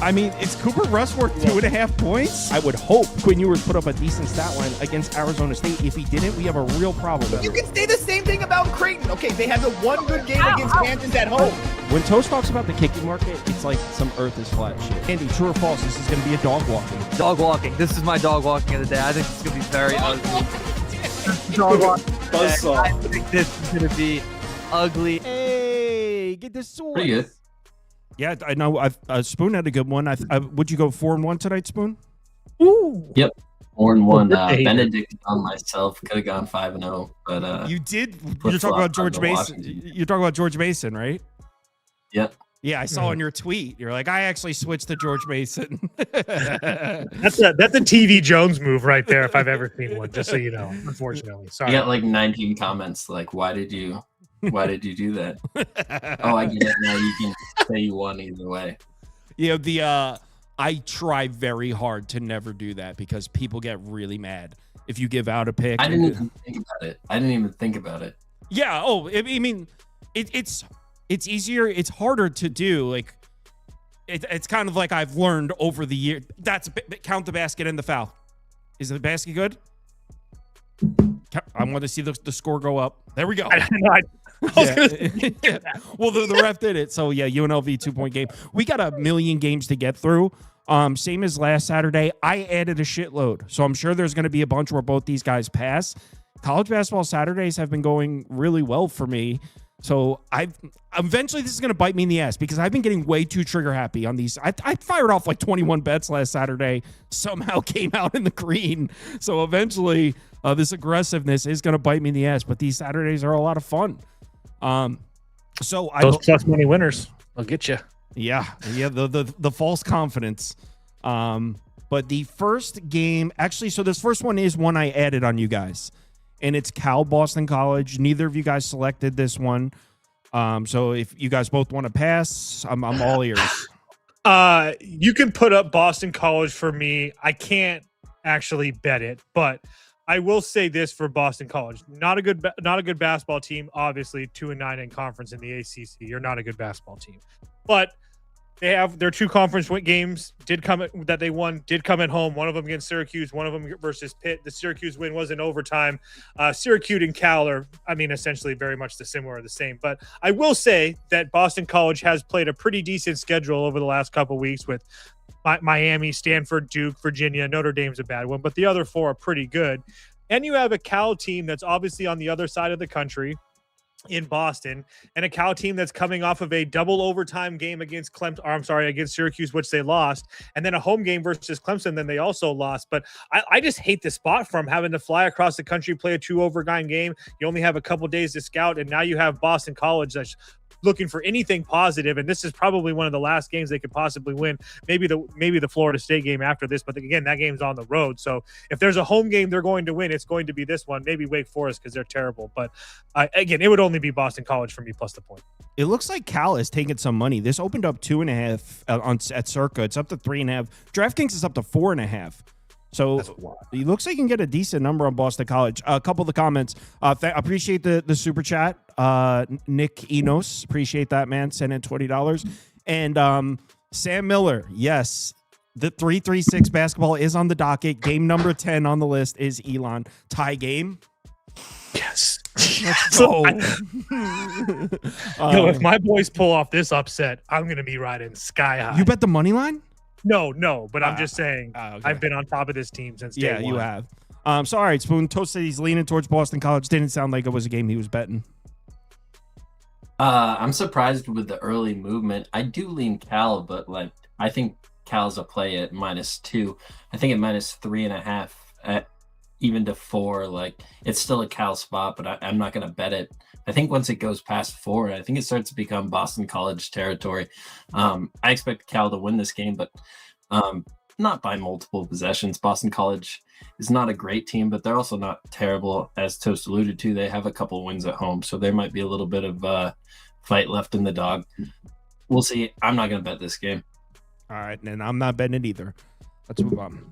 I mean, it's Cooper Rush worth 2.5 points. I would hope Quinn Ewers put up a decent stat line against Arizona State. If he didn't, we have a real problem. You can say the same thing about Creighton. Okay, they had the one good game against Kansas at home. When Toast talks about the kicking market, it's like some earth is flat shit. Andy, true or false, this is going to be a dog walking. Dog walking. This is my dog walking of the day. I think it's going to be very ugly. Dog walking. I think this is going to be ugly. Hey, get this sword. Pretty good. Yeah, I know. Spoon had a good one. Would you go 4-1 tonight, Spoon? Ooh. Yep. 4-1. Benedict on myself. Could have gone 5-0, but you did. You're talking about George Mason. You're talking about George Mason, right? Yep. Yeah, I saw in your tweet. You're like, I actually switched to George Mason. That's a TV Jones move right there, if I've ever seen one. Just so you know. Unfortunately, sorry. I got like 19 comments. Like, why did you do that? Oh, I get it now. You can say you won either way. Yeah, I try very hard to never do that because people get really mad if you give out a pick. I didn't even think about it. Yeah. Oh, I mean, it's easier. It's harder to do. Like, it's kind of like I've learned over the year. Count the basket and the foul. Is the basket good? I want to see the score go up. There we go. Yeah. Well, the ref did it. So, yeah, UNLV 2-point game. We got a million games to get through. Same as last Saturday. I added a shitload. So I'm sure there's going to be a bunch where both these guys pass. College basketball Saturdays have been going really well for me. So eventually this is going to bite me in the ass because I've been getting way too trigger happy on these. I fired off like 21 bets last Saturday, somehow came out in the green. So eventually this aggressiveness is going to bite me in the ass, but these Saturdays are a lot of fun. So those plus money winners will get you. Yeah. The false confidence. But the first game, actually, so this first one is one I added on you guys. And it's Cal Boston College. Neither of you guys selected this one. So if you guys both want to pass, I'm all ears. You can put up Boston College for me. I can't actually bet it, but I will say this for Boston College: not a good basketball team. Obviously, 2-9 in conference in the ACC. You're not a good basketball team, but they have their two conference games did come at home. One of them against Syracuse, one of them versus Pitt. The Syracuse win was in overtime. Syracuse and Cal are, essentially very much the same. But I will say that Boston College has played a pretty decent schedule over the last couple of weeks with Miami, Stanford, Duke, Virginia. Notre Dame's a bad one, but the other four are pretty good. And you have a Cal team that's obviously on the other side of the country in Boston, and a Cal team that's coming off of a double overtime game against against Syracuse, which they lost, and then a home game versus Clemson, then they also lost. But I just hate the spot from having to fly across the country, play a 2-overtime game. You only have a couple days to scout, and now you have Boston College that's looking for anything positive, and this is probably one of the last games they could possibly win. Maybe the Florida State game after this, but again, that game's on the road. So if there's a home game they're going to win, it's going to be this one. Maybe Wake Forest because they're terrible, but again, it would only be Boston College for me plus the point. It looks like Cal is taking some money. This opened up 2.5 at Circa. It's up to 3.5. DraftKings is up to 4.5. So it looks like you can get a decent number on Boston College. A couple of the comments. Appreciate the super chat. Nick Enos, appreciate that, man. Send in $20. And Sam Miller, yes, the 336 basketball is on the docket. Game number 10 on the list is Elon. Tie game. Yes. Let's go. If my boys pull off this upset, I'm going to be riding sky high. You bet the money line? No, but I'm just saying okay. I've been on top of this team since day one. You have. So, all right, Spoon. Toast said he's leaning towards Boston College. Didn't sound like it was a game he was betting. I'm surprised with the early movement. I do lean Cal, but I think Cal's a play at -2. I think at -3.5, at even to 4. It's still a Cal spot, but I'm not going to bet it. I think once it goes past 4, I think it starts to become Boston College territory. I expect Cal to win this game, but not by multiple possessions. Boston College is not a great team, but they're also not terrible. As Toast alluded to, they have a couple wins at home, so there might be a little bit of fight left in the dog. We'll see. I'm not going to bet this game. All right, and I'm not betting it either. Let's move on.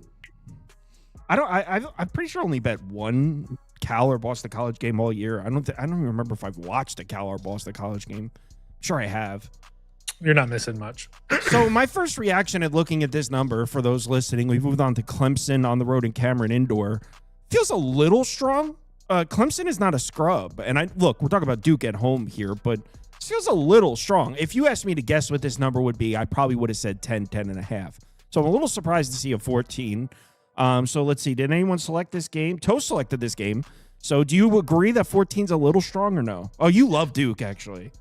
I'm pretty sure I only bet one Cal or Boston College game all year. I don't even remember if I've watched a Cal or Boston College game. I'm sure I have. You're not missing much. So my first reaction at looking at this number, for those listening, we've moved on to Clemson on the road and Cameron indoor. Feels a little strong. Clemson is not a scrub. And we're talking about Duke at home here, but it feels a little strong. If you asked me to guess what this number would be, I probably would have said 10, 10.5. So I'm a little surprised to see a 14. So let's see. Did anyone select this game? Toast selected this game. So do you agree that 14's a little strong or no? Oh, you love Duke, actually.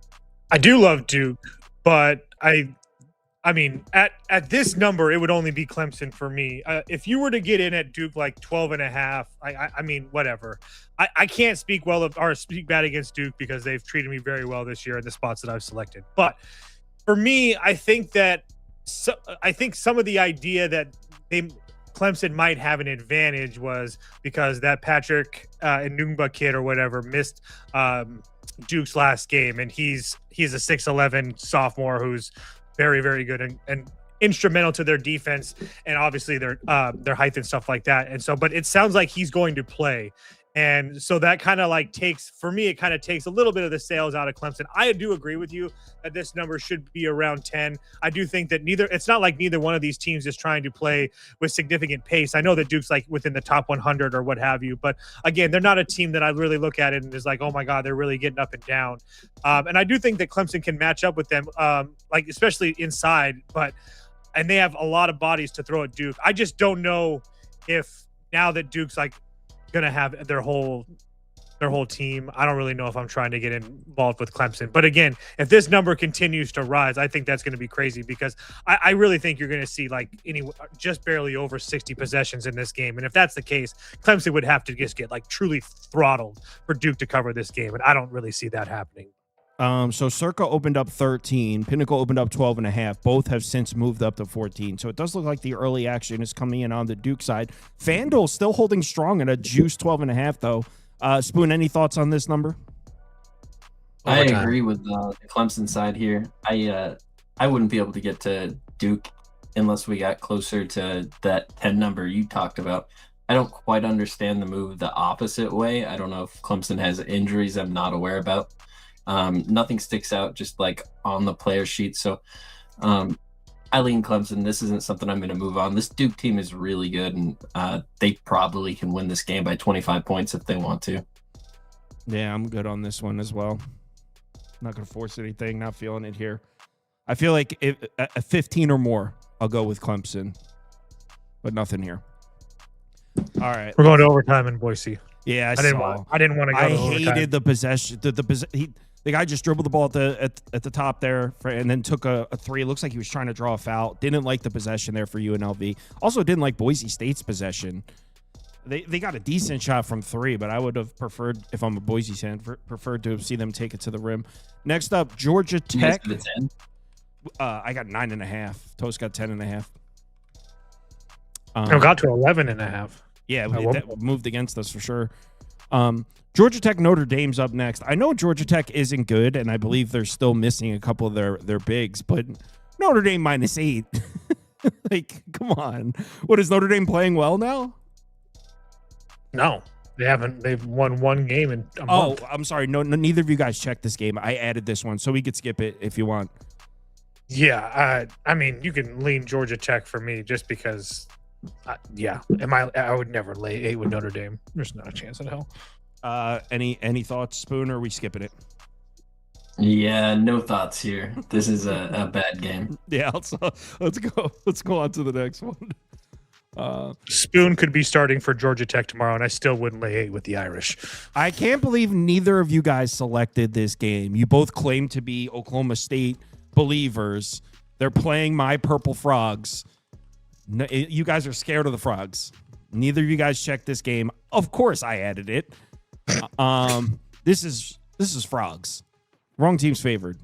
I do love Duke, but I mean, at this number, it would only be Clemson for me. If you were to get in at Duke like 12.5, I mean, whatever. I can't speak speak bad against Duke because they've treated me very well this year in the spots that I've selected. But for me, I think some of the idea that Clemson might have an advantage was because that Patrick Enungba kid or whatever missed Duke's last game, and he's a 6'11" sophomore who's very, very good and instrumental to their defense and obviously their height and stuff like that. And so, but it sounds like he's going to play. And so that kind of like takes a little bit of the sails out of Clemson. I do agree with you that this number should be around 10. I do think that it's not like neither one of these teams is trying to play with significant pace. I know that Duke's like within the top 100 or what have you, but again, they're not a team that I really look at it and is like, oh my God, they're really getting up and down. And I do think that Clemson can match up with them, like especially inside, and they have a lot of bodies to throw at Duke. I just don't know if now that Duke's like going to have their whole team, I don't really know if I'm trying to get involved with Clemson. But again, if this number continues to rise, I think that's going to be crazy because I really think you're going to see like just barely over 60 possessions in this game. And if that's the case, Clemson would have to just get like truly throttled for Duke to cover this game. And I don't really see that happening. So Circa opened up 13, Pinnacle opened up 12.5. Both have since moved up to 14. So it does look like the early action is coming in on the Duke side. FanDuel still holding strong at a juice 12.5 though. Spoon, any thoughts on this number? I agree with the Clemson side here. I wouldn't be able to get to Duke unless we got closer to that 10 number you talked about. I don't quite understand the move the opposite way. I don't know if Clemson has injuries I'm not aware about. Nothing sticks out just like on the player sheet. So I lean Clemson. This isn't something I'm going to move on. This Duke team is really good, and they probably can win this game by 25 points if they want to. Yeah, I'm good on this one as well. Not going to force anything. Not feeling it here. I feel like if a 15 or more, I'll go with Clemson, but nothing here. All right. We're going to overtime in Boise. Yeah, I didn't want to go to I overtime. hated the possession. The guy just dribbled the ball at the top there and then took a three. It looks like he was trying to draw a foul. Didn't like the possession there for UNLV. Also didn't like Boise State's possession. They got a decent shot from three, but I would have preferred, if I'm a Boise fan, preferred to see them take it to the rim. Next up, Georgia Tech. I got 9.5. Toast got 10.5. I got to 11.5. Yeah, that moved against us for sure. Georgia Tech, Notre Dame's up next. I know Georgia Tech isn't good, and I believe they're still missing a couple of their bigs, but Notre Dame -8. Like, come on. What, is Notre Dame playing well now? No, they haven't. They've won one game in a month. I'm sorry. No, neither of you guys checked this game. I added this one, so we could skip it if you want. Yeah, I mean, you can lean Georgia Tech for me just because. I would never lay 8 with Notre Dame. There's not a chance in hell. Any thoughts, Spoon, or are we skipping it? Yeah, no thoughts here. This is a bad game. Yeah, let's go. Let's go on to the next one. Spoon could be starting for Georgia Tech tomorrow, and I still wouldn't lay 8 with the Irish. I can't believe neither of you guys selected this game. You both claim to be Oklahoma State believers. They're playing my Purple Frogs. No, you guys are scared of the Frogs. Neither of you guys checked this game. Of course, I added it. This is Frogs. Wrong team's favored.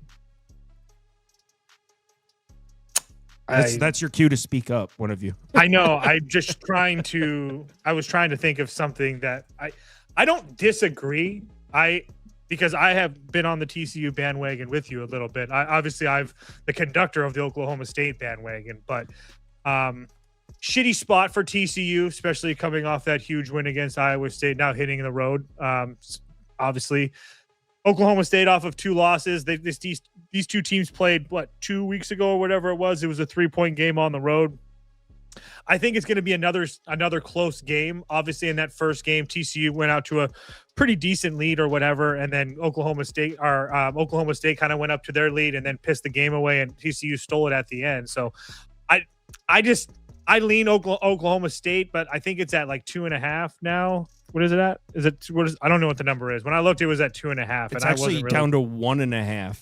That's your cue to speak up, one of you. I know. I was trying to think of something that I don't disagree. Because I have been on the TCU bandwagon with you a little bit. Obviously I've the conductor of the Oklahoma State bandwagon, but shitty spot for TCU, especially coming off that huge win against Iowa State, now hitting the road. Obviously, Oklahoma State off of 2 losses. This these two teams played 2 weeks ago or whatever it was. It was a 3-point game on the road. I think it's going to be another close game. Obviously, in that first game, TCU went out to a pretty decent lead or whatever, and then Oklahoma State kind of went up to their lead and then pissed the game away, and TCU stole it at the end. So, I lean Oklahoma State, but I think it's at like 2.5 now. What is it at? I don't know what the number is. When I looked, it was at 2.5. It's actually down to 1.5.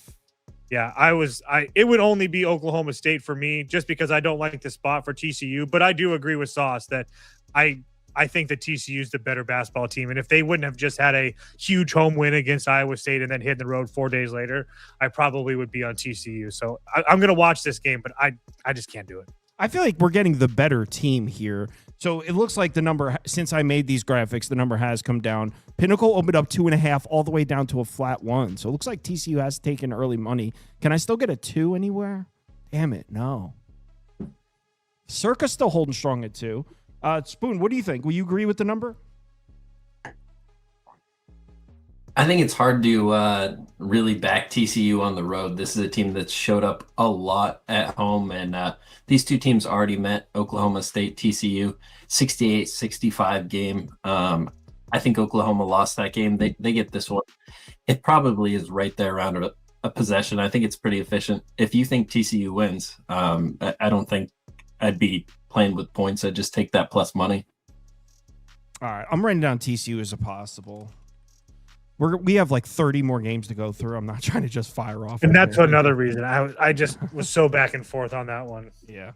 Yeah, it would only be Oklahoma State for me just because I don't like the spot for TCU, but I do agree with Sauce that I think that TCU is the better basketball team. And if they wouldn't have just had a huge home win against Iowa State and then hit the road 4 days later, I probably would be on TCU. So I'm going to watch this game, but I just can't do it. I feel like we're getting the better team here. So it looks like the number, since I made these graphics, the number has come down. Pinnacle opened up 2.5 all the way down to a flat 1. So it looks like TCU has taken early money. Can I still get a 2 anywhere? Damn it, no. Circa's still holding strong at 2. Spoon, what do you think? Will you agree with the number? I think it's hard to really back TCU on the road. This is a team that's showed up a lot at home, and these two teams already met. Oklahoma State, TCU, 68-65 game. I think Oklahoma lost that game. They get this one. It probably is right there around a possession. I think it's pretty efficient. If you think TCU wins, I don't think I'd be playing with points. I'd just take that plus money. All right, I'm writing down TCU as a possible. We have like 30 more games to go through. I'm not trying to just fire off. And that's another reason. I just was so back and forth on that one. Yeah.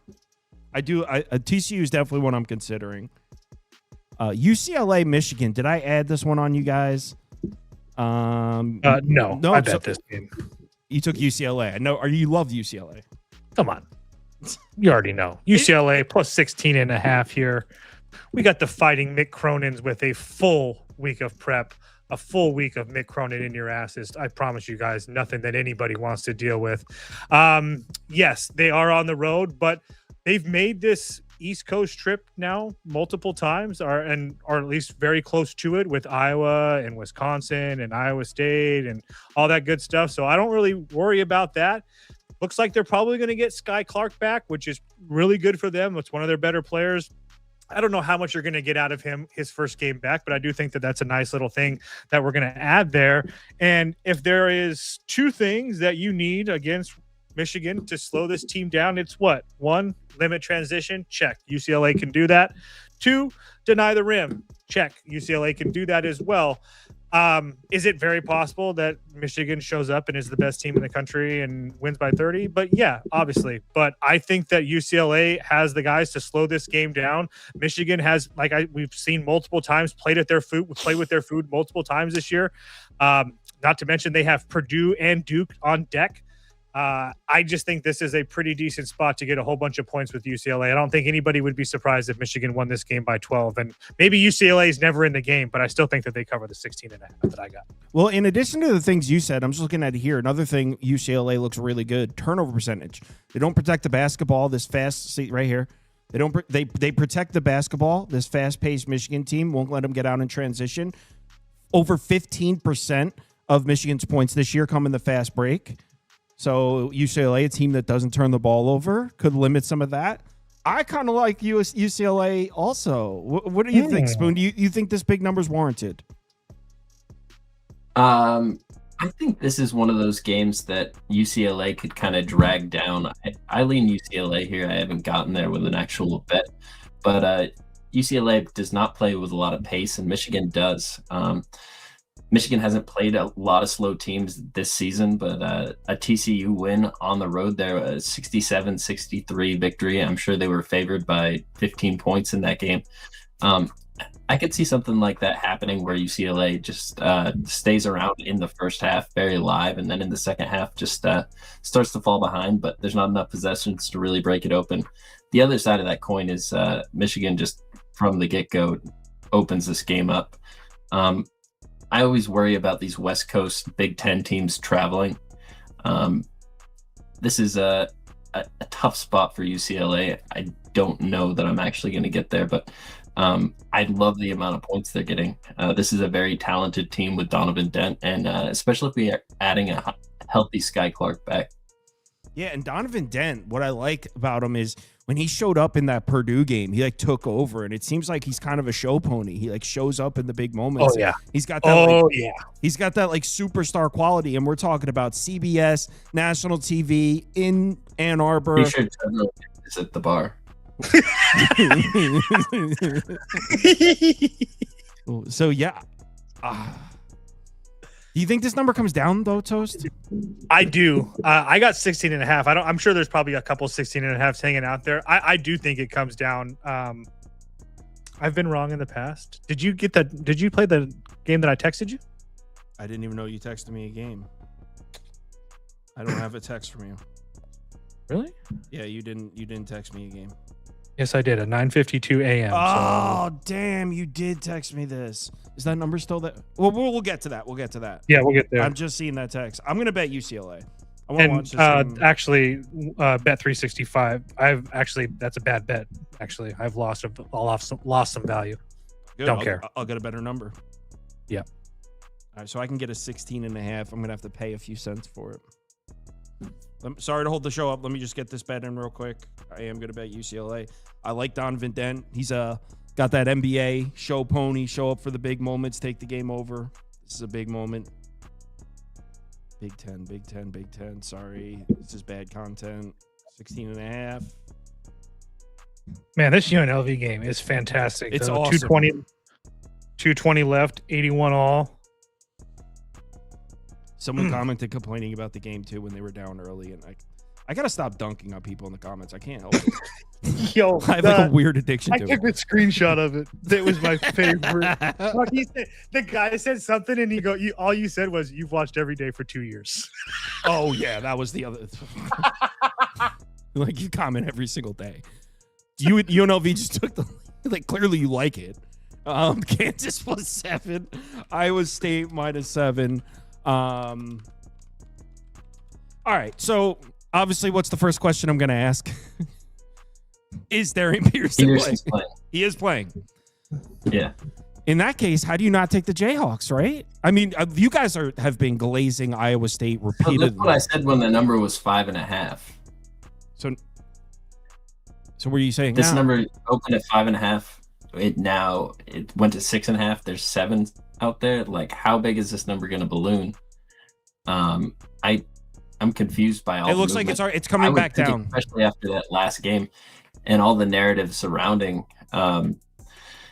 TCU is definitely one I'm considering. UCLA, Michigan. Did I add this one on you guys? No, I bet this game. You took UCLA. I know. You love UCLA. Come on. You already know. UCLA plus 16.5 here. We got the Fighting Mick Cronins with a full week of prep. A full week of Mick Cronin in your asses. I promise you guys, nothing that anybody wants to deal with. Yes, they are on the road, but they've made this East Coast trip now multiple times, or at least very close to it with Iowa and Wisconsin and Iowa State and all that good stuff. So I don't really worry about that. Looks like they're probably going to get Sky Clark back, which is really good for them. It's one of their better players. I don't know how much you're going to get out of him his first game back, but I do think that that's a nice little thing that we're going to add there. And if there is two things that you need against Michigan to slow this team down, it's what? 1, limit transition. Check. UCLA can do that. 2, deny the rim. Check. UCLA can do that as well. Is it very possible that Michigan shows up and is the best team in the country and wins by 30? But yeah, obviously. But I think that UCLA has the guys to slow this game down. Michigan has, we've seen multiple times, play with their food multiple times this year. Not to mention they have Purdue and Duke on deck. I just think this is a pretty decent spot to get a whole bunch of points with UCLA. I don't think anybody would be surprised if Michigan won this game by 12. And maybe UCLA is never in the game, but I still think that they cover the 16.5 that I got. Well, in addition to the things you said, I'm just looking at it here. Another thing UCLA looks really good, turnover percentage. They don't protect the basketball this fast. See right here. They protect the basketball. This fast-paced Michigan team won't let them get out in transition. Over 15% of Michigan's points this year come in the fast break. So UCLA, a team that doesn't turn the ball over, could limit some of that. I kind of like UCLA also. What do you think, Spoon? Do you think this big number is warranted? I think this is one of those games that UCLA could kind of drag down. I lean UCLA here. I haven't gotten there with an actual bet. But UCLA does not play with a lot of pace, and Michigan does. Michigan hasn't played a lot of slow teams this season, but a TCU win on the road there, a 67-63 victory. I'm sure they were favored by 15 points in that game. I could see something like that happening where UCLA just stays around in the first half very live, and then in the second half just starts to fall behind, but there's not enough possessions to really break it open. The other side of that coin is Michigan just from the get-go opens this game up. I always worry about these West Coast Big Ten teams traveling. This is a tough spot for UCLA. I don't know that I'm actually going to get there, but I love the amount of points they're getting. This is a very talented team with Donovan Dent, and especially if we are adding a healthy Sky Clark back. Yeah, and Donovan Dent, what I like about him is when he showed up in that Purdue game, he like took over, and it seems like he's kind of a show pony. He like shows up in the big moments. Oh yeah, he's got that. Yeah, he's got that like superstar quality, and we're talking about CBS, national TV in Ann Arbor. You should visit the bar. So yeah. Do you think this number comes down though, Toast? I do. I got 16 and a half. I'm sure there's probably a couple 16 and a half hanging out there. I do think it comes down. I've been wrong in the past. Did you play the game that I texted you? I didn't even know you texted me a game. I don't have a text from you. Really? Yeah, you didn't text me a game. Yes, I did. At 9:52 a.m. Oh, damn! You did text me this. Is that number still there? Well, we'll get to that. We'll get to that. Yeah, we'll get there. I'm just seeing that text. I'm gonna bet UCLA. I want to watch this game. Actually, bet 365. That's a bad bet. Actually, I've lost some value. Good. Don't care. I'll get a better number. Yeah. All right, so I can get a 16 and a half. I'm gonna have to pay a few cents for it. Sorry to hold the show up. Let me just get this bet in real quick. I am going to bet UCLA. I like Donovan Dent. He's got that NBA show pony, show up for the big moments, take the game over. This is a big moment. Big 10, Big 10, Big 10. Sorry. This is bad content. 16 and a half. Man, this UNLV game is fantastic. It's awesome. 220 left, 81 all. Someone commented complaining about the game too when they were down early, and I gotta stop dunking on people in the comments. I can't help it. Yo, I have like a weird addiction to it. I took a screenshot of it. That was my favorite. The guy said something, and all you said was, "You've watched every day for 2 years." Oh yeah, that was the other. Like you comment every single day. UNLV just took the clearly you like it. Kansas +7, Iowa State -7. All right, so obviously, what's the first question I'm going to ask? Is Darian Peterson playing? He is playing. Yeah. In that case, how do you not take the Jayhawks, right? I mean, you guys have been glazing Iowa State repeatedly. That's what I said when the number was 5.5. So what are you saying this now? number opened at 5.5. It went to 6.5. There's 7 out there. Like, how big is this number going to balloon? I'm confused by all. It looks like it's coming back down, especially after that last game and all the narrative surrounding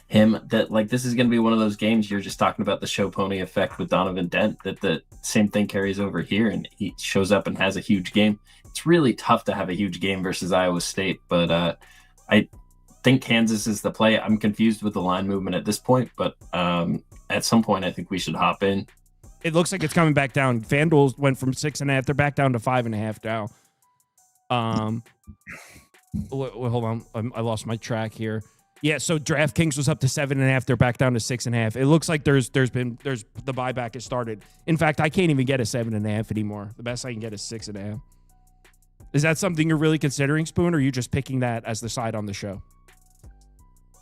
him. That like this is going to be one of those games you're just talking about the show pony effect with Donovan Dent. That the same thing carries over here, and he shows up and has a huge game. It's really tough to have a huge game versus Iowa State, but I think Kansas is the play. I'm confused with the line movement at this point, but at some point I think we should hop in. It looks like it's coming back down. FanDuel went from 6.5. They're back down to 5.5 now. Hold on. I lost my track here. Yeah, so DraftKings was up to 7.5. They're back down to 6.5. It looks like there's the buyback has started. In fact, I can't even get a 7.5 anymore. The best I can get is 6.5. Is that something you're really considering, Spoon, or are you just picking that as the side on the show?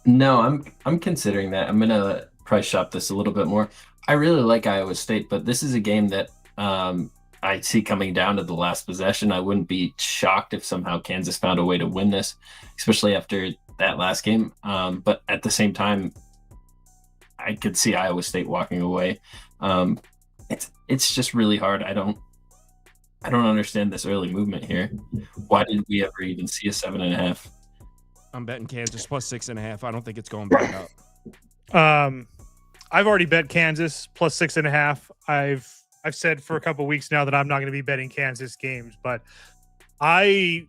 No, I'm considering that. I'm gonna price shop this a little bit more. I really like Iowa State, but this is a game that I see coming down to the last possession. I wouldn't be shocked if somehow Kansas found a way to win this, especially after that last game. But at the same time, I could see Iowa State walking away. It's just really hard. I don't understand this early movement here. Why did we ever even see a 7.5? I'm betting Kansas +6.5. I don't think it's going back up. I've already bet Kansas +6.5. I've said for a couple of weeks now that I'm not going to be betting Kansas games, but I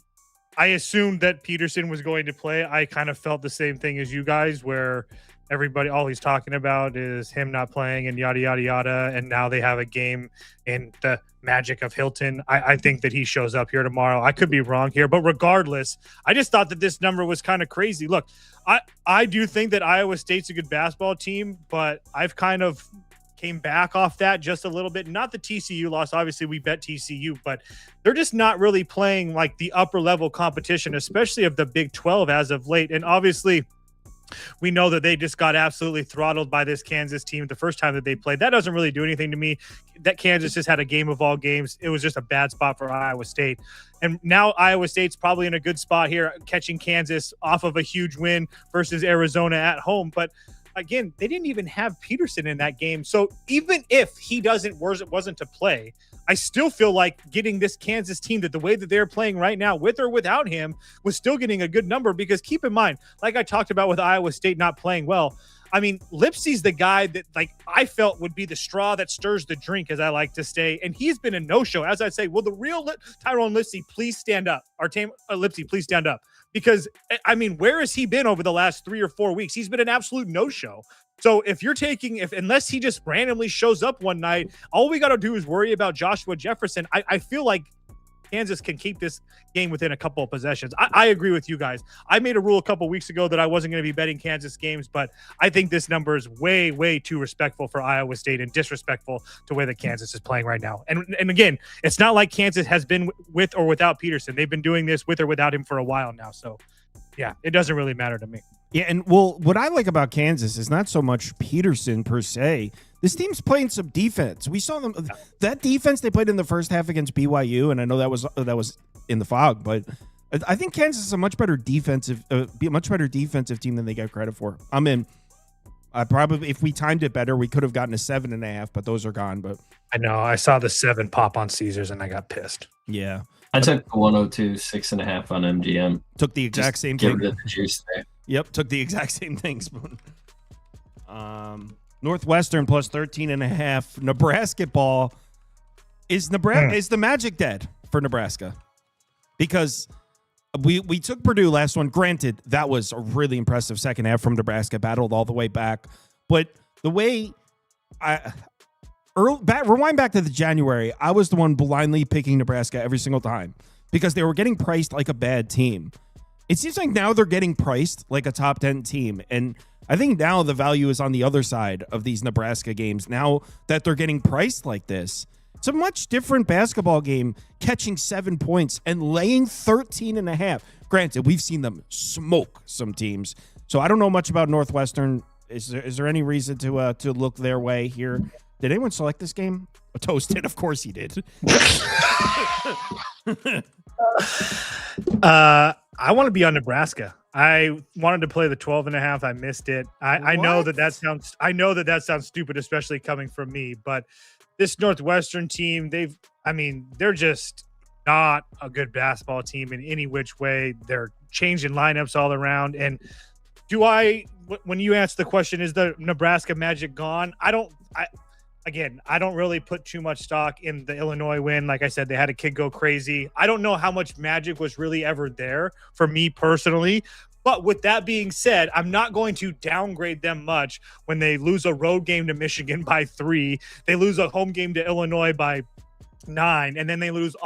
assumed that Peterson was going to play. I kind of felt the same thing as you guys, where everybody, all he's talking about is him not playing and yada, yada, yada. And now they have a game in the magic of Hilton. I think that he shows up here tomorrow. I could be wrong here, but regardless, I just thought that this number was kind of crazy. Look, I do think that Iowa State's a good basketball team, but I've kind of came back off that just a little bit. Not the TCU loss. Obviously, we bet TCU, but they're just not really playing like the upper level competition, especially of the Big 12 as of late. And obviously, We know that they just got absolutely throttled by this Kansas team the first time that they played. That doesn't really do anything to me. That Kansas just had a game of all games. It was just a bad spot for Iowa State. And now Iowa State's probably in a good spot here, catching Kansas off of a huge win versus Arizona at home. But again, they didn't even have Peterson in that game. So even if he wasn't to play, I still feel like getting this Kansas team that the way that they're playing right now, with or without him, was still getting a good number. Because keep in mind, like I talked about with Iowa State not playing well, I mean, Lipsey's the guy that I felt would be the straw that stirs the drink, as I like to say. And he's been a no-show. As I say, will the real Tyrone Lipsey please stand up? Lipsey, please stand up. Because, I mean, where has he been over the last 3 or 4 weeks? He's been an absolute no-show. So unless he just randomly shows up one night, all we got to do is worry about Joshua Jefferson. I feel like Kansas can keep this game within a couple of possessions. I agree with you guys. I made a rule a couple of weeks ago that I wasn't going to be betting Kansas games, but I think this number is way, way too respectful for Iowa State and disrespectful to the way that Kansas is playing right now. And again, it's not like Kansas has been with or without Peterson. They've been doing this with or without him for a while now. So, yeah, it doesn't really matter to me. Yeah, and what I like about Kansas is not so much Peterson per se. This team's playing some defense. We saw them that defense they played in the first half against BYU, and I know that was in the fog, but I think Kansas is a much better defensive team than they get credit for. I'm in. I probably, if we timed it better, we could have gotten a 7.5, but those are gone. But I know I saw the 7 pop on Caesars, and I got pissed. Yeah, I took 102 6.5 on MGM. Took the exact same thing. thing. Get rid of the juice there. Yep, took the exact same thing, Spoon. Northwestern plus 13.5. Nebraska ball. Is the Magic dead for Nebraska? Because we took Purdue last one. Granted, that was a really impressive second half from Nebraska, battled all the way back. But the way rewind back to the January, I was the one blindly picking Nebraska every single time because they were getting priced like a bad team. It seems like now they're getting priced like a top 10 team. And I think now the value is on the other side of these Nebraska games. Now that they're getting priced like this, it's a much different basketball game, catching 7 points and laying 13.5. Granted, we've seen them smoke some teams. So I don't know much about Northwestern. Is there any reason to look their way here? Did anyone select this game? Toast did. Of course he did. I want to be on Nebraska. I wanted to play the 12.5. I missed it. I know that sounds stupid, especially coming from me, but this Northwestern team, they're just not a good basketball team in any which way. They're changing lineups all around. And when you ask the question, is the Nebraska Magic gone? I don't really put too much stock in the Illinois win. Like I said, they had a kid go crazy. I don't know how much magic was really ever there for me personally. But with that being said, I'm not going to downgrade them much when they lose a road game to Michigan by 3. They lose a home game to Illinois by 9, and then they lose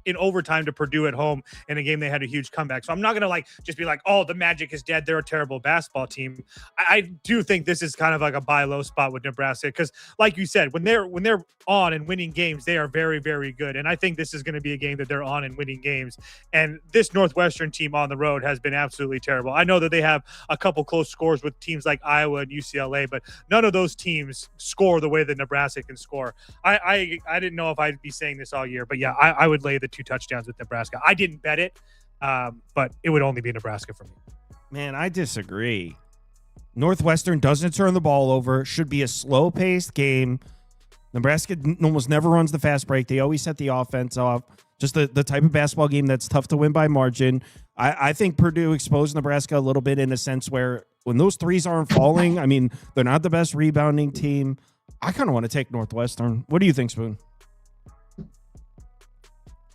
in overtime to Purdue at home in a game they had a huge comeback. So I'm not gonna just be like, oh, the Magic is dead, they're a terrible basketball team. I do think this is kind of like a buy low spot with Nebraska because, like you said, when they're on and winning games, they are very, very good. And I think this is going to be a game that they're on and winning games. And this Northwestern team on the road has been absolutely terrible. I know that they have a couple close scores with teams like Iowa and UCLA, but none of those teams score the way that Nebraska can score. I didn't know if I'd be saying this all year, but yeah, I would lay the 2 touchdowns with Nebraska. I didn't bet it, but it would only be Nebraska for me. Man, I disagree. Northwestern doesn't turn the ball over. Should be a slow-paced game. Nebraska almost never runs the fast break. They always set the offense off. Just the type of basketball game that's tough to win by margin. I think Purdue exposed Nebraska a little bit in a sense where when those threes aren't falling, I mean, they're not the best rebounding team. I kind of want to take Northwestern. What do you think, Spoon?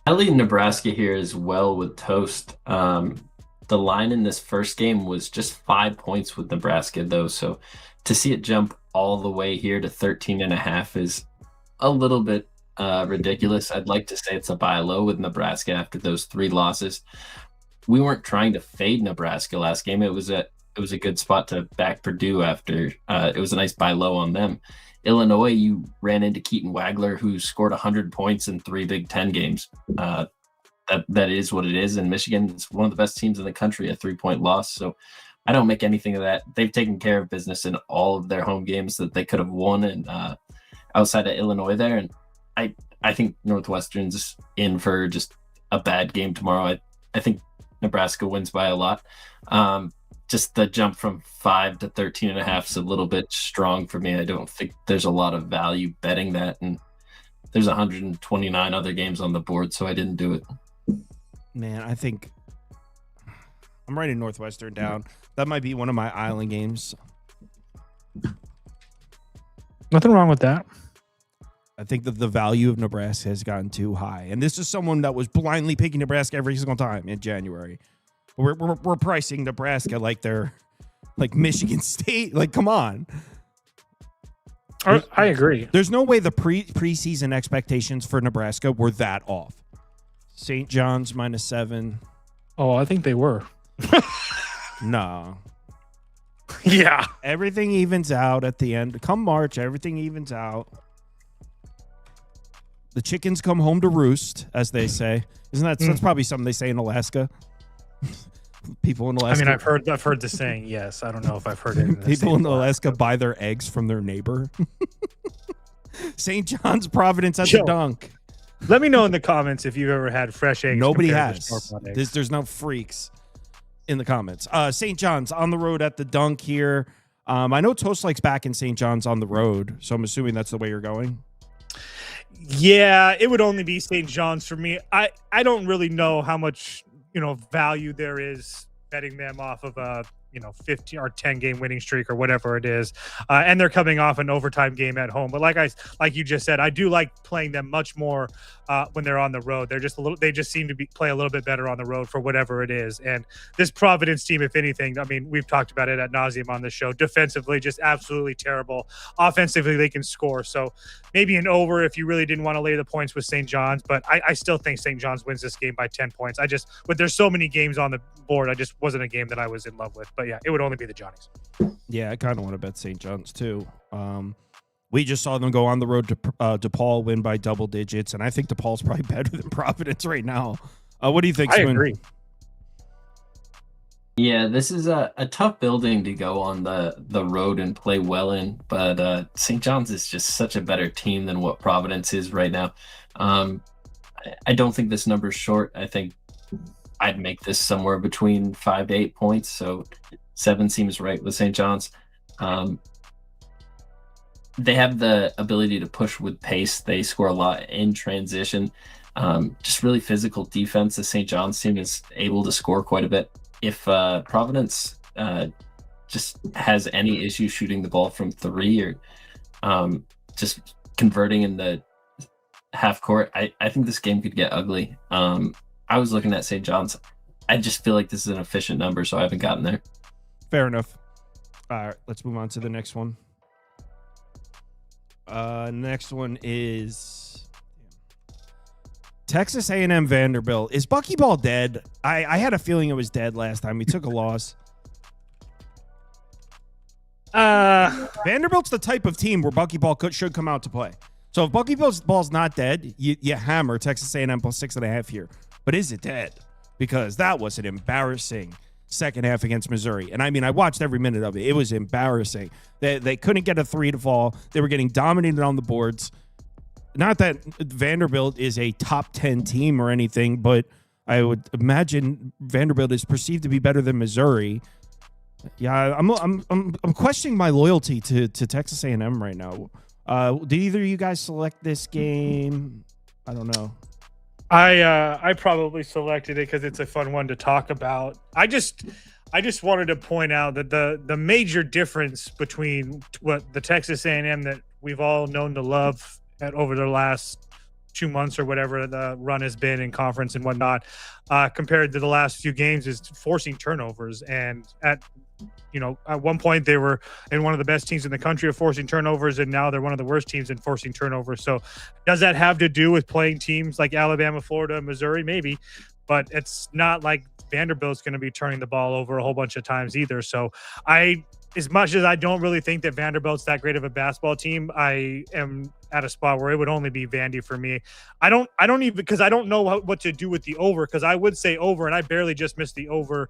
I lead Nebraska here as well with Toast. The line in this first game was just 5 points with Nebraska, though. So to see it jump all the way here to 13.5 is a little bit ridiculous. I'd like to say it's a buy low with Nebraska after those 3 losses. We weren't trying to fade Nebraska last game. It was a good spot to back Purdue after. It was a nice buy low on them. Illinois, you ran into Keaton Wagler, who scored 100 points in 3 Big Ten games. That is what it is. And Michigan is one of the best teams in the country, a 3-point loss. So I don't make anything of that. They've taken care of business in all of their home games that they could have won, and outside of Illinois there. And I think Northwestern's in for just a bad game tomorrow. I think Nebraska wins by a lot. Just the jump from 5 to 13.5 is a little bit strong for me. I don't think there's a lot of value betting that, and there's 129 other games on the board, so I didn't do it. Man, I think I'm writing Northwestern down. That might be one of my island games. Nothing wrong with that. I think that the value of Nebraska has gotten too high. And this is someone that was blindly picking Nebraska every single time in January. We're pricing Nebraska like they're like Michigan State. Like, come on. I agree. There's no way the preseason expectations for Nebraska were that off. St. John's -7. Oh, I think they were. No. Yeah. Everything evens out at the end. Come March, everything evens out. The chickens come home to roost, as they say. Isn't that that's probably something they say in Alaska? People in Alaska. I mean, I've heard the saying. Yes, I don't know if I've heard it. In people in Alaska buy their eggs from their neighbor. St. John's Providence at the dunk. Let me know in the comments if you've ever had fresh eggs. Nobody has. There's no freaks in the comments. St. John's on the road at the dunk here. I know Toast likes back in St. John's on the road, so I'm assuming that's the way you're going. Yeah, it would only be St. John's for me. I don't really know how much value there is betting them off of a 15 or 10 game winning streak or whatever it is, and they're coming off an overtime game at home. But like you just said, I do like playing them much more when they're on the road. They just seem to play a little bit better on the road for whatever it is. And this Providence team, if anything, I mean, we've talked about it ad nauseum on the show. Defensively, just absolutely terrible. Offensively, they can score. So maybe an over if you really didn't want to lay the points with St. John's. But I still think St. John's wins this game by 10 points. But there's so many games on the board, I just wasn't a game that I was in love with. But yeah, it would only be the Johnnies. Yeah, I kind of want to bet St. John's too. We just saw them go on the road to DePaul, win by double digits, and I think DePaul's probably better than Providence right now. What do you think, Swin? I agree. Yeah, this is a tough building to go on the road and play well in, but St. John's is just such a better team than what Providence is right now. I don't think this number's short. I think I'd make this somewhere between 5 to 8 points, so 7 seems right with St. John's. They have the ability to push with pace. They score a lot in transition. Just really physical defense. The St. John's team is able to score quite a bit. If Providence just has any issue shooting the ball from 3 or just converting in the half court, I think this game could get ugly. I was looking at St. John's. I just feel like this is an efficient number, so I haven't gotten there. Fair enough. All right, let's move on to the next one. Next one is Texas A&M Vanderbilt. Is Buckyball dead? I had a feeling it was dead last time. We took a loss. Vanderbilt's the type of team where Buckyball should come out to play. So if Buckyball's not dead, you hammer Texas A&M plus 6.5 here. But is it dead? Because that was an embarrassing second half against Missouri. And I mean, I watched every minute of it. It was embarrassing. They couldn't get a 3 to fall. They were getting dominated on the boards. Not that Vanderbilt is a top 10 team or anything, but I would imagine Vanderbilt is perceived to be better than Missouri. Yeah, I'm questioning my loyalty to Texas A&M right now. Did either of you guys select this game? I don't know. I probably selected it because it's a fun one to talk about. I just wanted to point out that the major difference between what the Texas A&M that we've all known to love over the last 2 months or whatever the run has been in conference and whatnot, compared to the last few games, is forcing turnovers. And at one point they were in one of the best teams in the country of forcing turnovers, and now they're one of the worst teams in forcing turnovers. So does that have to do with playing teams like Alabama, Florida, Missouri? Maybe, but it's not like Vanderbilt's going to be turning the ball over a whole bunch of times either. So as much as I don't really think that Vanderbilt's that great of a basketball team, I am at a spot where it would only be Vandy for me. I don't even, because I don't know what to do with the over, because I would say over, and I barely just missed the over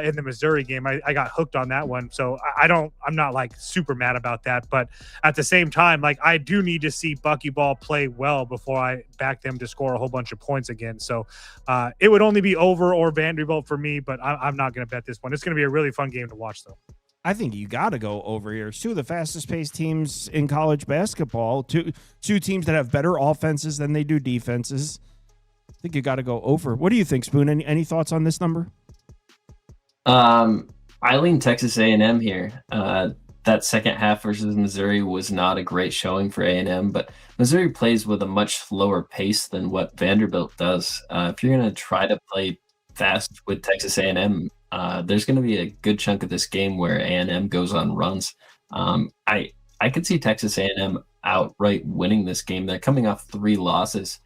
in the Missouri game. I got hooked on that one. So I'm not like super mad about that. But at the same time, like I do need to see Buckyball play well before I back them to score a whole bunch of points again. So it would only be over or Vanderbilt for me, but I'm not going to bet this one. It's going to be a really fun game to watch, though. I think you got to go over here. Two of the fastest paced teams in college basketball. Two teams that have better offenses than they do defenses. I think you got to go over. What do you think, Spoon? Any thoughts on this number? I lean Texas A&M here. That second half versus Missouri was not a great showing for A&M, but Missouri plays with a much slower pace than what Vanderbilt does. If you're going to try to play fast with Texas A&M, there's going to be a good chunk of this game where A&M goes on runs. I could see Texas A&M outright winning this game. They're coming off 3 losses,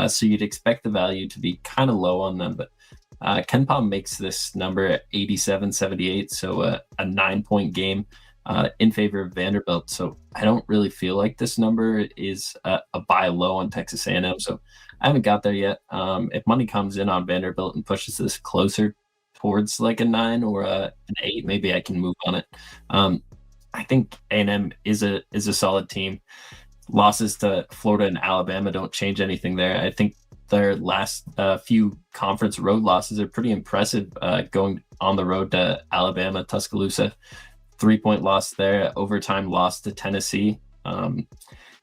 so you'd expect the value to be kind of low on them. But KenPom makes this number at 87-78, so a 9-point game in favor of Vanderbilt. So I don't really feel like this number is a buy low on Texas A&M. So I haven't got there yet. If money comes in on Vanderbilt and pushes this closer towards like a 9 or an 8, maybe I can move on it. I think A&M is a solid team. Losses to Florida and Alabama don't change anything there. I think their last few conference road losses are pretty impressive, going on the road to Alabama, Tuscaloosa, 3-point loss there, overtime loss to Tennessee,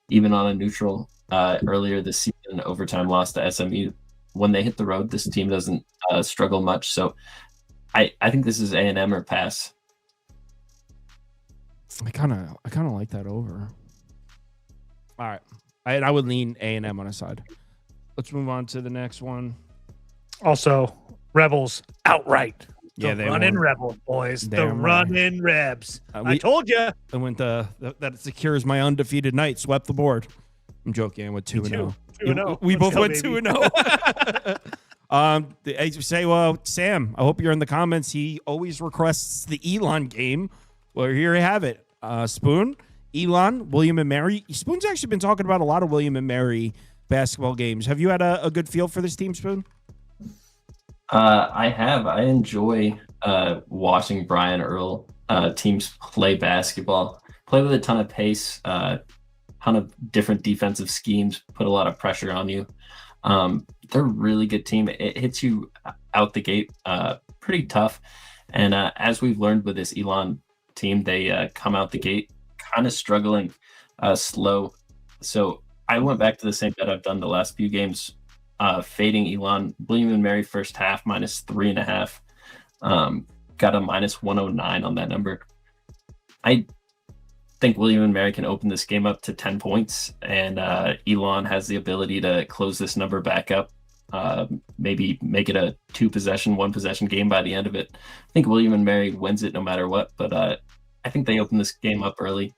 even on a neutral earlier this season, overtime loss to SMU. When they hit the road, this team doesn't struggle much. So I think this is A&M or pass. I kind of like that over. All right. I would lean A&M on a side. Let's move on to the next one. Also, Rebels outright. Yeah, the running Rebels, boys. The running Rebs. I told you. I went that secures my undefeated night. Swept the board. I'm joking. I went 2-0. 2-0. We both went 2-0. I say, well, Sam, I hope you're in the comments. He always requests the Elon game. Well, here you have it. Spoon, Elon, William and Mary. Spoon's actually been talking about a lot of William and Mary basketball games. Have you had a good feel for this team, Spoon? I have. I enjoy watching Brian Earl teams play basketball, play with a ton of pace, ton of different defensive schemes, put a lot of pressure on you. They're a really good team. It hits you out the gate pretty tough. And as we've learned with this Elon team, they come out the gate kind of struggling, slow. So I went back to the same bet I've done the last few games, fading Elon. William and Mary first half -3.5. Got a -109 on that number. I think William and Mary can open this game up to 10 points, and Elon has the ability to close this number back up, maybe make it a 1-possession game by the end of it. I think William and Mary wins it no matter what, but I think they open this game up early.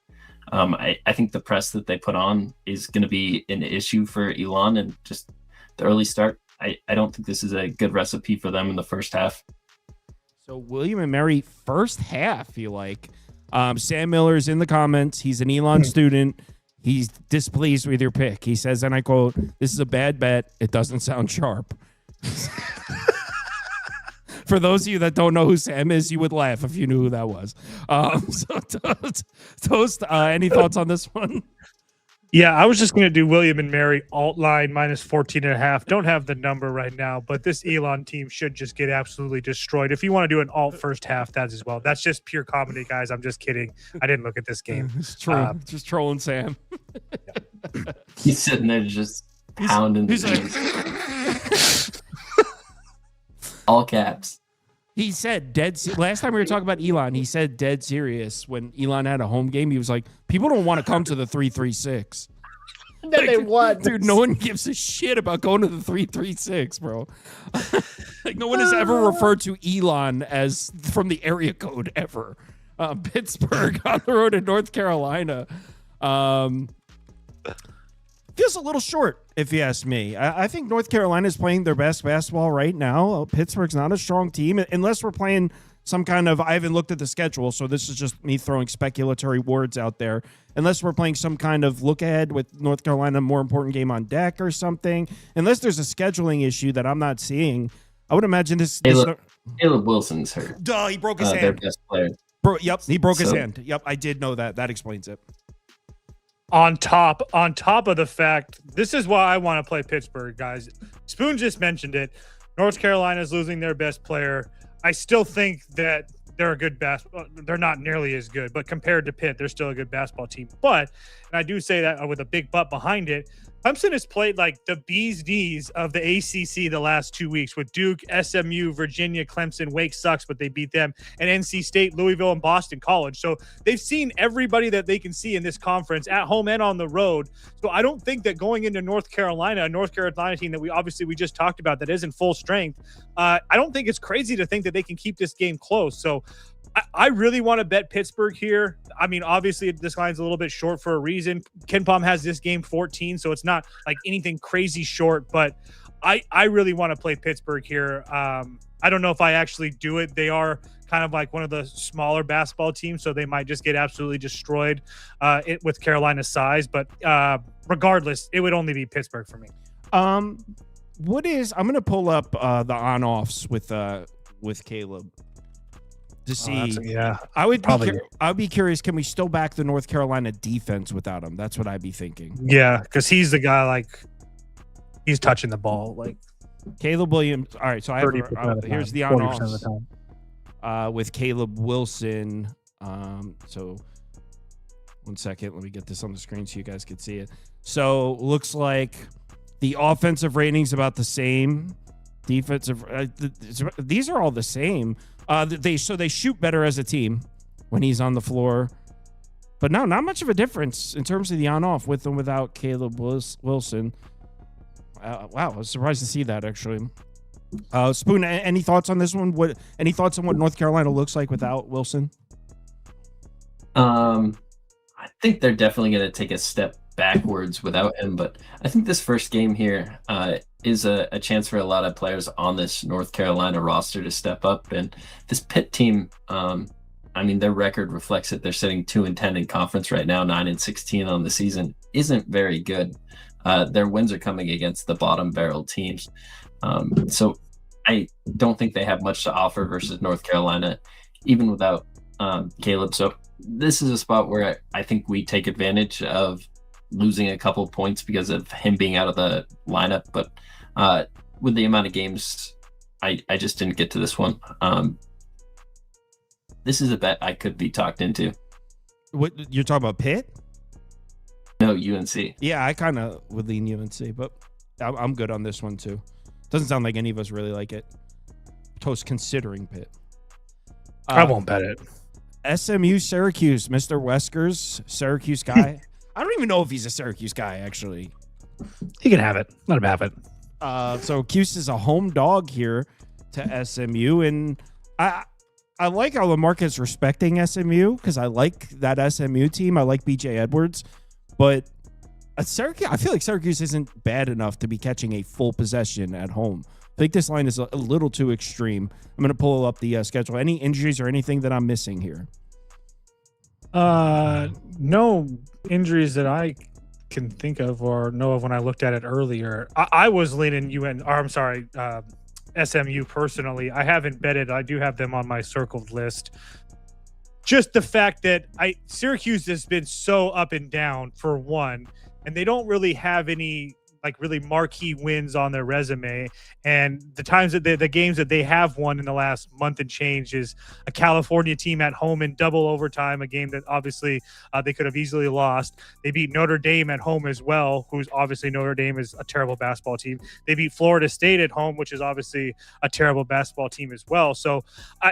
I think the press that they put on is going to be an issue for Elon, and just the early start, I don't think this is a good recipe for them in the first half. So William and Mary first half, you like. Sam Miller's in the comments. He's an Elon student. He's displeased with your pick. He says, and I quote, "This is a bad bet. It doesn't sound sharp." For those of you that don't know who Sam is, you would laugh if you knew who that was. Toast, any thoughts on this one? Yeah, I was just going to do William and Mary alt line -14.5. Don't have the number right now, but this Elon team should just get absolutely destroyed. If you want to do an alt first half, that's as well. That's just pure comedy, guys. I'm just kidding. I didn't look at this game. It's true. Just trolling Sam. He's sitting there just pounding. He's like, all caps. He said last time we were talking about Elon, he said dead serious when Elon had a home game. He was like, people don't want to come to the 336. And then they won. Dude, no one gives a shit about going to the 336, bro. Like, no one has ever referred to Elon as from the area code ever. Pittsburgh on the road in North Carolina. Feels a little short, if you ask me. I think North Carolina is playing their best basketball right now. Pittsburgh's not a strong team, unless we're playing some kind of, I haven't looked at the schedule, so this is just me throwing speculatory words out there. Unless we're playing some kind of look ahead with North Carolina, more important game on deck or something. Unless there's a scheduling issue that I'm not seeing, I would imagine this. Caleb Wilson's hurt. Duh, he broke his Their hand. best player. Yep, he broke his hand. Yep, I did know that. That explains it. On top of the fact, this is why I want to play Pittsburgh, guys. Spoon just mentioned it. North Carolina is losing their best player. I still think that they're a good they're not nearly as good, but compared to Pitt, they're still a good basketball team. But, and I do say that with a big but behind it, Clemson has played like the bee's knees of the ACC the last 2 weeks with Duke, SMU, Virginia, Clemson. Wake sucks, but they beat them. And NC State, Louisville, and Boston College. So they've seen everybody that they can see in this conference at home and on the road. So I don't think that going into North Carolina, a North Carolina team that we just talked about that isn't full strength, I don't think it's crazy to think that they can keep this game close. So I really want to bet Pittsburgh here. I mean, obviously, this line's a little bit short for a reason. Ken Pom has this game 14, so it's not like anything crazy short, but I really want to play Pittsburgh here. I don't know if I actually do it. They are kind of like one of the smaller basketball teams, so they might just get absolutely destroyed with Carolina's size. But regardless, it would only be Pittsburgh for me. I'm going to pull up the on-offs with Caleb. To see, I would be curious. Can we still back the North Carolina defense without him? That's what I'd be thinking. Yeah, because he's the guy, like, he's touching the ball, like Caleb Williams. All right, so I have here's the on-offs with Caleb Wilson. So 1 second, let me get this on the screen so you guys can see it. So looks like the offensive ratings about the same. Defensive, these are all the same. They shoot better as a team when he's on the floor, but no, not much of a difference in terms of the on-off with and without Caleb Wilson. Wow, I was surprised to see that actually. Spoon, any thoughts on this one? Any thoughts on what North Carolina looks like without Wilson? I think they're definitely going to take a step backwards without him, but I think this first game here is a chance for a lot of players on this North Carolina roster to step up. And this Pitt team, I mean, their record reflects it. They're sitting 2-10 in conference right now, 9-16 on the season. Isn't very good. Their wins are coming against the bottom barrel teams. So I don't think they have much to offer versus North Carolina, even without Caleb. So this is a spot where I think we take advantage of losing a couple points because of him being out of the lineup. But with the amount of games, I just didn't get to this one. This is a bet I could be talked into. What you're talking about, Pitt? No, UNC. Yeah, I kind of would lean UNC, but I'm good on this one too. Doesn't sound like any of us really like it. Toast considering Pitt. I won't bet it. SMU Syracuse, Mr. Wesker's Syracuse guy. I don't even know if he's a Syracuse guy, actually. He can have it. Let him have it. So Cuse is a home dog here to SMU, and I like how the market's respecting SMU because I like that SMU team. I like BJ Edwards, but Syracuse, I feel like Syracuse isn't bad enough to be catching a full possession at home. I think this line is a little too extreme. I'm going to pull up the schedule. Any injuries or anything that I'm missing here? No injuries that I can think of or know of when I looked at it earlier. I was leaning SMU personally. I haven't betted. I do have them on my circled list. Just the fact that Syracuse has been so up and down for one, and they don't really have any like really marquee wins on their resume. And the times that the games that they have won in the last month and change is a California team at home in double overtime, a game that obviously they could have easily lost. They beat Notre Dame at home as well, who's obviously Notre Dame is a terrible basketball team. They beat Florida State at home, which is obviously a terrible basketball team as well. So,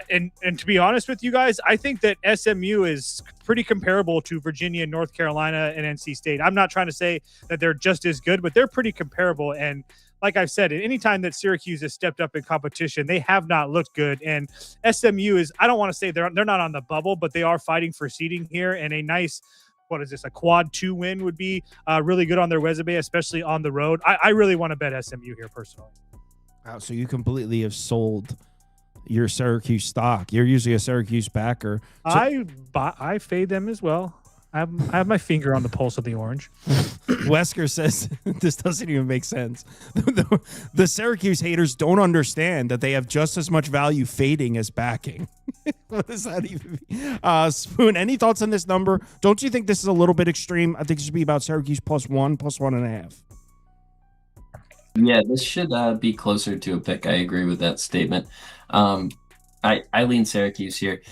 and to be honest with you guys, I think that SMU is pretty comparable to Virginia, North Carolina, and NC State. I'm not trying to say that they're just as good, but they're pretty comparable. And like I've said, anytime that Syracuse has stepped up in competition, they have not looked good. And SMU is, I don't want to say they're not on the bubble, but they are fighting for seeding here. And a nice, what is this, a quad 2 win would be really good on their resume, especially on the road. I really want to bet SMU here personally. Wow, so you completely have sold your Syracuse stock. You're usually a Syracuse backer. So, I fade them as well. I have my finger on the pulse of the orange. Wesker says this doesn't even make sense. The Syracuse haters don't understand that they have just as much value fading as backing. What does that even mean? Spoon, any thoughts on this number? Don't you think this is a little bit extreme? I think it should be about Syracuse +1, +1.5. Yeah, this should be closer to a pick. I agree with that statement. I lean Syracuse here.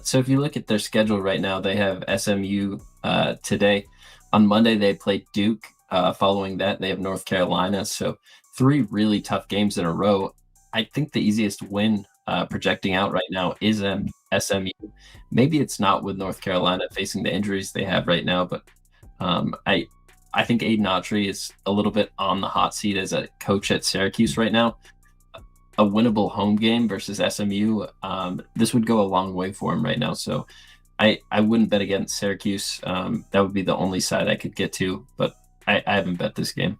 So if you look at their schedule right now, they have SMU today. On Monday, they play Duke. Following that, they have North Carolina. So 3 really tough games in a row. I think the easiest win projecting out right now is SMU. Maybe it's not with North Carolina facing the injuries they have right now, but I think Aiden Autry is a little bit on the hot seat as a coach at Syracuse right now. A winnable home game versus SMU, this would go a long way for him right now. So I wouldn't bet against Syracuse. That would be the only side I could get to, but I haven't bet this game.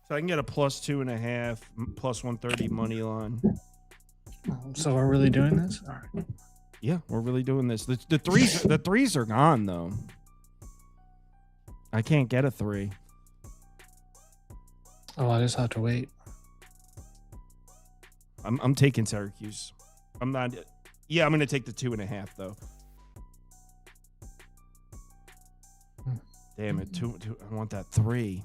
So I can get a +2.5, +130 money line. So we're really doing this? All right. Yeah, we're really doing this. The threes are gone though. I can't get a 3. Oh, I just have to wait. I'm taking Syracuse. I'm not. Yeah, I'm going to take the 2.5 though. Damn it, two. I want that 3.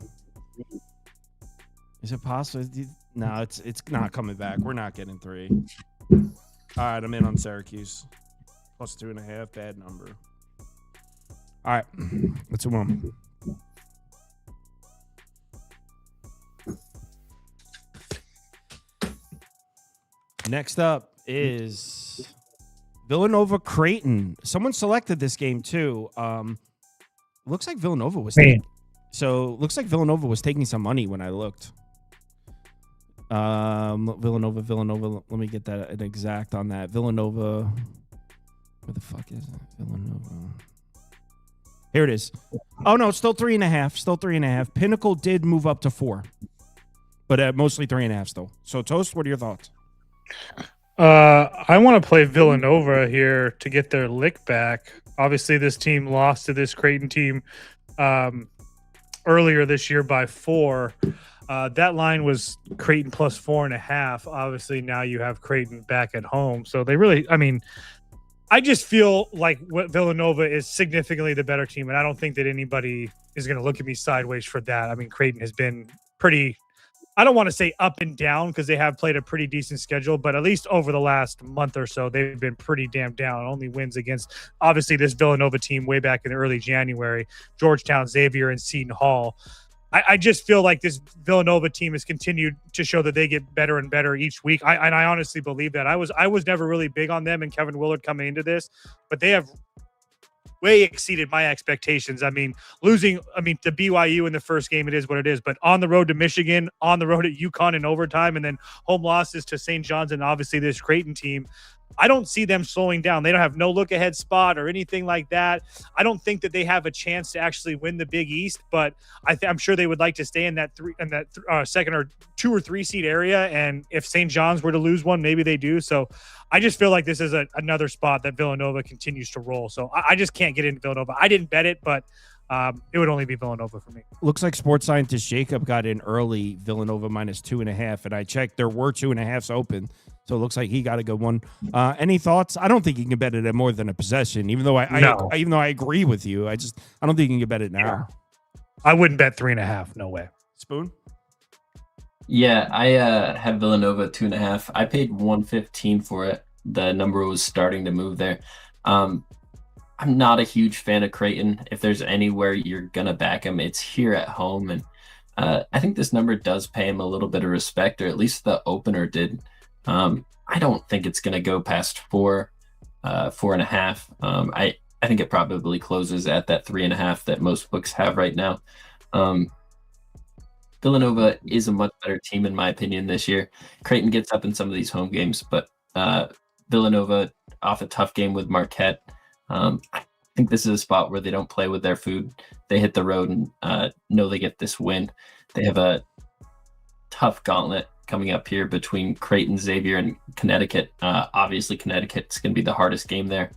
Is it possible? No, it's not coming back. We're not getting 3. All right, I'm in on Syracuse. +2.5, bad number. All right, let's move on. Next up is Villanova Creighton. Someone selected this game too. Looks like Villanova was Villanova was taking some money when I looked. Villanova. Let me get that an exact on that. Villanova. Where the fuck is it? Villanova. Here it is. Oh no, it's still 3.5. Still 3.5. Pinnacle did move up to 4, but mostly 3.5 still. So Toast, what are your thoughts? I want to play Villanova here to get their lick back. Obviously, this team lost to this Creighton team earlier this year by 4. That line was Creighton +4.5. Obviously, now you have Creighton back at home. So they really, I just feel like Villanova is significantly the better team, and I don't think that anybody is going to look at me sideways for that. Creighton has been pretty, I don't want to say up and down because they have played a pretty decent schedule, but at least over the last month or so, they've been pretty damn down. Only wins against, obviously, this Villanova team way back in early January, Georgetown, Xavier, and Seton Hall. I just feel like this Villanova team has continued to show that they get better and better each week. I honestly believe that. I was never really big on them and Kevin Willard coming into this, but they have way exceeded my expectations. Losing to BYU in the first game, it is what it is, but on the road to Michigan, on the road at UConn in overtime, and then home losses to St. John's and obviously this Creighton team, I don't see them slowing down. They don't have no look ahead spot or anything like that. I don't think that they have a chance to actually win the Big East, but I'm sure they would like to stay in that second or 2 or 3 seed area. And if St. John's were to lose one, maybe they do. So I just feel like this is another spot that Villanova continues to roll. So I just can't get into Villanova. I didn't bet it, but it would only be Villanova for me. Looks like sports scientist Jacob got in early Villanova -2.5, and I checked. There were 2.5s open. So it looks like he got a good one. Any thoughts? I don't think you can bet it at more than a possession, even though I agree with you. I don't think you can bet it now. Yeah. I wouldn't bet 3.5. No way. Spoon? Yeah, I have Villanova 2.5. I paid $115 for it. The number was starting to move there. I'm not a huge fan of Creighton. If there's anywhere you're gonna back them, it's here at home, and I think this number does pay him a little bit of respect, or at least the opener did. I don't think it's going to go past 4.5. I think it probably closes at that 3.5 that most books have right now. Villanova is a much better team in my opinion this year. Creighton gets up in some of these home games, but Villanova off a tough game with Marquette. I think this is a spot where they don't play with their food. They hit the road and know they get this win. They have a tough gauntlet coming up here between Creighton, Xavier, and Connecticut. Obviously, Connecticut's going to be the hardest game there.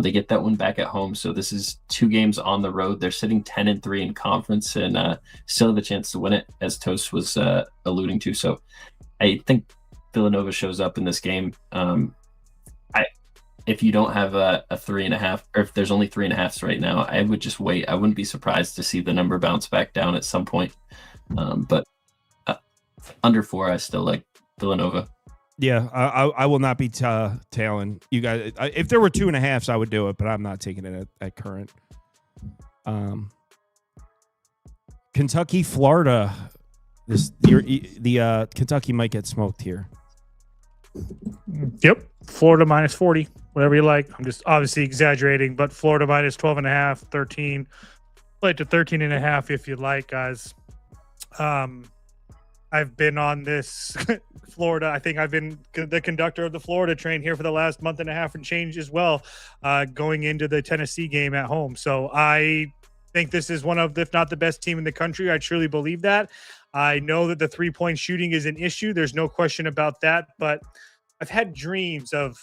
They get that one back at home, so this is 2 games on the road. They're sitting 10-3 in conference and still have a chance to win it, as Toast was alluding to. So I think Villanova shows up in this game. If you don't have a 3.5, or if there's only 3.5s right now, I would just wait. I wouldn't be surprised to see the number bounce back down at some point. But under 4, I still like Villanova. Yeah, I will not be tailing you guys. If there were 2.5s, I would do it, but I'm not taking it at current. Kentucky, Florida. Kentucky might get smoked here. Yep. Florida minus 40, whatever you like. I'm just obviously exaggerating, but Florida minus 12.5, 13. Play it to 13.5 if you like, guys. I've been on this Florida. I think I've been the conductor of the Florida train here for the last month and a half and change as well, going into the Tennessee game at home. So I think this is one of, if not the best team in the country. I truly believe that. I know that the 3-point shooting is an issue. There's no question about that. But I've had dreams of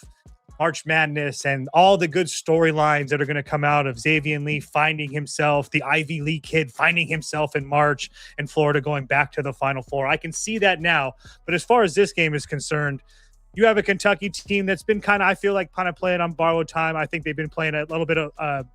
March Madness and all the good storylines that are going to come out of Xavier Lee finding himself, the Ivy League kid finding himself in March, and Florida going back to the Final Four. I can see that now. But as far as this game is concerned, you have a Kentucky team that's been I feel like playing on borrowed time. I think they've been playing a little bit of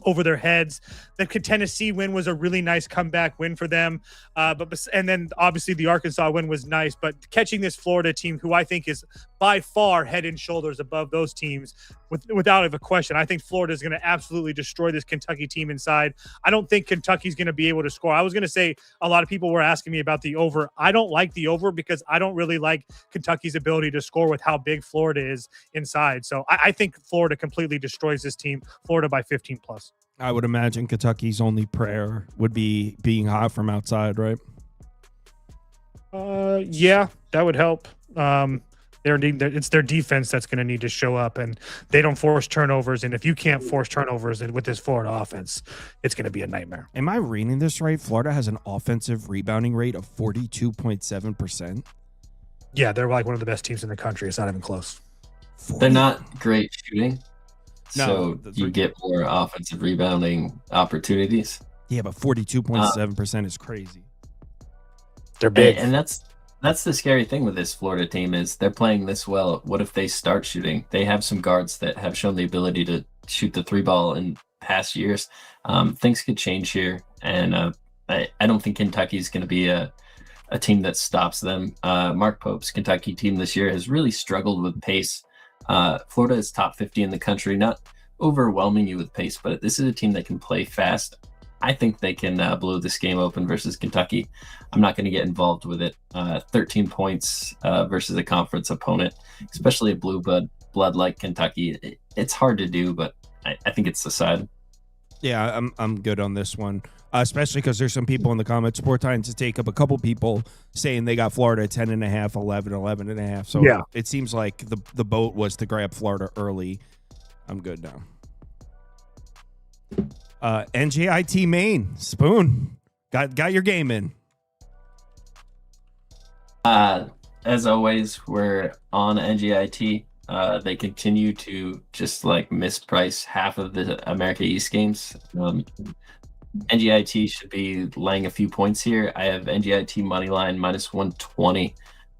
over their heads. The Tennessee win was a really nice comeback win for them. And then obviously the Arkansas win was nice, but catching this Florida team, who I think is by far head and shoulders above those teams, without a question. I think Florida is going to absolutely destroy this Kentucky team inside. I don't think Kentucky's going to be able to score. I was going to say, a lot of people were asking me about the over. I don't like the over because I don't really like Kentucky's ability to score with how big Florida is inside. So I think Florida completely destroys this team. Florida by 15 plus. I would imagine Kentucky's only prayer would be being hot from outside, right? Yeah, that would help. It's their defense that's going to need to show up, and they don't force turnovers. And if you can't force turnovers with this Florida offense, it's going to be a nightmare. Am I reading this right? Florida has an offensive rebounding rate of 42.7%. Yeah, they're like one of the best teams in the country. It's not even close. They're not great shooting. No, so you get more offensive rebounding opportunities. Yeah, but 42.7% is crazy. They're big. And that's the scary thing with this Florida team is they're playing this well. What if they start shooting? They have some guards that have shown the ability to shoot the 3-ball in past years. Things could change here. And I don't think Kentucky's going to be a team that stops them. Mark Pope's Kentucky team this year has really struggled with pace. Florida is top 50 in the country, not overwhelming you with pace, but this is a team that can play fast. I think they can blow this game open versus Kentucky. I'm not going to get involved with it. 13 points versus a conference opponent, especially a blue blood like Kentucky. It's hard to do, but I think it's the side. Yeah, I'm good on this one, especially because there's some people in the comments. Sport Times to take up a couple people saying they got Florida 10.5, 11.5. So yeah, it seems like the boat was to grab Florida early. I'm good now. NJIT Maine, Spoon, got your game in. As always, we're on NJIT. They continue to just misprice half of the America East games. NJIT should be laying a few points here. I have NJIT money line minus 120.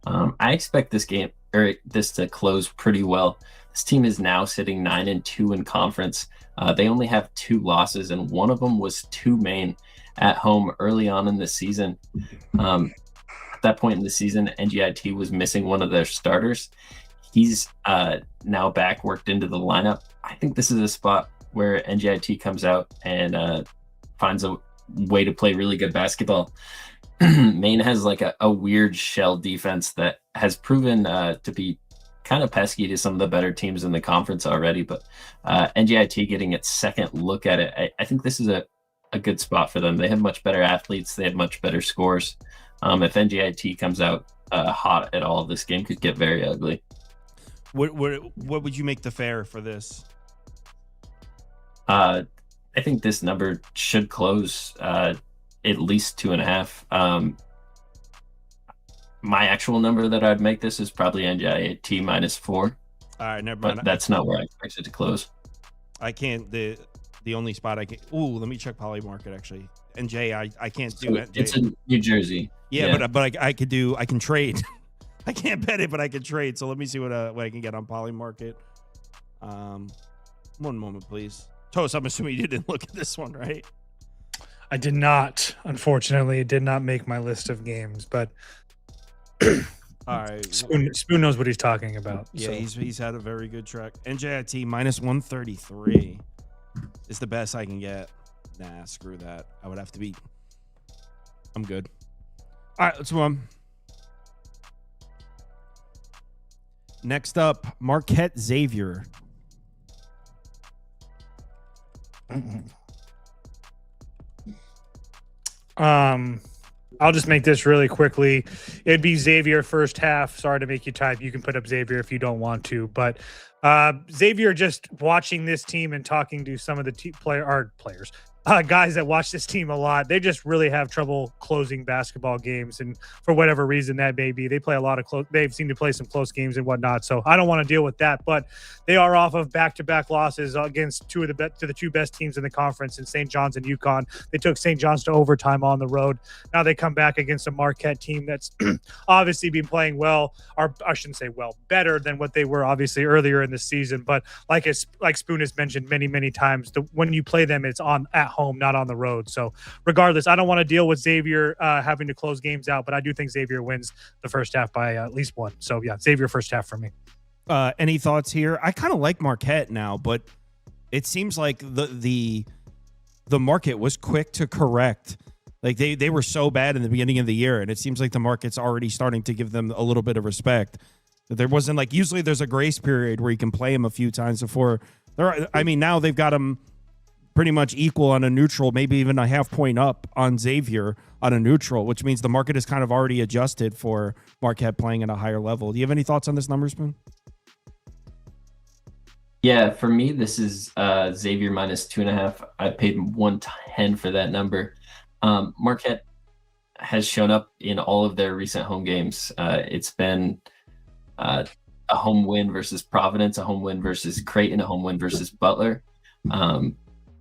I expect this to close pretty well. This team is now sitting 9-2 in conference. They only have 2 losses, and one of them was to Maine at home early on in the season. At that point in the season, NJIT was missing one of their starters. He's now back, worked into the lineup. I think this is a spot where NJIT comes out and finds a way to play really good basketball. Maine has a weird shell defense that has proven to be kind of pesky to some of the better teams in the conference already, but NJIT getting its second look at it, I think this is a good spot for them. They have much better athletes. They have much better scores. If NJIT comes out hot at all, this game could get very ugly. What would you make the fair for this? I think this number should close at least 2.5. my actual number that I'd make this is probably NJIT -4, All right, never mind. but that's not where I expect it to close. I can't. The only spot I can. Ooh, let me check Poly Market actually. NJ, I can't do it. It's in New Jersey. Yeah, but I could do. I can trade. I can't bet it, but I can trade. So let me see what I can get on Poly Market. One moment, please. Toast, I'm assuming you didn't look at this one, right? I did not. Unfortunately, it did not make my list of games, but All right. Spoon knows what he's talking about. Yeah, so. he's had a very good track. NJIT -133 is the best I can get. Nah, screw that. I would have to be. I'm good. All right, let's move on. Next up, Marquette Xavier. I'll just make this really quickly. It'd be Xavier first half. Sorry to make you type. You can put up Xavier if you don't want to, but Xavier, just watching this team and talking to some of the players, guys that watch this team a lot, they just really have trouble closing basketball games, and for whatever reason that may be, they play a lot of close. They've seemed to play some close games and whatnot. So I don't want to deal with that. But they are off of back-to-back losses against the two best teams in the conference, in St. John's and UConn. They took St. John's to overtime on the road. Now they come back against a Marquette team that's obviously been playing well, or I shouldn't say well, better than what they were obviously earlier in the season. But like Spoon has mentioned many times, when you play them, it's at home, not on the road. So regardless, I don't want to deal with Xavier having to close games out, but I do think Xavier wins the first half by at least one. So yeah, Xavier first half for me. Any thoughts here? I kind of like Marquette now, but it seems like the market was quick to correct. Like they were so bad in the beginning of the year, and it seems like the market's already starting to give them a little bit of respect. There wasn't like, usually there's a grace period where you can play them a few times before. Now they've got them pretty much equal on a neutral, maybe even a half point up on Xavier on a neutral, which means the market is kind of already adjusted for Marquette playing at a higher level. Do you have any thoughts on this number, Spoon? Yeah, for me, this is Xavier -2.5. I paid 110 for that number. Marquette has shown up in all of their recent home games. It's been a home win versus Providence, a home win versus Creighton, a home win versus Butler.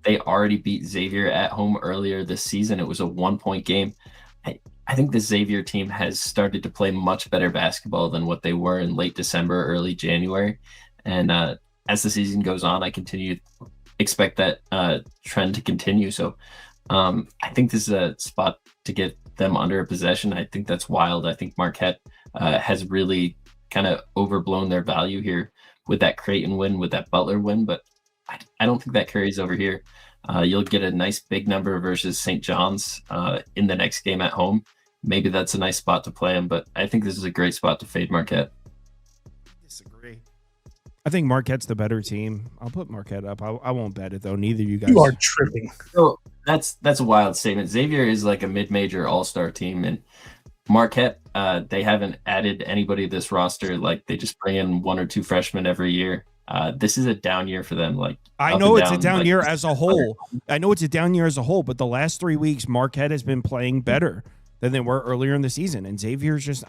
They already beat Xavier at home earlier this season. It was a 1-point game. I think the Xavier team has started to play much better basketball than what they were in late December, early January. And as the season goes on, I continue to expect that trend to continue. So I think this is a spot to get them under a possession. I think that's wild. I think Marquette has really kind of overblown their value here with that Creighton win, with that Butler win, but I don't think that carries over here. You'll get a nice big number versus St. John's in the next game at home. Maybe that's a nice spot to play them, but I think this is a great spot to fade Marquette. Disagree. I think Marquette's the better team. I'll put Marquette up. I won't bet it though. Neither of you guys. You are tripping. So that's a wild statement. Xavier is like a mid-major all-star team, and Marquette, they haven't added anybody to this roster. Like, they just bring in 1 or 2 freshmen every year. This is a down year for them. Like, I know it's a down year as a whole. I know it's a down year as a whole, but the last 3 weeks, Marquette has been playing better than they were earlier in the season. And Xavier's just,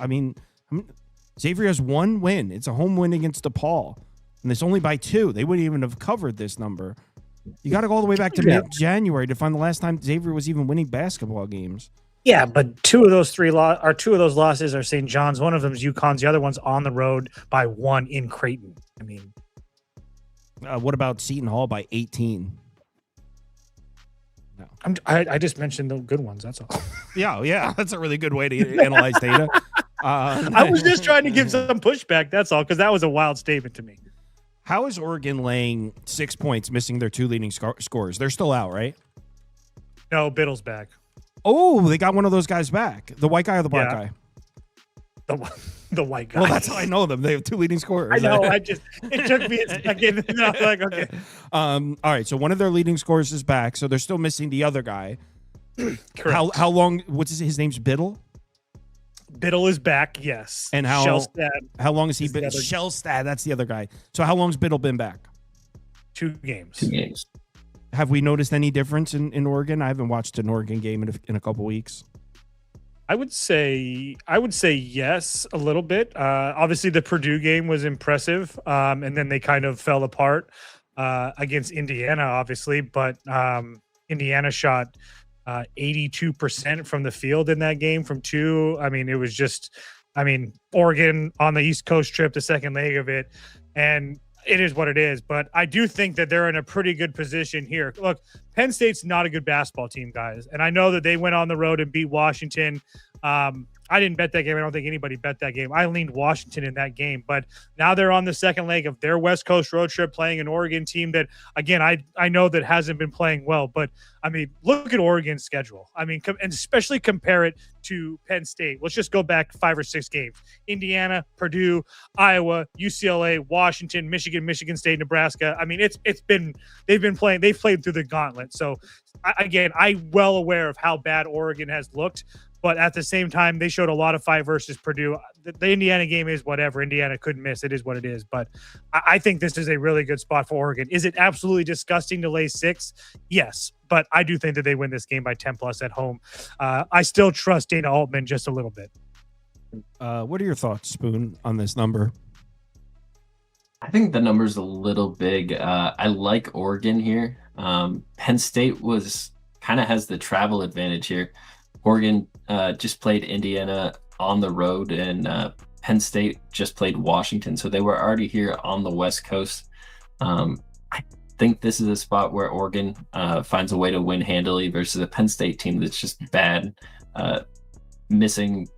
Xavier has 1 win. It's a home win against DePaul. And it's only by 2. They wouldn't even have covered this number. You got to go all the way back to mid-January to find the last time Xavier was even winning basketball games. Yeah, but 2 of those losses are St. John's. One of them is UConn's. The other one's on the road by 1 in Creighton. I mean, what about Seton Hall by 18? No, I just mentioned the good ones. That's all. Yeah, that's a really good way to analyze data. I was just trying to give some pushback. That's all, because that was a wild statement to me. How is Oregon laying 6 points, missing their 2 leading scorers? They're still out, right? No, Biddle's back. Oh, they got one of those guys back. The white guy or the black guy? The white guy. Well, that's how I know them. They have 2 leading scorers. I know. It took me a second. And I was like, okay. All right. So one of their leading scorers is back. So they're still missing the other guy. Correct. How long? What's his name's Biddle? Biddle is back. Yes. And how long has he been? Shellstad. That's the other guy. So how long's Biddle been back? 2 games. 2 games. Have we noticed any difference in Oregon? I haven't watched an Oregon game in a couple weeks. I would say yes, a little bit. Obviously, the Purdue game was impressive, and then they kind of fell apart against Indiana, obviously. But Indiana shot 82% from the field in that game from two. I mean, it was just, Oregon on the East Coast trip, the second leg of it, and it is what it is. But I do think that they're in a pretty good position here. Look, Penn State's not a good basketball team, guys. And I know that they went on the road and beat Washington. I didn't bet that game. I don't think anybody bet that game. I leaned Washington in that game. But now they're on the second leg of their West Coast road trip playing an Oregon team that, again, I know that hasn't been playing well. But, look at Oregon's schedule. And especially compare it to Penn State. Let's just go back 5 or 6 games. Indiana, Purdue, Iowa, UCLA, Washington, Michigan, Michigan State, Nebraska. They've played through the gauntlet. So, I'm well aware of how bad Oregon has looked. But at the same time, they showed a lot of fight versus Purdue. The Indiana game is whatever. Indiana couldn't miss. It is what it is. But I think this is a really good spot for Oregon. Is it absolutely disgusting to lay 6? Yes. But I do think that they win this game by 10+ at home. I still trust Dana Altman just a little bit. What are your thoughts, Spoon, on this number? I think the number's a little big. I like Oregon here. Penn State kind of has the travel advantage here. Oregon just played Indiana on the road, and Penn State just played Washington. So they were already here on the West Coast. I think this is a spot where Oregon finds a way to win handily versus a Penn State team that's just bad, missing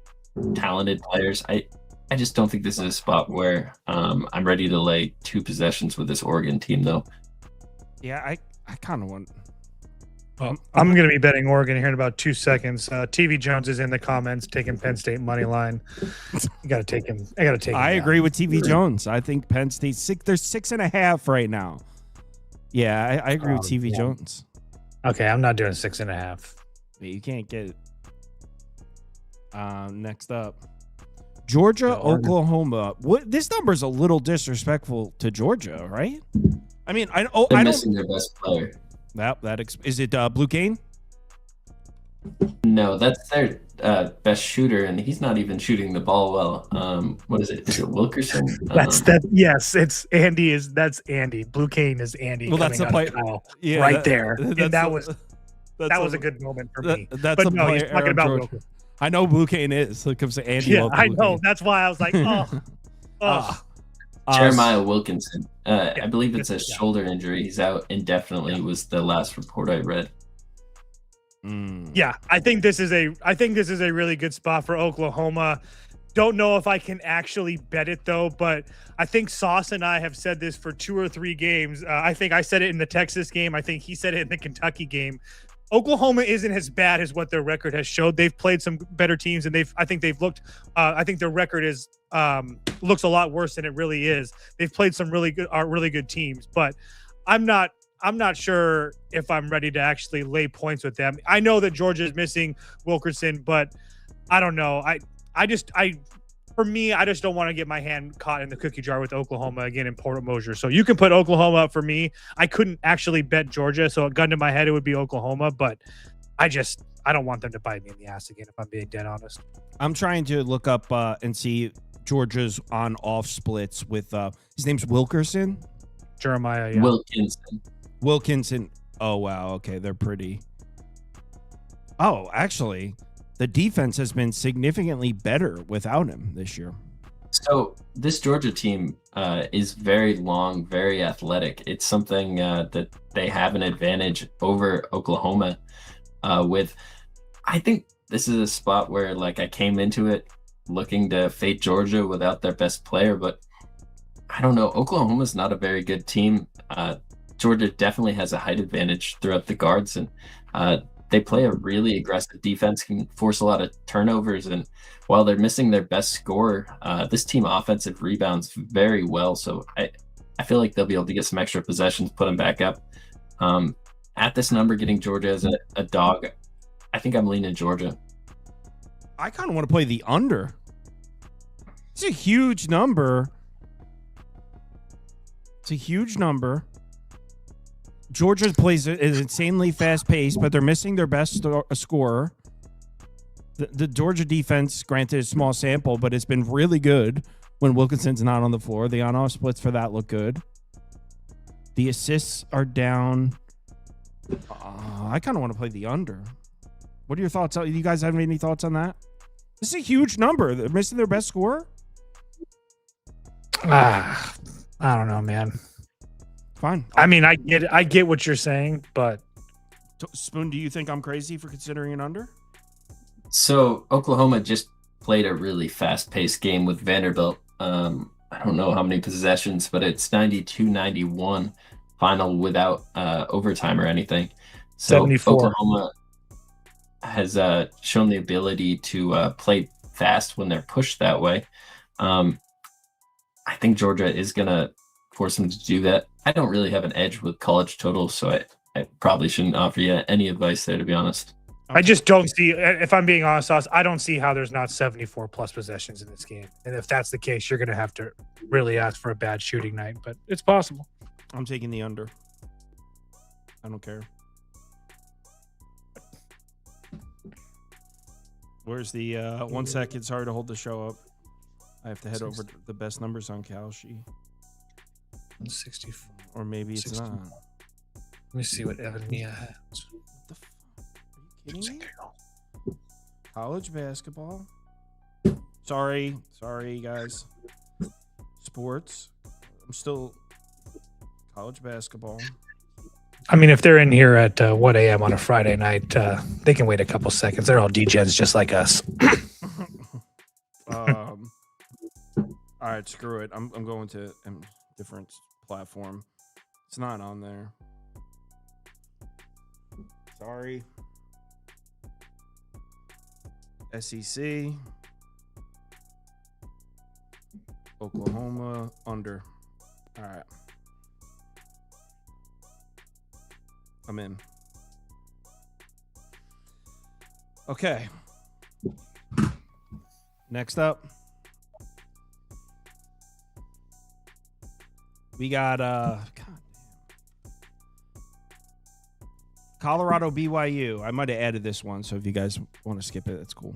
talented players. I just don't think this is a spot where I'm ready to lay 2 possessions with this Oregon team, though. Yeah, I kind of want... I'm going to be betting Oregon here in about 2 seconds. TV Jones is in the comments taking Penn State money line. You got to take him. I got to take him. I agree with TV Jones. I think Penn State there's 6.5 right now. Yeah, I agree with TV Jones. Okay, I'm not doing 6.5. You can't get it. Next up, Georgia, Oklahoma. This number is a little disrespectful to Georgia, right? They're missing their best player. Is it Blue Cane? No, that's their best shooter, and he's not even shooting the ball well. What is it? Is it Wilkerson? Yes, it's Andy. That's Andy. Blue Cane is Andy. Well, that's the play. Yeah, right there. That was a good moment for me. That's but no, he's talking about Wilkerson. I know Blue Cane is. It comes to Andy. Yeah, I know. That's why I was like, Jeremiah Wilkinson. I believe it's a shoulder injury. He's out indefinitely. Was the last report I read. Yeah, I think this is a really good spot for Oklahoma. Don't know if I can actually bet it though, but I think Sauce and I have said this for 2 or 3 games. I think I said it in the Texas game. I think he said it in the Kentucky game. Oklahoma isn't as bad as what their record has showed. They've played some better teams, and I think their record is looks a lot worse than it really is. They've played some really good teams, but I'm not sure if I'm ready to actually lay points with them. I know that Georgia is missing Wilkerson, but I don't know. For me, I just don't want to get my hand caught in the cookie jar with Oklahoma again in Port Mosier. So you can put Oklahoma up for me. I couldn't actually bet Georgia, so a gun to my head, it would be Oklahoma, but I don't want them to bite me in the ass again, if I'm being dead honest. I'm trying to look up and see Georgia's on-off splits with his name's Wilkerson. Jeremiah, yeah. Wilkinson. Oh, wow. Okay, they're pretty. Oh, actually, the defense has been significantly better without him this year. So this Georgia team is very long, very athletic. It's something that they have an advantage over Oklahoma with. I think this is a spot where, I came into it looking to fade Georgia without their best player, but I don't know. Oklahoma's not a very good team. Georgia definitely has a height advantage throughout the guards, and they play a really aggressive defense, can force a lot of turnovers, and while they're missing their best scorer, this team offensive rebounds very well. So I feel like they'll be able to get some extra possessions, put them back up. At this number, getting Georgia as a dog, I think I'm leaning Georgia. I kind of want to play the under. It's a huge number. Georgia plays an insanely fast pace, but they're missing their best scorer. The Georgia defense, granted, is small sample, but it's been really good when Wilkinson's not on the floor. The on-off splits for that look good. The assists are down. I kind of want to play the under. What are your thoughts? You guys have any thoughts on that? This is a huge number. They're missing their best scorer. I don't know, man. Fine. I mean, I get what you're saying, but Spoon, do you think I'm crazy for considering an under? So Oklahoma just played a really fast-paced game with Vanderbilt. I don't know how many possessions, but it's 92-91 final without overtime or anything. So 74. Oklahoma has shown the ability to play fast when they're pushed that way. I think Georgia is going to force them to do that. I don't really have an edge with college totals, so I probably shouldn't offer you any advice there, to be honest. I just don't see, if I'm being honest, I don't see how there's not 74 plus possessions in this game. And if that's the case, you're going to have to really ask for a bad shooting night, but it's possible. I'm taking the under. I don't care. Where's the 1 second? Sorry to hold the show up. I have to head over to the best numbers on Kalshi. 64. Or maybe it's 60. not. Let me see what Evan Mia has. What the are you kidding me? College basketball. Sorry, guys. Sports. I'm still college basketball. I mean, if they're in here at 1 a.m. on a Friday night, they can wait a couple seconds. They're all degens just like us. All right, screw it. I'm going to a different platform. It's not on there. Sorry. SEC. Oklahoma under. All right. I'm in. Okay. Next up, we got Colorado BYU. I might have added this one, so if you guys want to skip it, that's cool.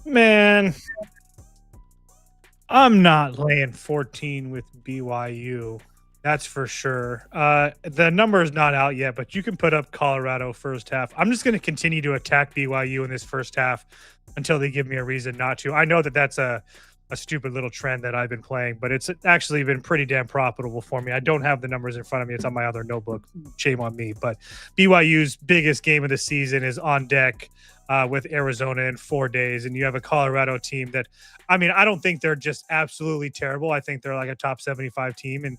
Man, I'm not laying 14 with BYU. That's for sure. The number is not out yet, but you can put up Colorado first half. I'm just going to continue to attack BYU in this first half until they give me a reason not to. I know that that's a stupid little trend that I've been playing, but it's actually been pretty damn profitable for me. I don't have the numbers in front of me. It's on my other notebook. Shame on me. But BYU's biggest game of the season is on deck with Arizona in 4 days. And you have a Colorado team that, I mean, I don't think they're just absolutely terrible. I think they're like a top 75 team. And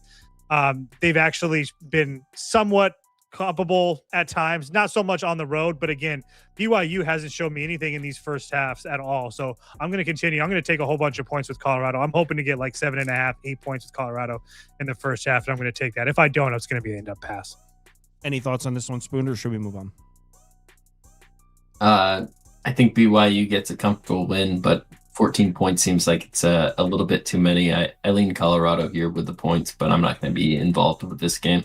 they've actually been somewhat comparable at times, not so much on the road, but again, BYU hasn't shown me anything in these first halves at all. So I'm going to continue. I'm going to take a whole bunch of points with Colorado. I'm hoping to get like 7.5, 8 points with Colorado in the first half, and I'm going to take that. If I don't, it's going to be an end-up pass. Any thoughts on this one, Spoon, or should we move on? I think BYU gets a comfortable win, but 14 points seems like it's a little bit too many. I lean Colorado here with the points, but I'm not going to be involved with this game.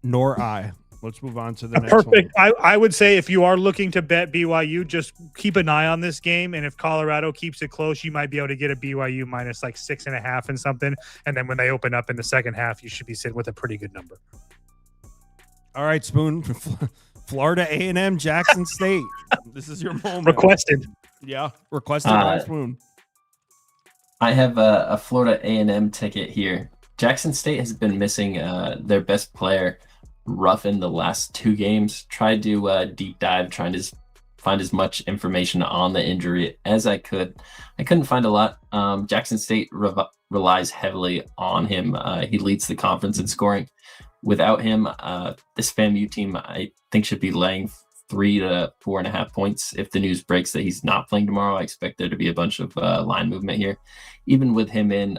Nor I. Let's move on to the next Perfect. one. I would say if you are looking to bet BYU, just keep an eye on this game. And if Colorado keeps it close, you might be able to get a BYU minus like 6.5 and something. And then when they open up in the second half, you should be sitting with a pretty good number. All right, Spoon. Florida A&M, Jackson State. This is your moment. Requested. Yeah, requested by Spoon. I have a Florida A&M ticket here. Jackson State has been missing their best player, Ruff, in the last 2 games. Tried to deep dive, trying to find as much information on the injury as I could. I couldn't find a lot. Jackson State relies heavily on him. He leads the conference in scoring. Without him, this FAMU team, I think, should be laying 3 to 4.5 points. If the news breaks that he's not playing tomorrow, I expect there to be a bunch of line movement here. Even with him in,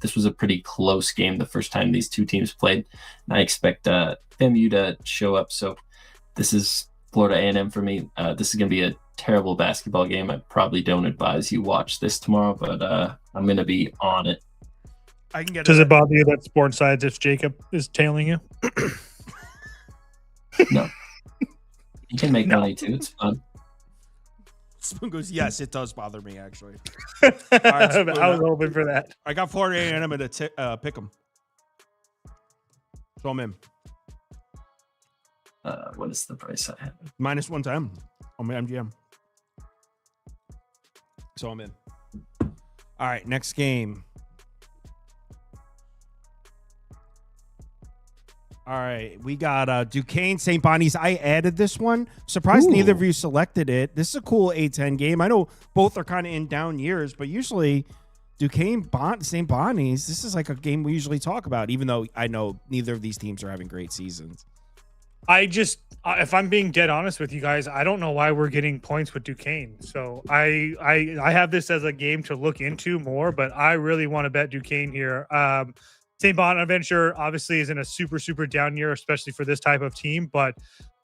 this was a pretty close game the first time these two teams played. And I expect FAMU to show up. So this is Florida A&M for me. This is going to be a terrible basketball game. I probably don't advise you watch this tomorrow, but I'm going to be on it. I can get Does it bother you that Sports Sides if Jacob is tailing you? No. You can make money too. It's fun. Spoon goes, yes, it does bother me, actually. I Spoon, was hoping for that. I got Florida A&M at a pick 'em. So I'm in. What is the price I have? Minus 110 on my MGM. So I'm in. All right, next game. All right, we got Duquesne, St. Bonnies. I added this one. Surprised neither of you selected it. This is a cool A-10 game. I know both are kind of in down years, but usually Duquesne, St. Bonnies, this is like a game we usually talk about, even though I know neither of these teams are having great seasons. I just, if I'm being dead honest with you guys, I don't know why we're getting points with Duquesne. So I have this as a game to look into more, but I really want to bet Duquesne here. St. Bonaventure obviously is in a super, super down year, especially for this type of team. But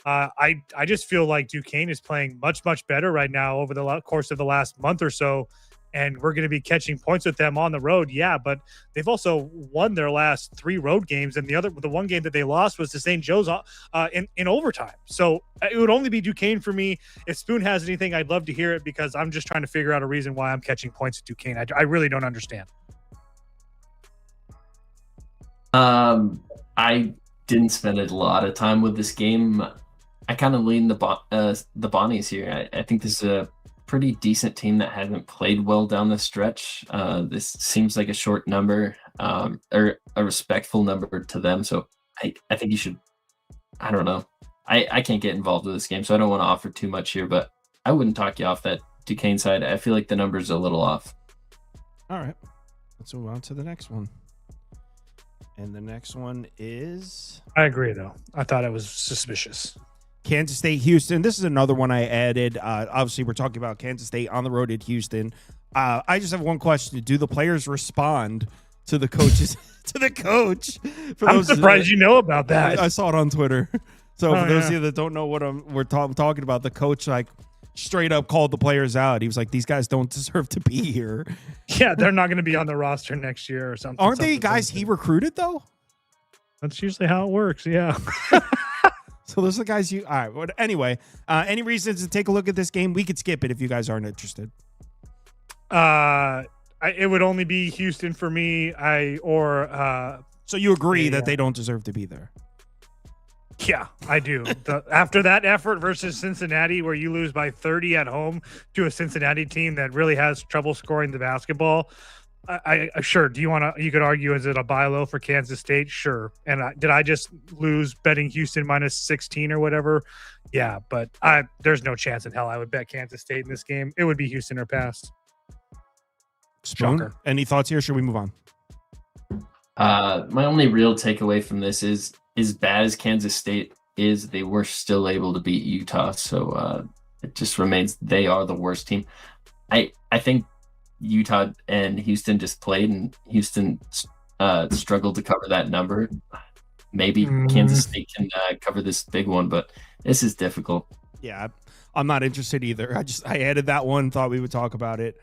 I just feel like Duquesne is playing much, much better right now over the course of the last month or so. And we're going to be catching points with them on the road. Yeah, but they've also won their last 3 road games. And the one game that they lost was to St. Joe's in overtime. So it would only be Duquesne for me. If Spoon has anything, I'd love to hear it because I'm just trying to figure out a reason why I'm catching points at Duquesne. I really don't understand. I didn't spend a lot of time with this game. I kind of lean the Bonnies here. I think this is a pretty decent team that hasn't played well down the stretch. This seems like a short number, or a respectful number to them. So I think you should. I don't know. I can't get involved with this game, so I don't want to offer too much here. But I wouldn't talk you off that Duquesne side. I feel like the number's a little off. All right, let's move on to the next one. And the next one is... I agree, though. I thought it was suspicious. Kansas State, Houston. This is another one I added. Obviously, we're talking about Kansas State on the road at Houston. I just have one question. Do the players respond to the coaches? To the coach? I'm surprised you know about that. I saw it on Twitter. So for those of you that don't know what we're talking about, the coach straight up called the players out. He was like, these guys don't deserve to be here. Yeah, they're not going to be on the roster next year or something. Aren't they guys he recruited, though? That's usually how it works, yeah. So those are the guys you... All right, but anyway, any reasons to take a look at this game? We could skip it if you guys aren't interested. It would only be Houston for me. So you agree that they don't deserve to be there? Yeah, I do. After that effort versus Cincinnati, where you lose by 30 at home to a Cincinnati team that really has trouble scoring the basketball, I sure. Do you want to? You could argue, is it a buy low for Kansas State? Sure. And did I just lose betting Houston minus 16 or whatever? Yeah, but there's no chance in hell I would bet Kansas State in this game. It would be Houston or pass. Spoon, Shocker. Any thoughts here? Should we move on? My only real takeaway from this is, as bad as Kansas State is, they were still able to beat Utah. So it just remains they are the worst team. I think Utah and Houston just played, and Houston struggled to cover that number. Maybe Kansas State can cover this big one, but this is difficult. Yeah, I'm not interested either. I added that one, thought we would talk about it.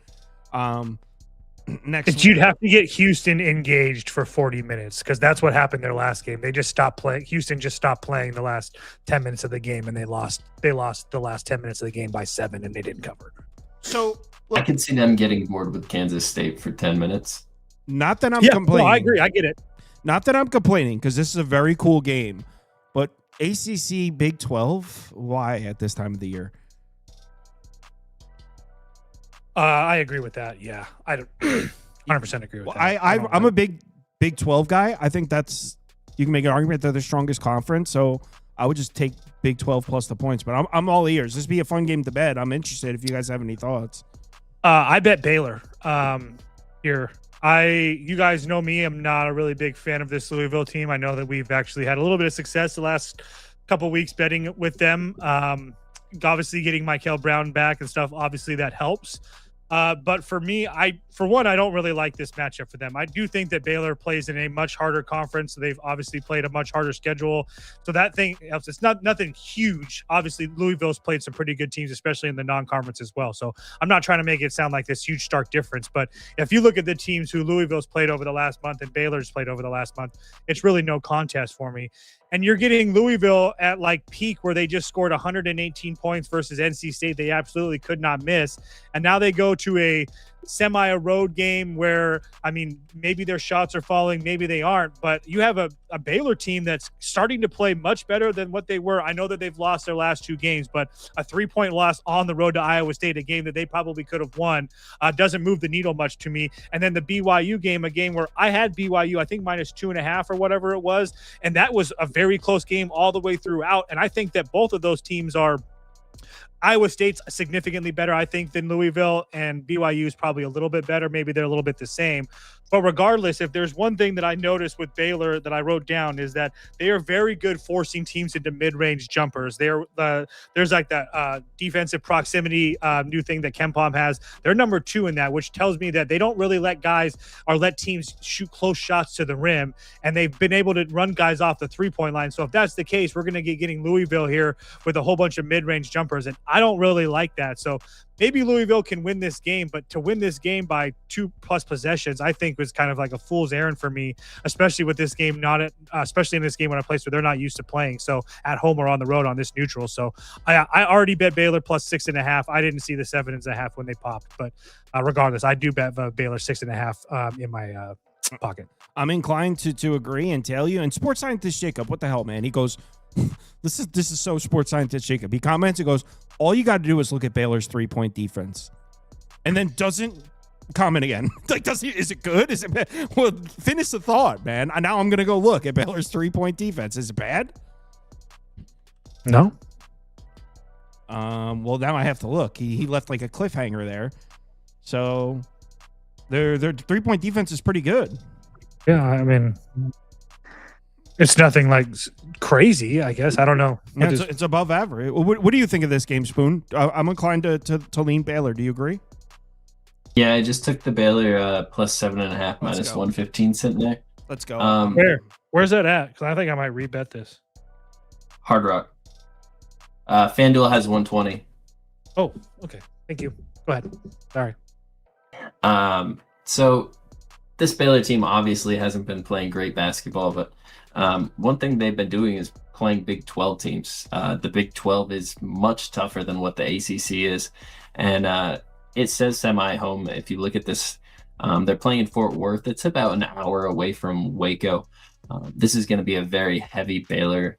Next, you'd have to get Houston engaged for 40 minutes because that's what happened their last game. They just stopped playing. Houston just stopped playing the last 10 minutes of the game, and they lost the last 10 minutes of the game by 7, and they didn't cover. So I could see them getting bored with Kansas State for 10 minutes. Not that I'm complaining. No, I agree. I get it. Not that I'm complaining because this is a very cool game, but ACC Big 12, why at this time of the year? I agree with that. Yeah, I don't 100% agree with that. I'm a big Big 12 guy. I think you can make an argument they're the strongest conference. So I would just take Big 12 plus the points. But I'm all ears. This would be a fun game to bet. I'm interested if you guys have any thoughts. I bet Baylor here. You guys know me. I'm not a really big fan of this Louisville team. I know that we've actually had a little bit of success the last couple weeks betting with them. Obviously, getting Michael Brown back and stuff, obviously that helps. But for me, I don't really like this matchup for them. I do think that Baylor plays in a much harder conference. So they've obviously played a much harder schedule. So that thing helps. It's nothing huge. Obviously, Louisville's played some pretty good teams, especially in the non-conference as well. So I'm not trying to make it sound like this huge stark difference. But if you look at the teams who Louisville's played over the last month and Baylor's played over the last month, it's really no contest for me. And you're getting Louisville at like peak where they just scored 118 points versus NC State. They absolutely could not miss. And now they go to a road game where, I mean, maybe their shots are falling, maybe they aren't, but you have a Baylor team that's starting to play much better than what they were. I know that they've lost their last 2 games, but a 3-point loss on the road to Iowa State, a game that they probably could have won, doesn't move the needle much to me. And then the BYU game, a game where I had BYU, I think -2.5 or whatever it was. And that was a very close game all the way throughout. And I think that both of those teams are Iowa State's significantly better, I think, than Louisville, and BYU is probably a little bit better. Maybe they're a little bit the same. But regardless, if there's one thing that I noticed with Baylor that I wrote down is that they are very good forcing teams into mid-range jumpers. There's like that defensive proximity new thing that KenPom has. They're number 2 in that, which tells me that they don't really let guys or let teams shoot close shots to the rim, and they've been able to run guys off the 3-point line. So if that's the case, we're going to getting Louisville here with a whole bunch of mid-range jumpers, and I don't really like that. So maybe Louisville can win this game, but to win this game by 2+ possessions, I think was kind of like a fool's errand for me, especially with this game, especially in this game when a place where they're not used to playing. So at home or on the road on this neutral. So I already bet Baylor +6.5. I didn't see the 7.5 when they popped, but regardless, I do bet Baylor 6.5 in my pocket. I'm inclined to agree and tell you. And sports scientist Jacob, what the hell, man? He goes, this is so sports scientist Jacob. He comments and goes, all you got to do is look at Baylor's 3-point defense, and then doesn't comment again. Like, is it good? Is it bad? Well, finish the thought, man. Now I'm gonna go look at Baylor's 3-point defense. Is it bad? No. Well, now I have to look. He left like a cliffhanger there. So their 3-point defense is pretty good. Yeah, I mean, it's nothing like crazy, I guess. I don't know. Yeah, it's above average. What do you think of this game, Spoon? I'm inclined to lean Baylor. Do you agree? Yeah, I just took the Baylor +7.5 -115 sitting there. Let's go. Where's that at? Because I think I might rebet this. Hard Rock. FanDuel has 120. Oh, okay. Thank you. Go ahead. Sorry. So this Baylor team obviously hasn't been playing great basketball, but one thing they've been doing is playing Big 12 teams. The Big 12 is much tougher than what the ACC is, and it says semi-home. If you look at this, they're playing in Fort Worth. It's about an hour away from Waco. This is going to be a very heavy Baylor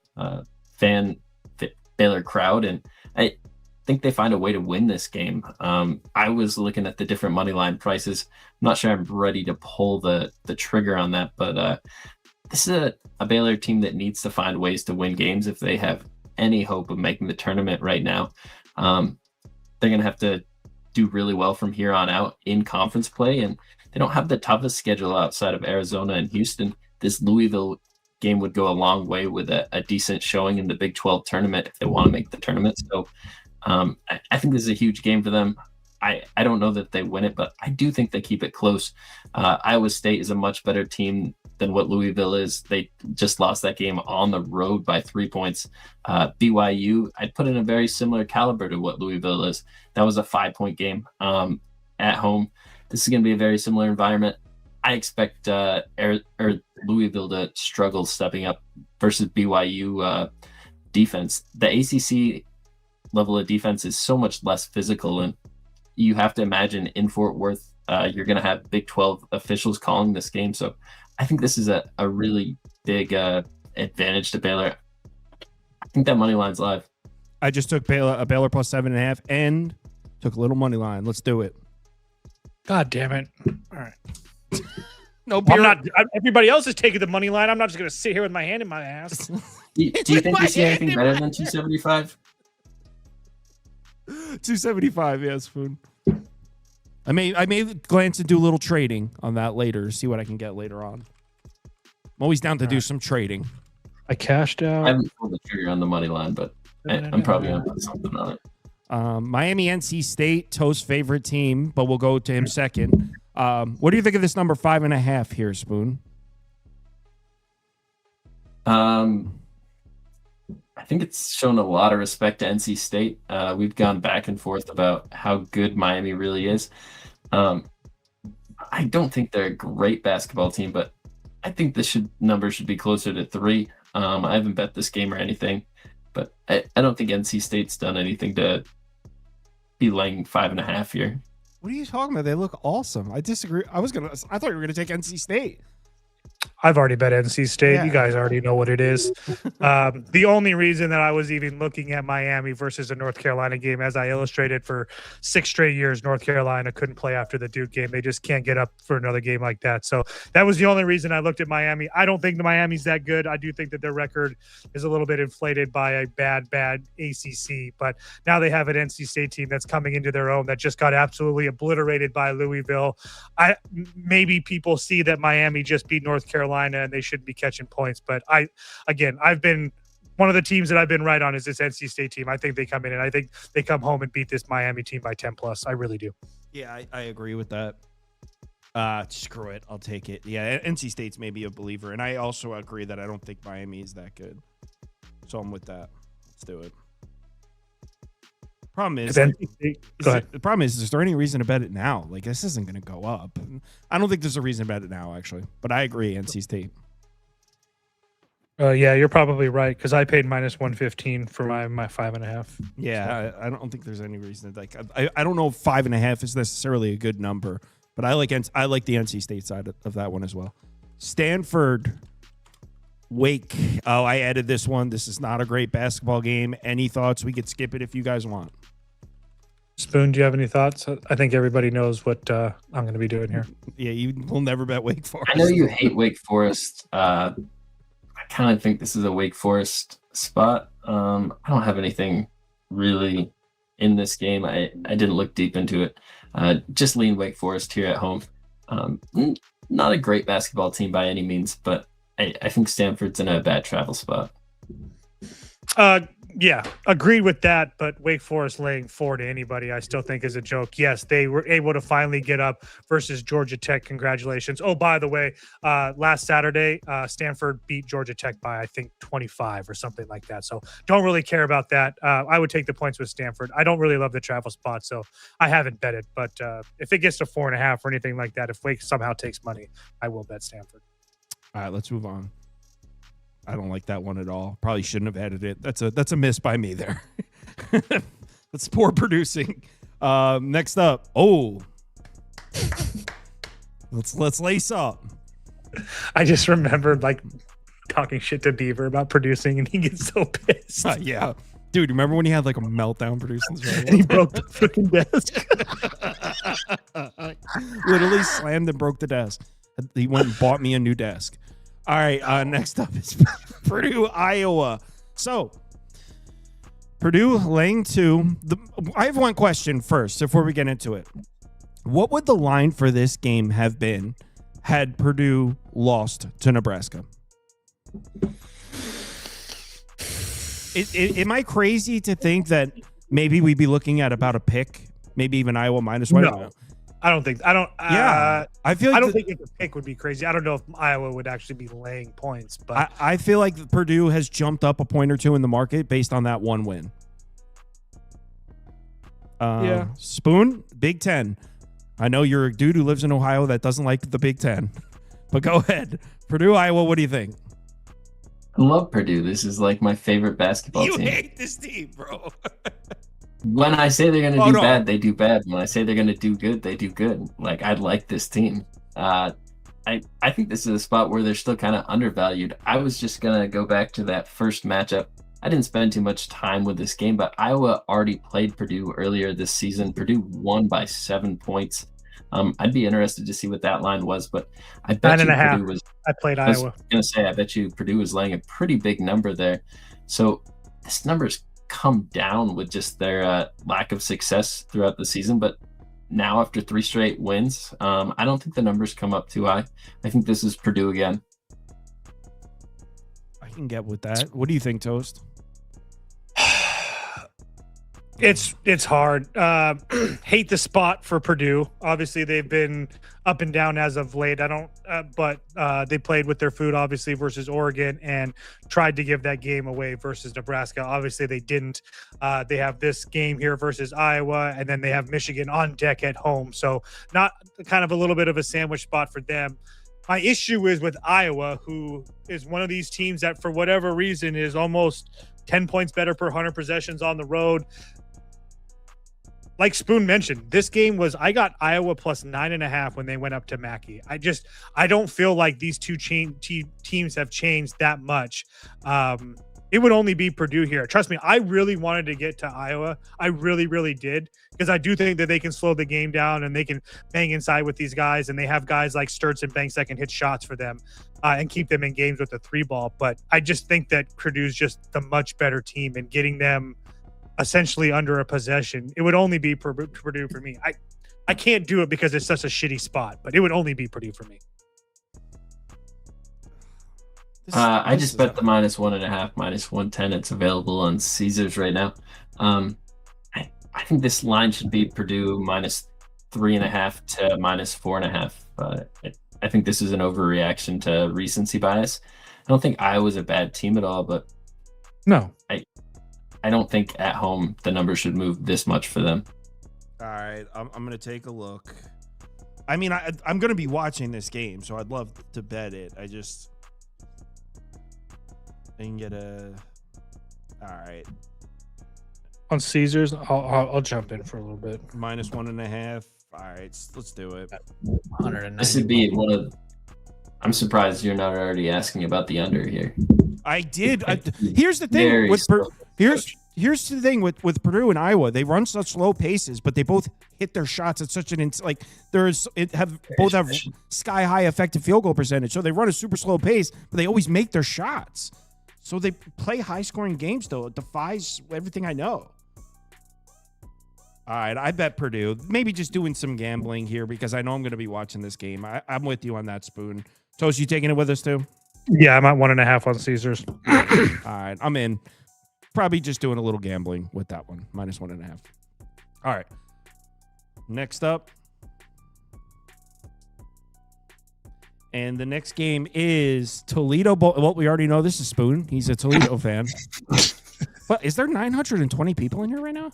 Baylor crowd, and I think they find a way to win this game. I was looking at the different money line prices. I'm not sure I'm ready to pull the trigger on that, but this is a Baylor team that needs to find ways to win games if they have any hope of making the tournament right now. They're going to have to do really well from here on out in conference play, and they don't have the toughest schedule outside of Arizona and Houston. This Louisville game would go a long way with a decent showing in the Big 12 tournament if they want to make the tournament. So I think this is a huge game for them. I don't know that they win it, but I do think they keep it close. Iowa State is a much better team than what Louisville is. They just lost that game on the road by 3 points. BYU, I'd put in a very similar caliber to what Louisville is. That was a 5-point game at home. This is going to be a very similar environment. I expect Louisville to struggle stepping up versus BYU defense. The ACC level of defense is so much less physical, and you have to imagine in Fort Worth, you're going to have Big 12 officials calling this game. So I think this is a really big advantage to Baylor. I think that money line's live. I just took Baylor +7.5 and took a little money line. Let's do it. God damn it. All right. No, everybody else is taking the money line. I'm not just going to sit here with my hand in my ass. Do you think you see anything better than 275? 275, yeah, Spoon. I may glance and do a little trading on that later, see what I can get later on. I'm always down to do some trading. I cashed out. I haven't pulled the trigger on the money line, but I'm probably going to put something on it. Miami, NC State, Toast's favorite team, but we'll go to him second. What do you think of this number 5.5 here, Spoon? I think it's shown a lot of respect to NC State. We've gone back and forth about how good Miami really is. I don't think they're a great basketball team, but I think this number should be closer to 3. I haven't bet this game or anything, but I don't think NC State's done anything to be laying 5.5 here. What are you talking about? They look awesome. I disagree. I thought you were gonna take NC State. I've already bet NC State. Yeah. You guys already know what it is. The only reason that I was even looking at Miami versus the North Carolina game, as I illustrated, for 6 straight years, North Carolina couldn't play after the Duke game. They just can't get up for another game like that. So that was the only reason I looked at Miami. I don't think the Miami's that good. I do think that their record is a little bit inflated by a bad ACC. But now they have an NC State team that's coming into their own that just got absolutely obliterated by Louisville. Maybe people see that Miami just beat North Carolina and they shouldn't be catching points. But I've been one of the teams that I've been right on is this NC State team. I think they come in and I think they come home and beat this Miami team by 10 plus. I really do. Yeah, I agree with that. Screw it. I'll take it. Yeah, NC State's maybe a believer. And I also agree that I don't think Miami is that good. So I'm with that. Let's do it. Problem is, Go ahead. the problem is there any reason to bet it now? Like, this isn't going to go up. I don't think there's a reason to bet it now, actually. But I agree, NC State. Yeah, you're probably right because I paid minus 115 for my 5.5. Yeah, I don't think there's any reason. I don't know if 5.5 is necessarily a good number, but I like the NC State side of that one as well. Stanford, Wake. Oh, I added this one. This is not a great basketball game. Any thoughts? We could skip it if you guys want. Spoon, do you have any thoughts? I think everybody knows what I'm going to be doing here. Yeah, you will never bet Wake Forest. I know you hate Wake Forest. I kind of think this is a Wake Forest spot. I don't have anything really in this game. I didn't look deep into it. Just lean Wake Forest here at home. Not a great basketball team by any means, but I think Stanford's in a bad travel spot. Yeah, agreed with that. But Wake Forest laying 4 to anybody, I still think is a joke. Yes, they were able to finally get up versus Georgia Tech. Congratulations. Oh, by the way, last Saturday, Stanford beat Georgia Tech by, I think, 25 or something like that. So don't really care about that. I would take the points with Stanford. I don't really love the travel spot, so I haven't bet it. But if it gets to 4.5 or anything like that, if Wake somehow takes money, I will bet Stanford. All right, let's move on. I don't like that one at all. Probably shouldn't have added it. That's a miss by me there. That's poor producing. Next up. Oh. Let's lace up. I just remembered like talking shit to Beaver about producing and he gets so pissed. Yeah. Dude, remember when he had like a meltdown producing this? And he broke the freaking desk. Literally slammed and broke the desk. He went and bought me a new desk. All right, next up is Purdue, Iowa. So, Purdue laying 2. I have one question first before we get into it. What would the line for this game have been had Purdue lost to Nebraska? Am I crazy to think that maybe we'd be looking at about a pick, maybe even Iowa minus 1? No. I don't. I feel like I don't think a pick would be crazy. I don't know if Iowa would actually be laying points, but I feel like Purdue has jumped up a point or two in the market based on that one win. Yeah. Spoon, Big Ten. I know you're a dude who lives in Ohio that doesn't like the Big Ten, but go ahead. Purdue, Iowa, what do you think? I love Purdue. This is like my favorite basketball team. You hate this team, bro. When I say they're going to do bad, they do bad. When I say they're going to do good, they do good. Like, I like this team. I think this is a spot where they're still kind of undervalued. I was just going to go back to that first matchup. I didn't spend too much time with this game, but Iowa already played Purdue earlier this season. Purdue won by 7 points. I'd be interested to see what that line was, but I bet 9.5. Purdue was. I played I was Iowa. going to say, I bet you Purdue was laying a pretty big number there. So this number's come down with just their lack of success throughout the season, but now after 3 straight wins, I don't think the numbers come up too high. I think this is Purdue again. I can get with that. What do you think, Toast? It's hard. Hate the spot for Purdue. Obviously, they've been up and down as of late. But they played with their food, obviously, versus Oregon and tried to give that game away versus Nebraska. Obviously, they didn't. They have this game here versus Iowa, and then they have Michigan on deck at home. So not kind of a little bit of a sandwich spot for them. My issue is with Iowa, who is one of these teams that, for whatever reason, is almost 10 points better per 100 possessions on the road. Like Spoon mentioned, this game was, I got Iowa plus 9.5 when they went up to Mackey. I don't feel like these two teams have changed that much. It would only be Purdue here. Trust me, I really wanted to get to Iowa. I really, really did, because I do think that they can slow the game down and they can bang inside with these guys, and they have guys like Sturts and Banks that can hit shots for them and keep them in games with the 3-ball. But I just think that Purdue's just the much better team, and getting them essentially under a possession, it would only be Purdue for me. I can't do it because it's such a shitty spot, but it would only be Purdue for me. I just bet the -1.5, -110. It's available on Caesars right now. I think this line should be Purdue -3.5 to -4.5. I think this is an overreaction to recency bias. I don't think Iowa's a bad team at all, but no, I don't think at home the number should move this much for them. All right, I'm going to take a look. I mean, I'm going to be watching this game, so I'd love to bet it. I can get a. All right. On Caesars, I'll jump in for a little bit. -1.5. All right, let's do it. 190. This would be one of. I'm surprised you're not already asking about the under here. I did. Here's the thing with here's the thing with Purdue and Iowa. They run such slow paces, but they both hit their shots at such an both have sky high effective field goal percentage. So they run a super slow pace, but they always make their shots. So they play high scoring games though. It defies everything I know. All right, I bet Purdue. Maybe just doing some gambling here because I know I'm going to be watching this game. I'm with you on that, Spoon. Toast, you taking it with us too? Yeah, I'm at 1.5 on Caesars. All right, I'm in. Probably just doing a little gambling with that one. -1.5. All right. Next up. And the next game is Toledo. Well, we already know this is Spoon. He's a Toledo fan. But is there 920 people in here right now?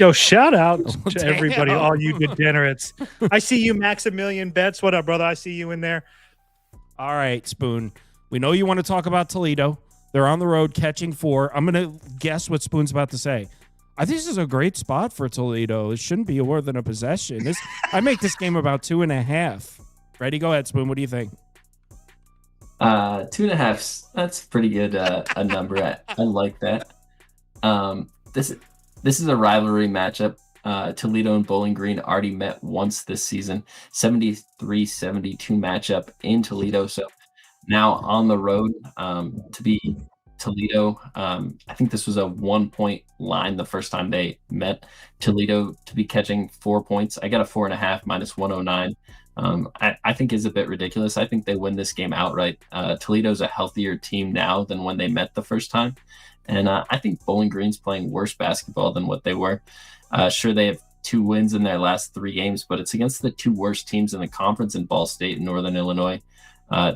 Yo, shout out to everybody, all you degenerates. I see you, Maximilian Betts. What up, brother? I see you in there. All right, Spoon. We know you want to talk about Toledo. They're on the road catching 4. I'm going to guess what Spoon's about to say. I think this is a great spot for Toledo. It shouldn't be more than a possession. I make this game about 2.5. Ready? Go ahead, Spoon. What do you think? 2.5. That's pretty good. A number. I like that. This is a rivalry matchup. Toledo and Bowling Green already met once this season. 73-72 matchup in Toledo. So now on the road to be Toledo. I think this was a 1-point line the first time they met. Toledo to be catching 4 points. I got a 4.5 -109. I think is a bit ridiculous. I think they win this game outright. Toledo's a healthier team now than when they met the first time. And I think Bowling Green's playing worse basketball than what they were. Sure, they have 2 wins in their last 3 games, but it's against the 2 worst teams in the conference in Ball State and Northern Illinois.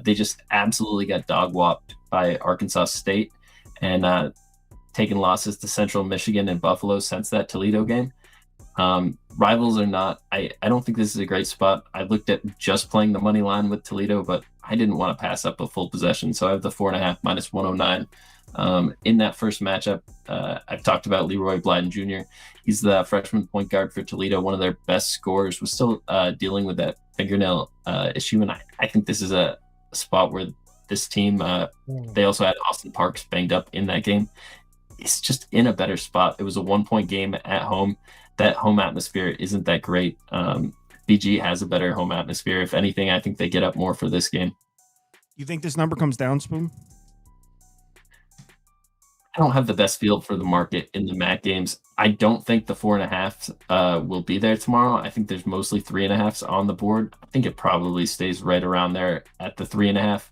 They just absolutely got dog-whopped by Arkansas State and taken losses to Central Michigan and Buffalo since that Toledo game. Rivals or not, I don't think this is a great spot. I looked at just playing the money line with Toledo, but I didn't want to pass up a full possession, so I have the 4.5 -109. In that first matchup, I've talked about Leroy Blyden Jr. He's the freshman point guard for Toledo, one of their best scorers, was still dealing with that fingernail issue, and I think this is a spot where this team, they also had Austin Parks banged up in that game. It's just in a better spot. It was a 1-point game at home. That home atmosphere isn't that great. BG has a better home atmosphere. If anything, I think they get up more for this game. You think this number comes down, Spoon? I don't have the best feel for the market in the MAC games. I don't think the 4.5 will be there tomorrow. I think there's mostly 3.5s on the board. I think it probably stays right around there at the 3.5.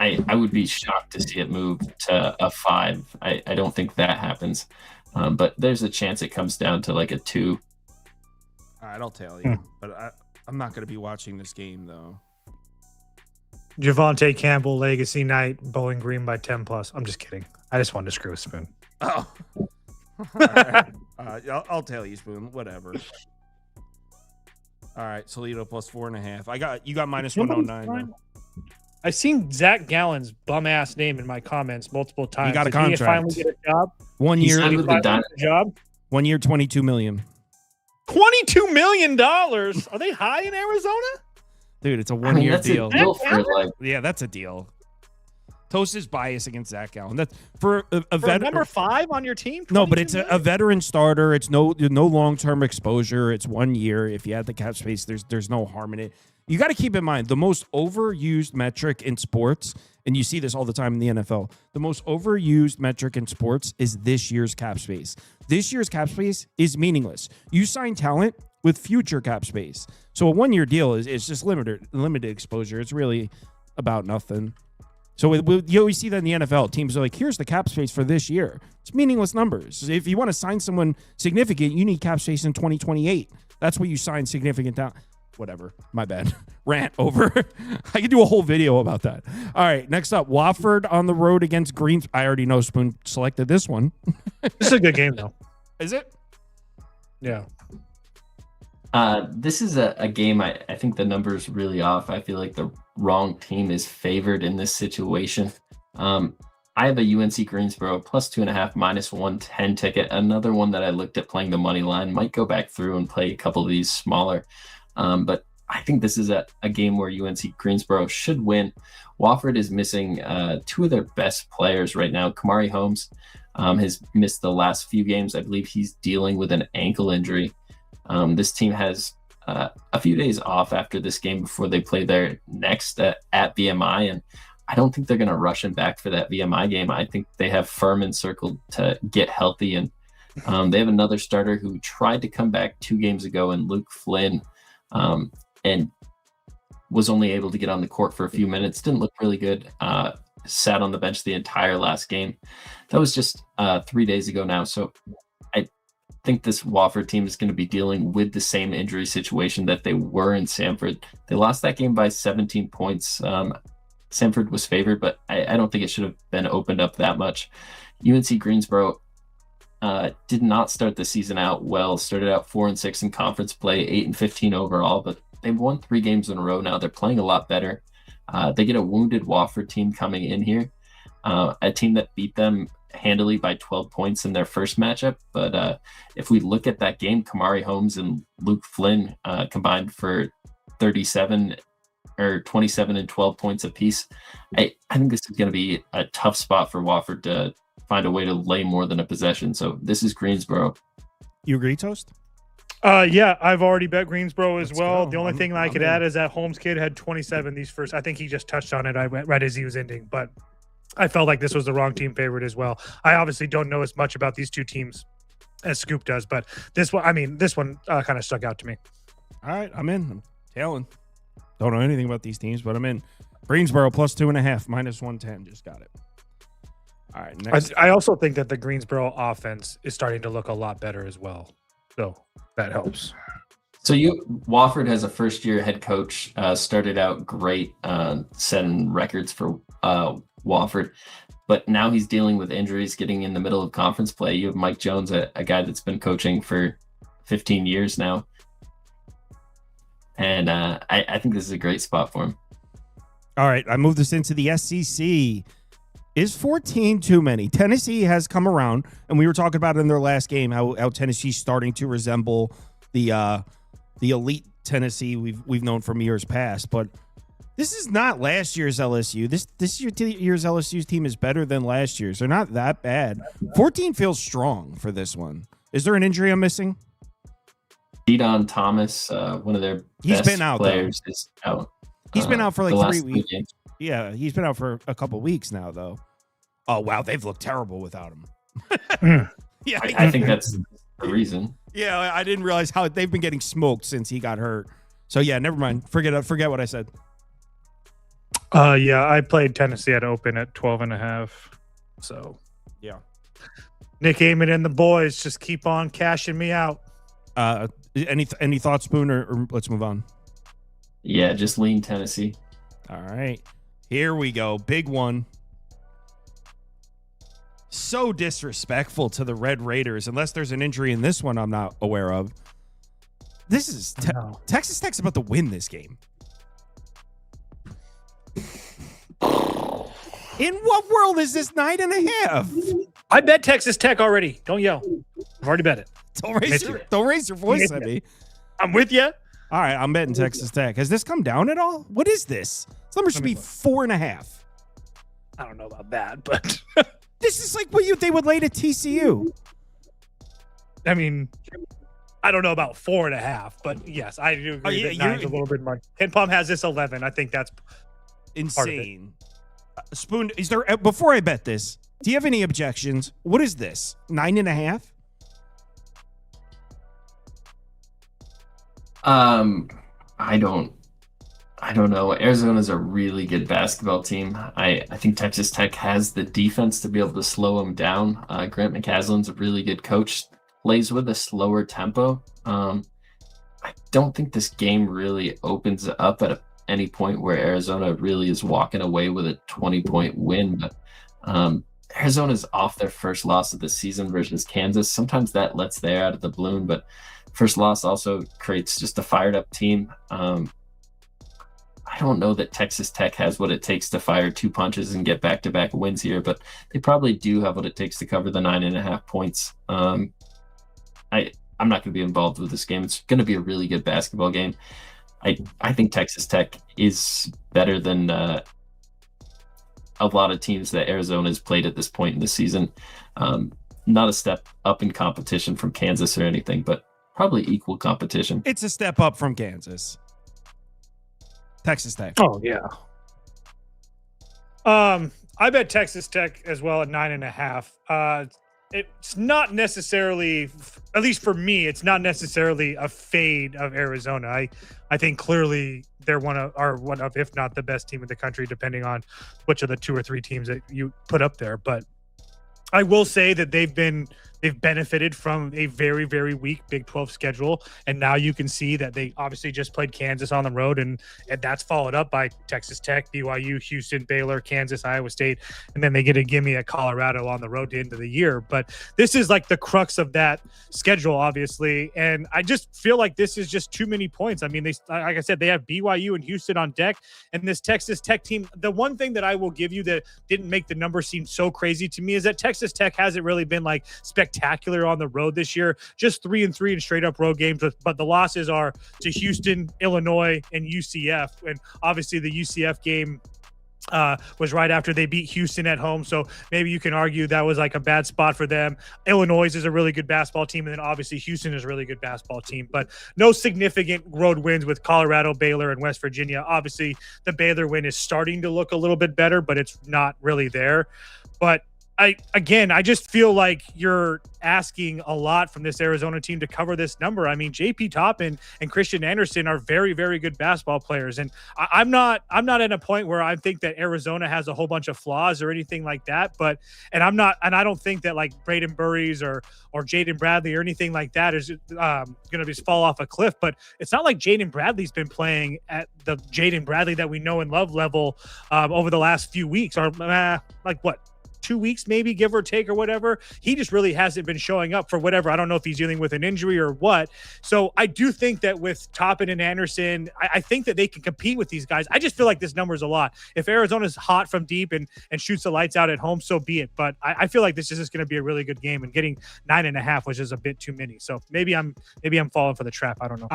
I would be shocked to see it move to a 5. I don't think that happens. But there's a chance it comes down to like a 2. All right, I'll tell you. But I'm not going to be watching this game, though. Javante Campbell, Legacy Night, Bowling Green by 10+. I'm just kidding. I just wanted to screw with Spoon. Oh. All right. I'll tell you, Spoon. Whatever. All right, Toledo plus 4.5. You got minus 109. I've seen Zach Gallen's bum ass name in my comments multiple times. He got a Did he contract. finally get a job? 1 year. signed with the Dynamo. Job. 1 year, $22 million. $22 million. Are they high in Arizona? Dude, it's a I 1 mean, year that's deal. a deal for like. Yeah, that's a deal. Toast is biased against Zach Gallen. That's for a For veteran. number 5 on your team? No, but it's 22 a veteran starter. It's no long-term exposure. It's 1 year. If you add the cap space, there's no harm in it. You got to keep in mind the most overused metric in sports, and you see this all the time in the NFL. The most overused metric in sports is this year's cap space. This year's cap space is meaningless. You sign talent with future cap space. So a 1 year deal is just limited exposure. It's really about nothing. So you always see that in the NFL. Teams are like, here's the cap space for this year. It's meaningless numbers. If you want to sign someone significant, you need cap space in 2028. That's what you sign significant down. Whatever. My bad. Rant over. I could do a whole video about that. All right. Next up, Wofford on the road against Greens. I already know Spoon selected this one. This is a good game, though. Is it? Yeah. This is a game I think the number's really off. I feel like the wrong team is favored in this situation. I have a UNC Greensboro plus 2.5 minus 110 ticket. Another one that I looked at playing the money line. Might go back through and play a couple of these smaller. But I think this is a game where UNC Greensboro should win. Wofford is missing 2 of their best players right now. Kamari Holmes has missed the last few games. I believe he's dealing with an ankle injury. This team has a few days off after this game before they play their next at VMI, and I don't think they're going to rush him back for that VMI game. I think they have Furman circled to get healthy, and they have another starter who tried to come back 2 games ago, and Luke Flynn, and was only able to get on the court for a few minutes. Didn't look really good. Sat on the bench the entire last game. That was just 3 days ago now, so I think this Wofford team is going to be dealing with the same injury situation that they were in Stanford. They lost that game by 17 points. Stanford was favored, but I don't think it should have been opened up that much. UNC Greensboro did not start the season out well. Started out 4-6 in conference play, 8-15 overall, but they've won 3 games in a row now. They're playing a lot better. They get a wounded Wofford team coming in here, a team that beat them handily by 12 points in their first matchup. But if we look at that game, Kamari Holmes and Luke Flynn combined for 27 and 12 points apiece. I think this is going to be a tough spot for Wofford to find a way to lay more than a possession. So this is Greensboro. You agree, Toast? Yeah, I've already bet Greensboro as Let's well. go. The only I'm- thing I I'm could in. add is that Holmes kid had 27 these first. I think he just touched on it. I went right as he was ending, but I felt like this was the wrong team favorite as well. I obviously don't know as much about these 2 teams as Scoop does, but this one kind of stuck out to me. All right, I'm in. I'm tailing. Don't know anything about these teams, but I'm in. Greensboro plus 2.5 minus 110. Just got it. All right, next. I also think that the Greensboro offense is starting to look a lot better as well, so that helps. So Wofford has a first-year head coach, started out great, setting records for Wofford, but now he's dealing with injuries, getting in the middle of conference play. You have Mike Jones, a guy that's been coaching for 15 years now, and I think this is a great spot for him. All right, I moved this into the SEC. Is 14 too many? Tennessee has come around, and we were talking about it in their last game how Tennessee's starting to resemble the elite Tennessee we've known from years past. But this is not last year's LSU. This year's LSU's team is better than last year's. They're not that bad. 14 feels strong for this one. Is there an injury I'm missing? Deadon Thomas, one of their best been out, players, is out. He's been out for the like last 3 three weeks. games. Yeah, he's been out for a couple weeks now, though. Oh, wow, they've looked terrible without him. Yeah, I think that's the reason. Yeah, I didn't realize how they've been getting smoked since he got hurt. So yeah, never mind. Forget what I said. Yeah, I played Tennessee at open at 12.5. So Yeah. Nick Amon and the boys just keep on cashing me out. Any thoughts, Spoon, or let's move on. Yeah, just lean Tennessee. All right, here we go. Big one. So disrespectful to the Red Raiders, unless there's an injury in this one I'm not aware of. This is Texas Tech's about to win this game. In what world is this 9.5? I bet Texas Tech already. Don't yell. I've already bet it. Don't raise your voice at me. I'm with you. All right, I'm betting Texas Tech. Has this come down at all? What is this? This number should be 4.5. I don't know about that, but this is like what they would lay to TCU. I mean, I don't know about 4.5, but yes, I do agree that 9's a little bit much. Ken Palm has this 11. I think that's insane. Spoon, is there, before I bet this, do you have any objections? What is this? 9.5? I don't know. Arizona's a really good basketball team. I think Texas Tech has the defense to be able to slow them down. Grant McCaslin's a really good coach, plays with a slower tempo. I don't think this game really opens up at any point where Arizona really is walking away with a 20-point win. But Arizona's off their first loss of the season versus Kansas. Sometimes that lets the air out of the balloon, but first loss also creates just a fired up team. I don't know that Texas Tech has what it takes to fire 2 punches and get back-to-back wins here, but they probably do have what it takes to cover the 9.5 points. I'm not going to be involved with this game. It's going to be a really good basketball game. I think Texas Tech is better than a lot of teams that Arizona has played at this point in the season. Not a step up in competition from Kansas or anything, but probably equal competition. It's a step up from Kansas. Texas Tech. Oh, yeah. I bet Texas Tech as well at 9.5. It's not necessarily, at least for me, it's not necessarily a fade of Arizona. I think clearly they're one of, if not the best team in the country, depending on which of the 2 or 3 teams that you put up there. But I will say that they've benefited from a very, very weak Big 12 schedule. And now you can see that they obviously just played Kansas on the road, and that's followed up by Texas Tech, BYU, Houston, Baylor, Kansas, Iowa State. And then they get a gimme at Colorado on the road to end of the year. But this is like the crux of that schedule, obviously. And I just feel like this is just too many points. I mean, like I said, they have BYU and Houston on deck, and this Texas Tech team. The one thing that I will give you that didn't make the number seem so crazy to me is that Texas Tech hasn't really been like spectacular on the road this year. Just 3-3 in straight up road games, but the losses are to Houston, Illinois, and UCF. And obviously the UCF game was right after they beat Houston at home, so maybe you can argue that was like a bad spot for them. Illinois is a really good basketball team, and then obviously Houston is a really good basketball team, but no significant road wins with Colorado, Baylor, and West Virginia. Obviously the Baylor win is starting to look a little bit better, but it's not really there. But I just feel like you're asking a lot from this Arizona team to cover this number. I mean, JP Toppin and Christian Anderson are very, very good basketball players. And I'm not at a point where I think that Arizona has a whole bunch of flaws or anything like that. And I don't think that like Braden Burries or Jaden Bradley or anything like that is going to just fall off a cliff. But it's not like Jaden Bradley's been playing at the Jaden Bradley that we know and love level over the last few weeks, or like what? 2 weeks, maybe, give or take, or whatever. He just really hasn't been showing up for whatever. I don't know if he's dealing with an injury or what. So I do think that with Toppin and Anderson, I think that they can compete with these guys. I just feel like this number is a lot. If Arizona's hot from deep and shoots the lights out at home, so be it. But I feel like this is just going to be a really good game, and getting 9.5 was just a bit too many. So maybe I'm falling for the trap. I don't know.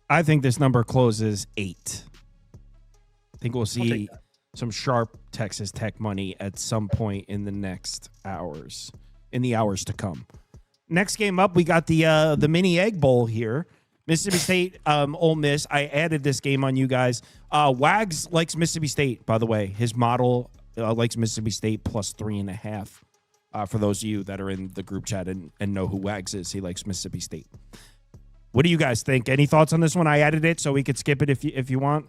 I think this number closes 8. I think we'll see some sharp Texas Tech money at some point in the hours to come. Next game up, we got the mini egg bowl here. Mississippi State, Ole Miss. I added this game on you guys. Wags likes Mississippi State, by the way. His model likes Mississippi State plus 3.5. For those of you that are in the group chat and know who Wags is, he likes Mississippi State. What do you guys think? Any thoughts on this one? I added it so we could skip it if you want.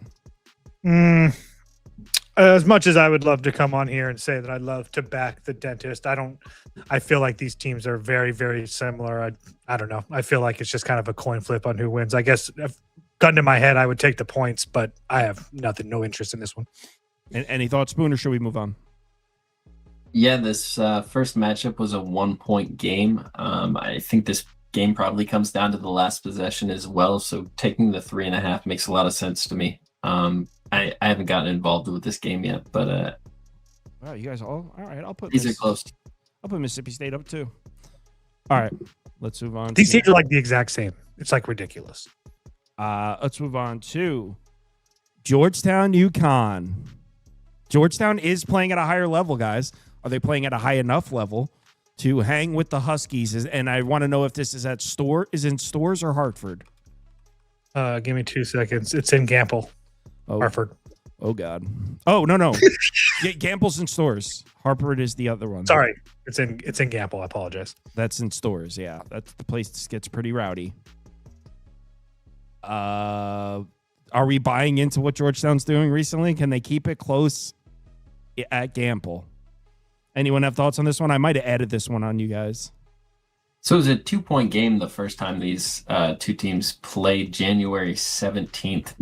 As much as I would love to come on here and say that I love to back the dentist, I feel like these teams are very, very similar. I don't know. I feel like it's just kind of a coin flip on who wins. I guess if gun to my head, I would take the points, but I have no interest in this one. Any thoughts, Spoon, or should we move on? Yeah, this first matchup was a 1-point game. I think this game probably comes down to the last possession as well. So taking the 3.5 makes a lot of sense to me. I haven't gotten involved with this game yet, but wow, you guys all right. I'll put these are close. I'll put Mississippi State up too. All right, let's move on. These teams are like the exact same. It's like ridiculous. Let's move on to Georgetown UConn. Georgetown is playing at a higher level, guys. Are they playing at a high enough level to hang with the Huskies? And I want to know if this is in Stores or Hartford. Give me 2 seconds. It's in Gamble, Hartford. Oh God. Oh no. Gamble's in Stores. Hartford is the other one. Sorry, it's in Gamble. I apologize. That's in Stores. Yeah, that's the place that gets pretty rowdy. Are we buying into what Georgetown's doing recently? Can they keep it close at Gamble? Anyone have thoughts on this one? I might have added this one on you guys. So it was a 2-point game the first time these two teams played, January 17th.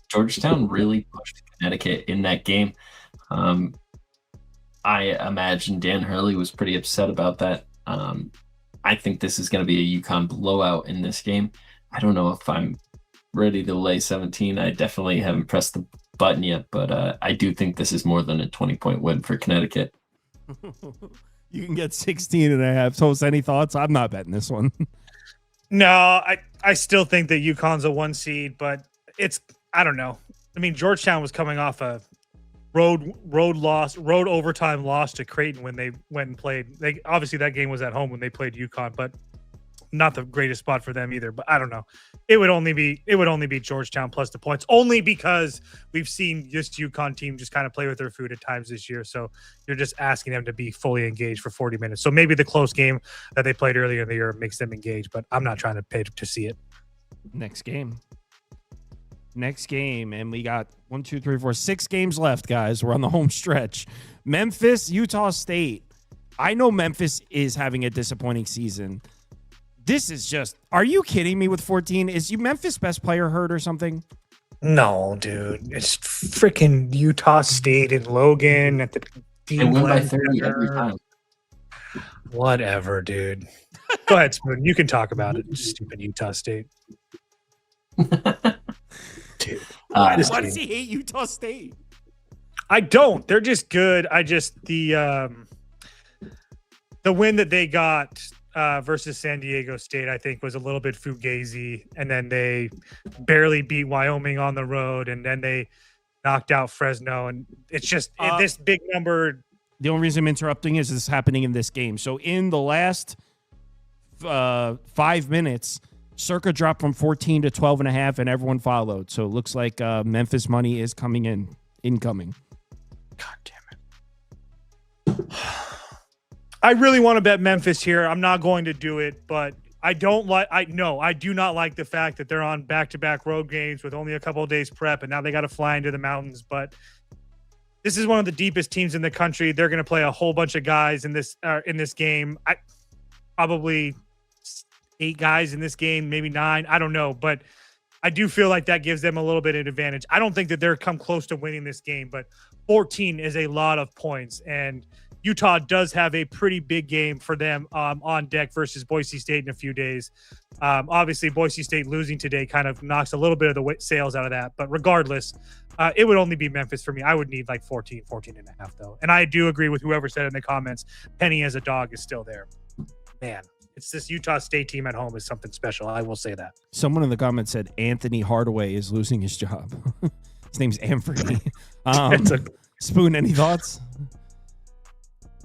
Georgetown really pushed Connecticut in that game. I imagine Dan Hurley was pretty upset about that. I think this is going to be a UConn blowout in this game. I don't know if I'm ready to lay 17. I definitely haven't pressed the button yet, but I do think this is more than a 20-point win for Connecticut. You can get 16.5. Toast, any thoughts? I'm not betting this one. No, I still think that UConn's a 1 seed, but I don't know. I mean, Georgetown was coming off a road overtime loss to Creighton when they went and played. Obviously that game was at home when they played UConn, but not the greatest spot for them either. But I don't know. It would only be Georgetown plus the points, only because we've seen this UConn team just kind of play with their food at times this year. So you're just asking them to be fully engaged for 40 minutes. So maybe the close game that they played earlier in the year makes them engaged, but I'm not trying to pay to see it. Next game, and we got 6 games left, guys. We're on the home stretch. Memphis, Utah State. I know Memphis is having a disappointing season. This is just, are you kidding me with 14? Is Memphis' best player hurt or something? No, dude. It's freaking Utah State and Logan at the They win by 30 every time. Whatever, dude. Go ahead, Spoon. You can talk about it. Stupid Utah State. Dude. Why does he hate Utah State? I don't. They're just good. The win that they got versus San Diego State, I think, was a little bit fugazi, and then they barely beat Wyoming on the road, and then they knocked out Fresno, and it's just this big number. The only reason I'm interrupting is this happening in this game. So in the last 5 minutes, Circa dropped from 14 to 12.5, and everyone followed. So it looks like Memphis money is incoming. God damn it. I really want to bet Memphis here. I'm not going to do it, but I do not like the fact that they're on back-to-back road games with only a couple of days prep, and now they got to fly into the mountains. But this is one of the deepest teams in the country. They're going to play a whole bunch of guys in this game. Probably 8 guys in this game, maybe 9. I don't know, but I do feel like that gives them a little bit of advantage. I don't think that they're come close to winning this game, but 14 is a lot of points, and Utah does have a pretty big game for them on deck versus Boise State in a few days. Obviously, Boise State losing today kind of knocks a little bit of the sails out of that. But regardless, it would only be Memphis for me. I would need like 14 and a half, though. And I do agree with whoever said in the comments, Penny as a dog is still there. Man, it's this Utah State team at home is something special. I will say that. Someone in the comments said Anthony Hardaway is losing his job. His name's Anthony. Spoon, any thoughts?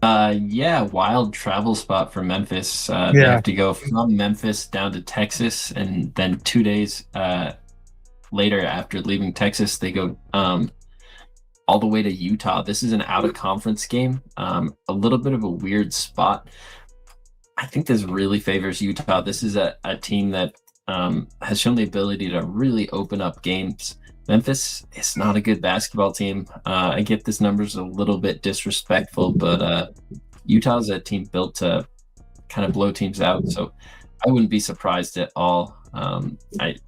Wild travel spot for Memphis. They have to go from Memphis down to Texas, and then 2 days later after leaving Texas, they go all the way to Utah. This is an out-of-conference game. A little bit of a weird spot. I think this really favors Utah. This is a team that has shown the ability to really open up games. Memphis is not a good basketball team. I get this number's a little bit disrespectful, but Utah's a team built to kind of blow teams out. So I wouldn't be surprised at all.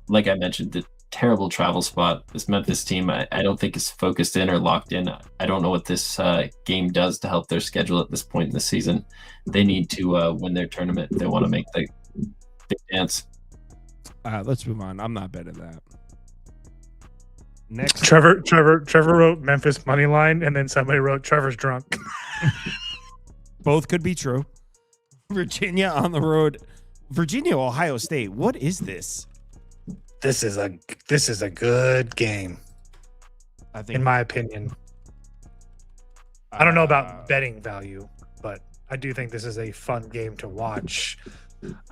Like I mentioned, the terrible travel spot. This Memphis team, I don't think is focused in or locked in. I don't know what this game does to help their schedule at this point in the season. They need to win their tournament. They want to make Big dance. Let's move on. I'm not betting that. Next, Trevor wrote Memphis money line, and then somebody wrote Trevor's drunk. both could be true. Virginia on the road. Virginia, Ohio State. What is this? This is a good game, I think, in my opinion. I don't know about betting value, but I do think this is a fun game to watch.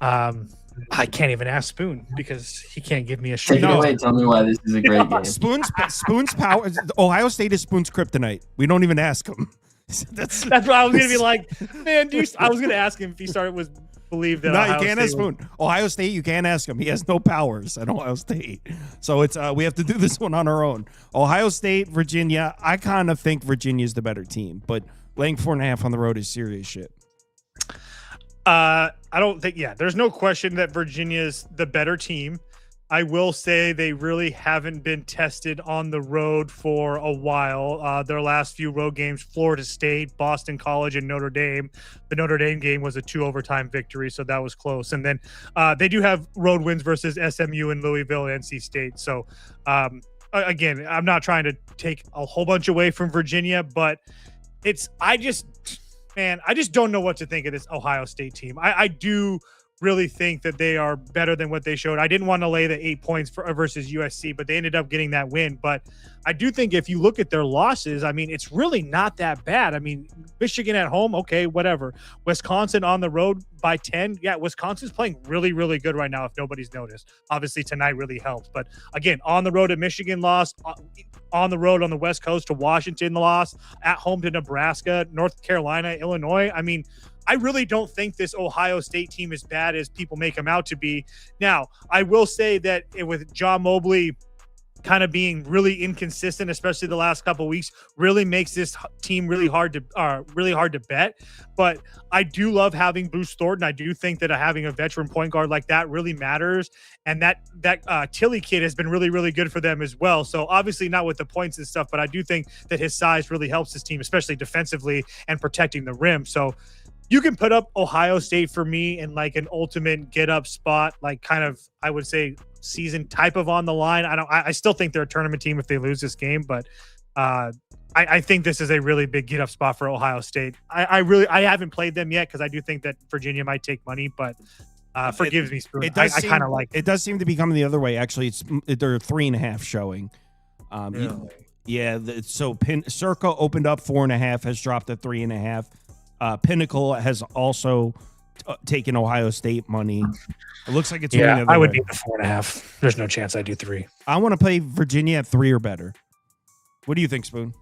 I can't even ask Spoon because he can't give me a straight. Take it away. Tell me why this is a great game. Spoon's power. Ohio State is Spoon's kryptonite. We don't even ask him. That's what I was gonna be like, man. I was gonna ask him if he believe that. No, Ohio you can't ask Spoon. Ohio State, you can't ask him. He has no powers at Ohio State. So it's we have to do this one on our own. Ohio State, Virginia. I kind of think Virginia's the better team, but laying 4.5 on the road is serious shit. I don't think. Yeah, there's no question that Virginia's the better team. I will say they really haven't been tested on the road for a while. Their last few road games, Florida State, Boston College, and Notre Dame. The Notre Dame game was a 2 overtime victory, so that was close. And then they do have road wins versus SMU and Louisville and NC State. So, again, I'm not trying to take a whole bunch away from Virginia, but I just don't know what to think of this Ohio State team. I do really think that they are better than what they showed. I didn't want to lay the 8 points versus USC, but they ended up getting that win. But I do think if you look at their losses, I mean, it's really not that bad. I mean, Michigan at home, okay, whatever. Wisconsin on the road by 10. Yeah, Wisconsin's playing really, really good right now if nobody's noticed. Obviously, tonight really helped. But again, on the road at Michigan lost, on the road on the West Coast to Washington lost, at home to Nebraska, North Carolina, Illinois. I mean, I really don't think this Ohio State team is bad as people make them out to be. Now, I will say that with John Mobley kind of being really inconsistent, especially the last couple of weeks, really makes this team really hard to bet. But I do love having Bruce Thornton. I do think that having a veteran point guard like that really matters. And that Tilly kid has been really, really good for them as well. So obviously not with the points and stuff, but I do think that his size really helps his team, especially defensively and protecting the rim. So you can put up Ohio State for me in like an ultimate get up spot, like kind of, I would say, season type of on the line. I still think they're a tournament team if they lose this game, but I think this is a really big get up spot for Ohio State. I haven't played them yet because I do think that Virginia might take money, but forgives me, Spoon. I kind of like it. Does seem to be coming the other way. Actually, they're 3.5 showing. Really? Yeah. So Circa opened up 4.5, has dropped to 3.5. Pinnacle has also taken Ohio State money. It looks like it's I would need the 4.5. There's no chance I do 3. I want to play Virginia at 3 or better. What do you think, Spoon?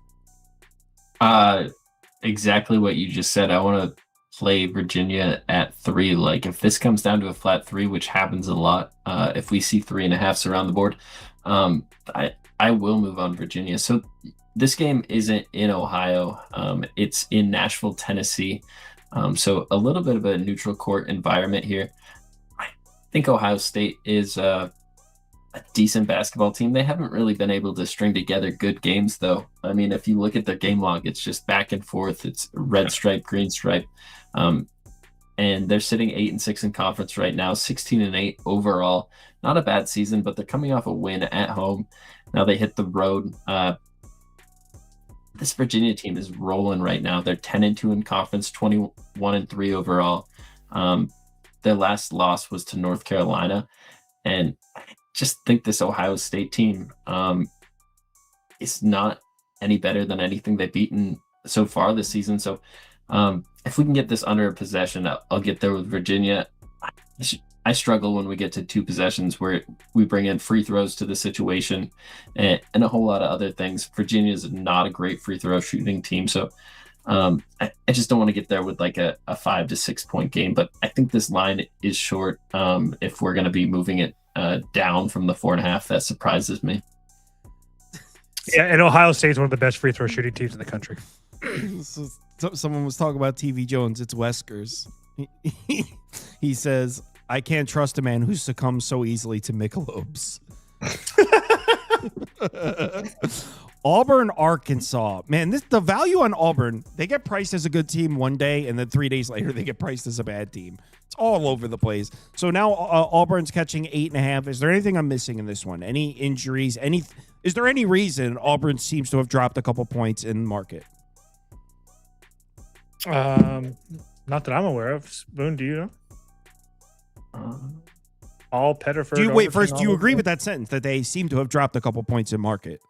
Exactly what you just said. I want to play Virginia at 3. Like if this comes down to a flat 3, which happens a lot, if we see 3.5s around the board, I will move on Virginia. So this game isn't in Ohio. It's in Nashville, Tennessee. So a little bit of a neutral court environment here. I think Ohio State is a decent basketball team. They haven't really been able to string together good games, though. I mean, if you look at their game log, it's just back and forth. It's red stripe, green stripe. And they're sitting 8-6 in conference right now, 16-8 overall. Not a bad season, but they're coming off a win at home. Now they hit the road. This Virginia team is rolling right now. They're 10-2 in conference, 21-3 overall. Their last loss was to North Carolina. And I just think this Ohio State team is not any better than anything they've beaten so far this season. So if we can get this under a possession, I'll get there with Virginia. I struggle when we get to 2 possessions where we bring in free throws to the situation and a whole lot of other things. Virginia is not a great free throw shooting team. So I just don't want to get there with like a 5 to 6 point game. But I think this line is short. If we're going to be moving it down from the 4.5, that surprises me. Yeah, and Ohio State's one of the best free throw shooting teams in the country. So someone was talking about TV Jones. It's Weskers. He says, I can't trust a man who succumbs so easily to Michelob's. Auburn, Arkansas. Man, the value on Auburn, they get priced as a good team one day, and then 3 days later, they get priced as a bad team. It's all over the place. So now Auburn's catching 8.5. Is there anything I'm missing in this one? Any injuries? Is there any reason Auburn seems to have dropped a couple points in the market? Not that I'm aware of. Spoon, do you know? All Pettiford. Do you agree with that sentence that they seem to have dropped a couple points in market?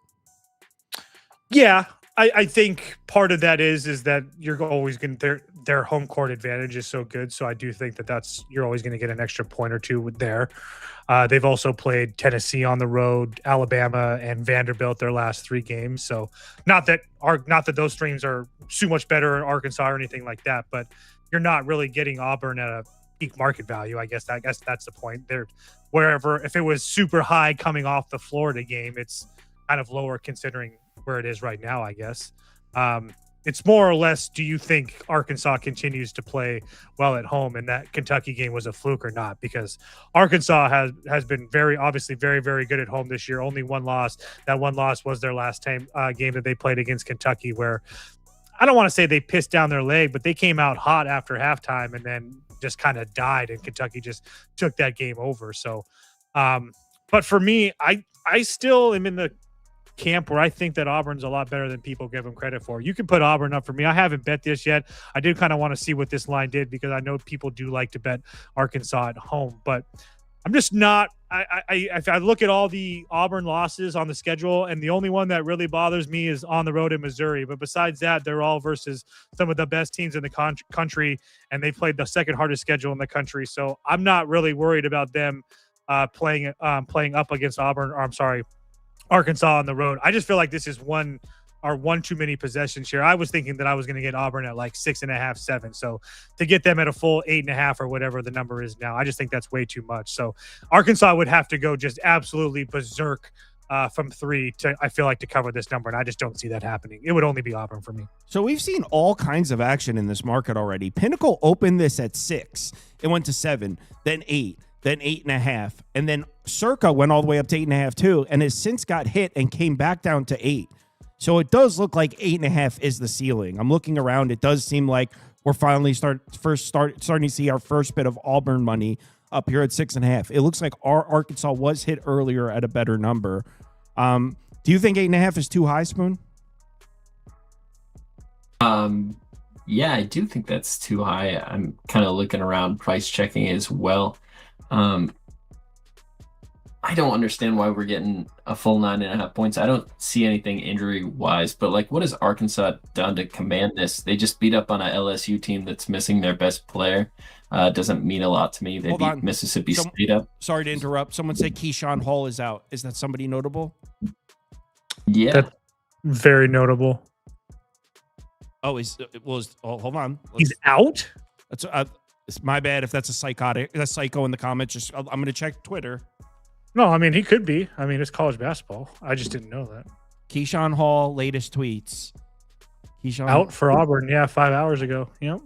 Yeah, I think part of that is that you're always going to their home court advantage is so good. So I do think that you're always going to get an extra point or two with there. They've also played Tennessee on the road, Alabama, and Vanderbilt their last 3 games. So not that those streams are so much better in Arkansas or anything like that, but you're not really getting Auburn at a peak market value. I guess that's the point. They're wherever, if it was super high coming off the Florida game, it's kind of lower considering where it is right now, I guess. It's more or less, do you think Arkansas continues to play well at home and that Kentucky game was a fluke or not? Because Arkansas has been very very good at home this year. Only one loss. That one loss was their last game that they played against Kentucky, where I don't want to say they pissed down their leg, but they came out hot after halftime and then just kind of died, and Kentucky just took that game over. So, but for me, I still am in the camp where I think that Auburn's a lot better than people give them credit for. You can put Auburn up for me. I haven't bet this yet. I did kind of want to see what this line did because I know people do like to bet Arkansas at home, but I'm just not. I look at all the Auburn losses on the schedule, and the only one that really bothers me is on the road in Missouri. But besides that, they're all versus some of the best teams in the country, and they played the second hardest schedule in the country. So I'm not really worried about them playing up against Arkansas on the road. I just feel like this is one too many possessions here. I was thinking that I was going to get Auburn at like 6.5, 7. So to get them at a full 8.5 or whatever the number is now, I just think that's way too much. So Arkansas would have to go just absolutely berserk from 3 I feel like, to cover this number. And I just don't see that happening. It would only be Auburn for me. So we've seen all kinds of action in this market already. Pinnacle opened this at 6. It went to 7, then 8. Then 8.5, and then Circa went all the way up to 8.5 too, and has since got hit and came back down to 8. So it does look like 8.5 is the ceiling. I'm looking around; it does seem like we're finally starting to see our first bit of Auburn money up here at 6.5. It looks like our Arkansas was hit earlier at a better number. Do you think 8.5 is too high, Spoon? Yeah, I do think that's too high. I'm kind of looking around, price checking as well. I don't understand why we're getting a full 9.5 points. I don't see anything injury wise, but like, what has Arkansas done to command this? They just beat up on a LSU team that's missing their best player. Doesn't mean a lot to me. They beat Mississippi State up. Sorry to interrupt. Someone said Keyshawn Hall is out. Is that somebody notable? Yeah. That's very notable. Oh, hold on. He's out? That's it's my bad if that's a psycho in the comments. I'm going to check Twitter. No, I mean, he could be. I mean, it's college basketball. I just didn't know that. Keyshawn Hall, latest tweets. Keyshawn out for Auburn. Yeah, 5 hours ago. Yep.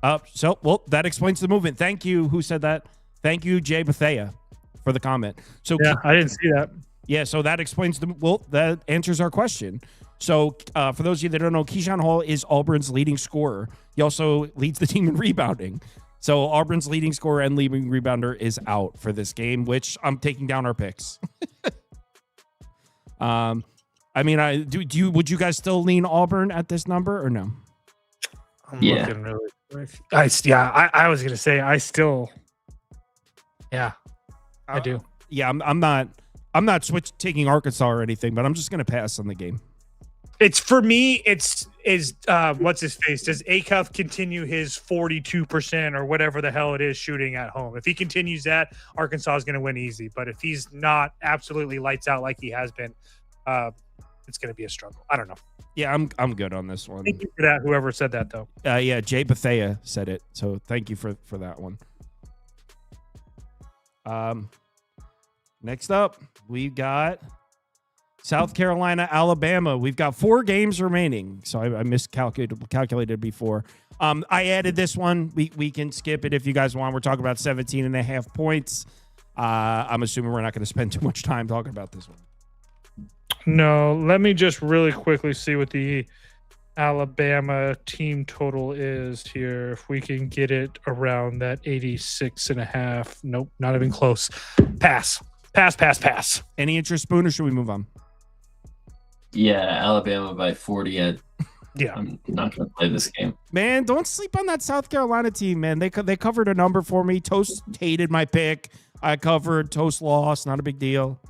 That explains the movement. Thank you. Who said that? Thank you, Jay Bethea, for the comment. So yeah, I didn't see that. Yeah, so that explains that answers our question. So for those of you that don't know, Keyshawn Hall is Auburn's leading scorer. He also leads the team in rebounding. So Auburn's leading scorer and leading rebounder is out for this game, which I'm taking down our picks. I mean, would you guys still lean Auburn at this number or no? I'm looking really quick. I was gonna say I still. Yeah, I do. Yeah, I'm not taking Arkansas or anything, but I'm just gonna pass on the game. It's for me. Is what's his face? Does Acuff continue his 42% or whatever the hell it is shooting at home? If he continues that, Arkansas is going to win easy. But if he's not absolutely lights out like he has been, it's going to be a struggle. I don't know. Yeah, I'm good on this one. Thank you for that. Whoever said that though. Yeah, Jay Bethea said it. So thank you for that one. Next up, we've got South Carolina, Alabama. We've got 4 games remaining. So I miscalculated before. I added this one. We can skip it if you guys want. We're talking about 17.5 points. I'm assuming we're not going to spend too much time talking about this one. No, let me just really quickly see what the Alabama team total is here. If we can get it around that 86.5. Nope, not even close. Pass. Any interest, Spoon, or should we move on? Yeah, Alabama by 40. Yeah. I'm not going to play this game. Man, don't sleep on that South Carolina team, man. They covered a number for me. Toast hated my pick. I covered. Toast lost. Not a big deal.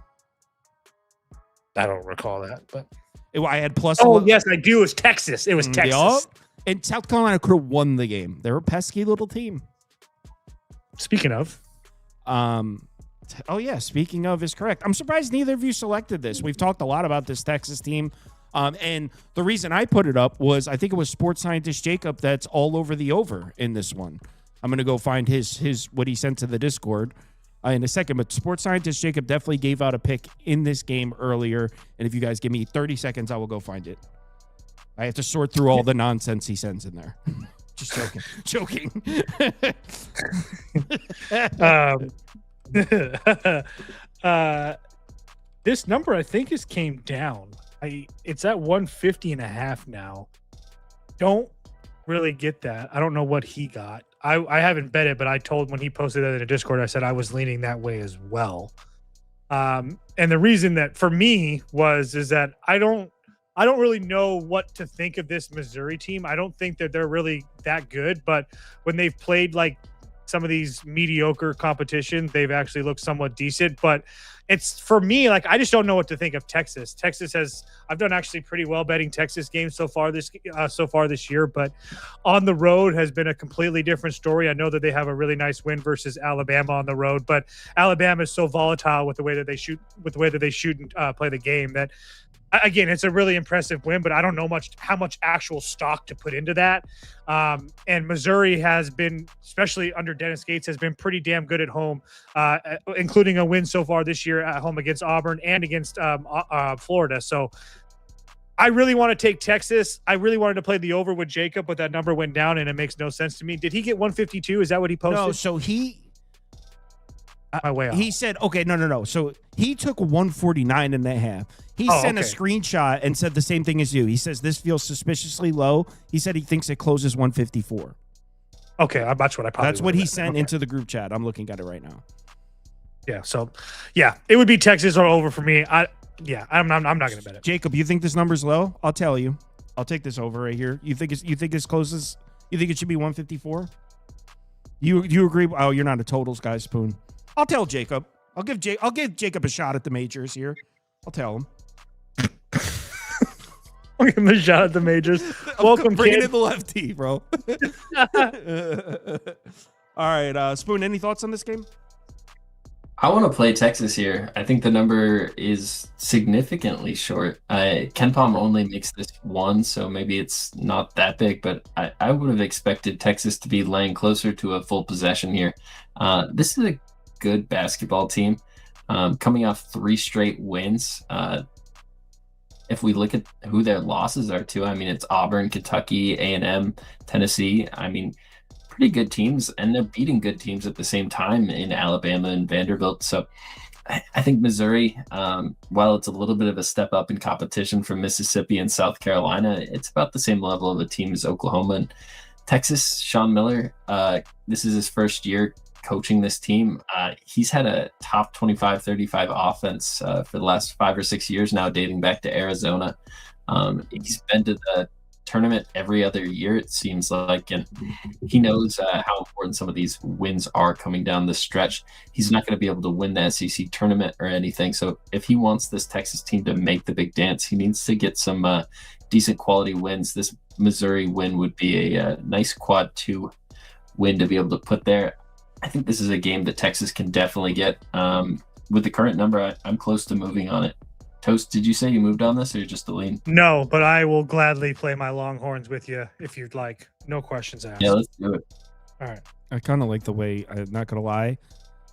I don't recall that, but I had plus. oh yes, I do. It was Texas. It was Texas. Yup. And South Carolina could have won the game. They're a pesky little team. Speaking of, oh yeah, speaking of is correct. I'm surprised neither of you selected this. We've talked a lot about this Texas team. And the reason I put it up was I think it was sports scientist Jacob that's all over the over in this one. I'm going to go find his what he sent to the Discord in a second, but sports scientist Jacob definitely gave out a pick in this game earlier. And if you guys give me 30 seconds, I will go find it. I have to sort through all the nonsense he sends in there. Just joking. This number I think came down. It's at 150.5 now. Don't really get that. I don't know what he got. I haven't bet it, but I told when he posted that in the Discord, I said I was leaning that way as well. And the reason that for me is that I don't really know what to think of this Missouri team. I don't think that they're really that good, but when they've played like some of these mediocre competition, they've actually looked somewhat decent. But it's for me, like, I just don't know what to think of Texas. I've done actually pretty well betting Texas games so far this year, but on the road has been a completely different story. I know that they have a really nice win versus Alabama on the road, but Alabama is so volatile with the way that they shoot and play the game that, again, it's a really impressive win, but I don't know how much actual stock to put into that. And Missouri has been, especially under Dennis Gates, has been pretty damn good at home, including a win so far this year at home against Auburn and against Florida. So I really want to take Texas. I really wanted to play the over with Jacob, but that number went down and it makes no sense to me. Did he get 152? Is that what he posted? No, so he... my way off. He said, okay, no. So he took 149.5. He sent a screenshot and said the same thing as you. He says, this feels suspiciously low. He said he thinks it closes 154. Okay, that's what I probably. That's what he sent into the group chat. I'm looking at it right now. Yeah, so, yeah, it would be Texas or over for me. I'm not going to bet it. Jacob, you think this number's low? I'll tell you. I'll take this over right here. You think this closes? You think it should be 154? You agree? Oh, you're not a totals guy, Spoon. I'll tell Jacob. I'll give Jacob a shot at the majors here. I'll tell him. I'll give him a shot at the majors. Welcome, bringing kid. in the lefty, bro. All right, Spoon. Any thoughts on this game? I want to play Texas here. I think the number is significantly short. KenPom only makes this one, so maybe it's not that big, but I would have expected Texas to be laying closer to a full possession here. This is a good basketball team, coming off 3 straight wins. If we look at who their losses are to, I mean, it's Auburn, Kentucky, A&M, Tennessee. I mean, pretty good teams, and they're beating good teams at the same time in Alabama and Vanderbilt. So I think Missouri, while it's a little bit of a step up in competition from Mississippi and South Carolina, it's about the same level of a team as Oklahoma. And Texas, Sean Miller, this is his first year coaching this team. He's had a top 25, 35 offense for the last 5 or 6 years now, dating back to Arizona. He's been to the tournament every other year, it seems like, and he knows how important some of these wins are coming down the stretch. He's not going to be able to win the SEC tournament or anything. So if he wants this Texas team to make the big dance, he needs to get some decent quality wins. This Missouri win would be a nice quad 2 win to be able to put there. I think this is a game that Texas can definitely get. With the current number, I'm close to moving on it. Toast, did you say you moved on this or just a lean? No, but I will gladly play my Longhorns with you if you'd like. No questions asked. Yeah, let's do it. All right. I kind of like the way, I'm not going to lie,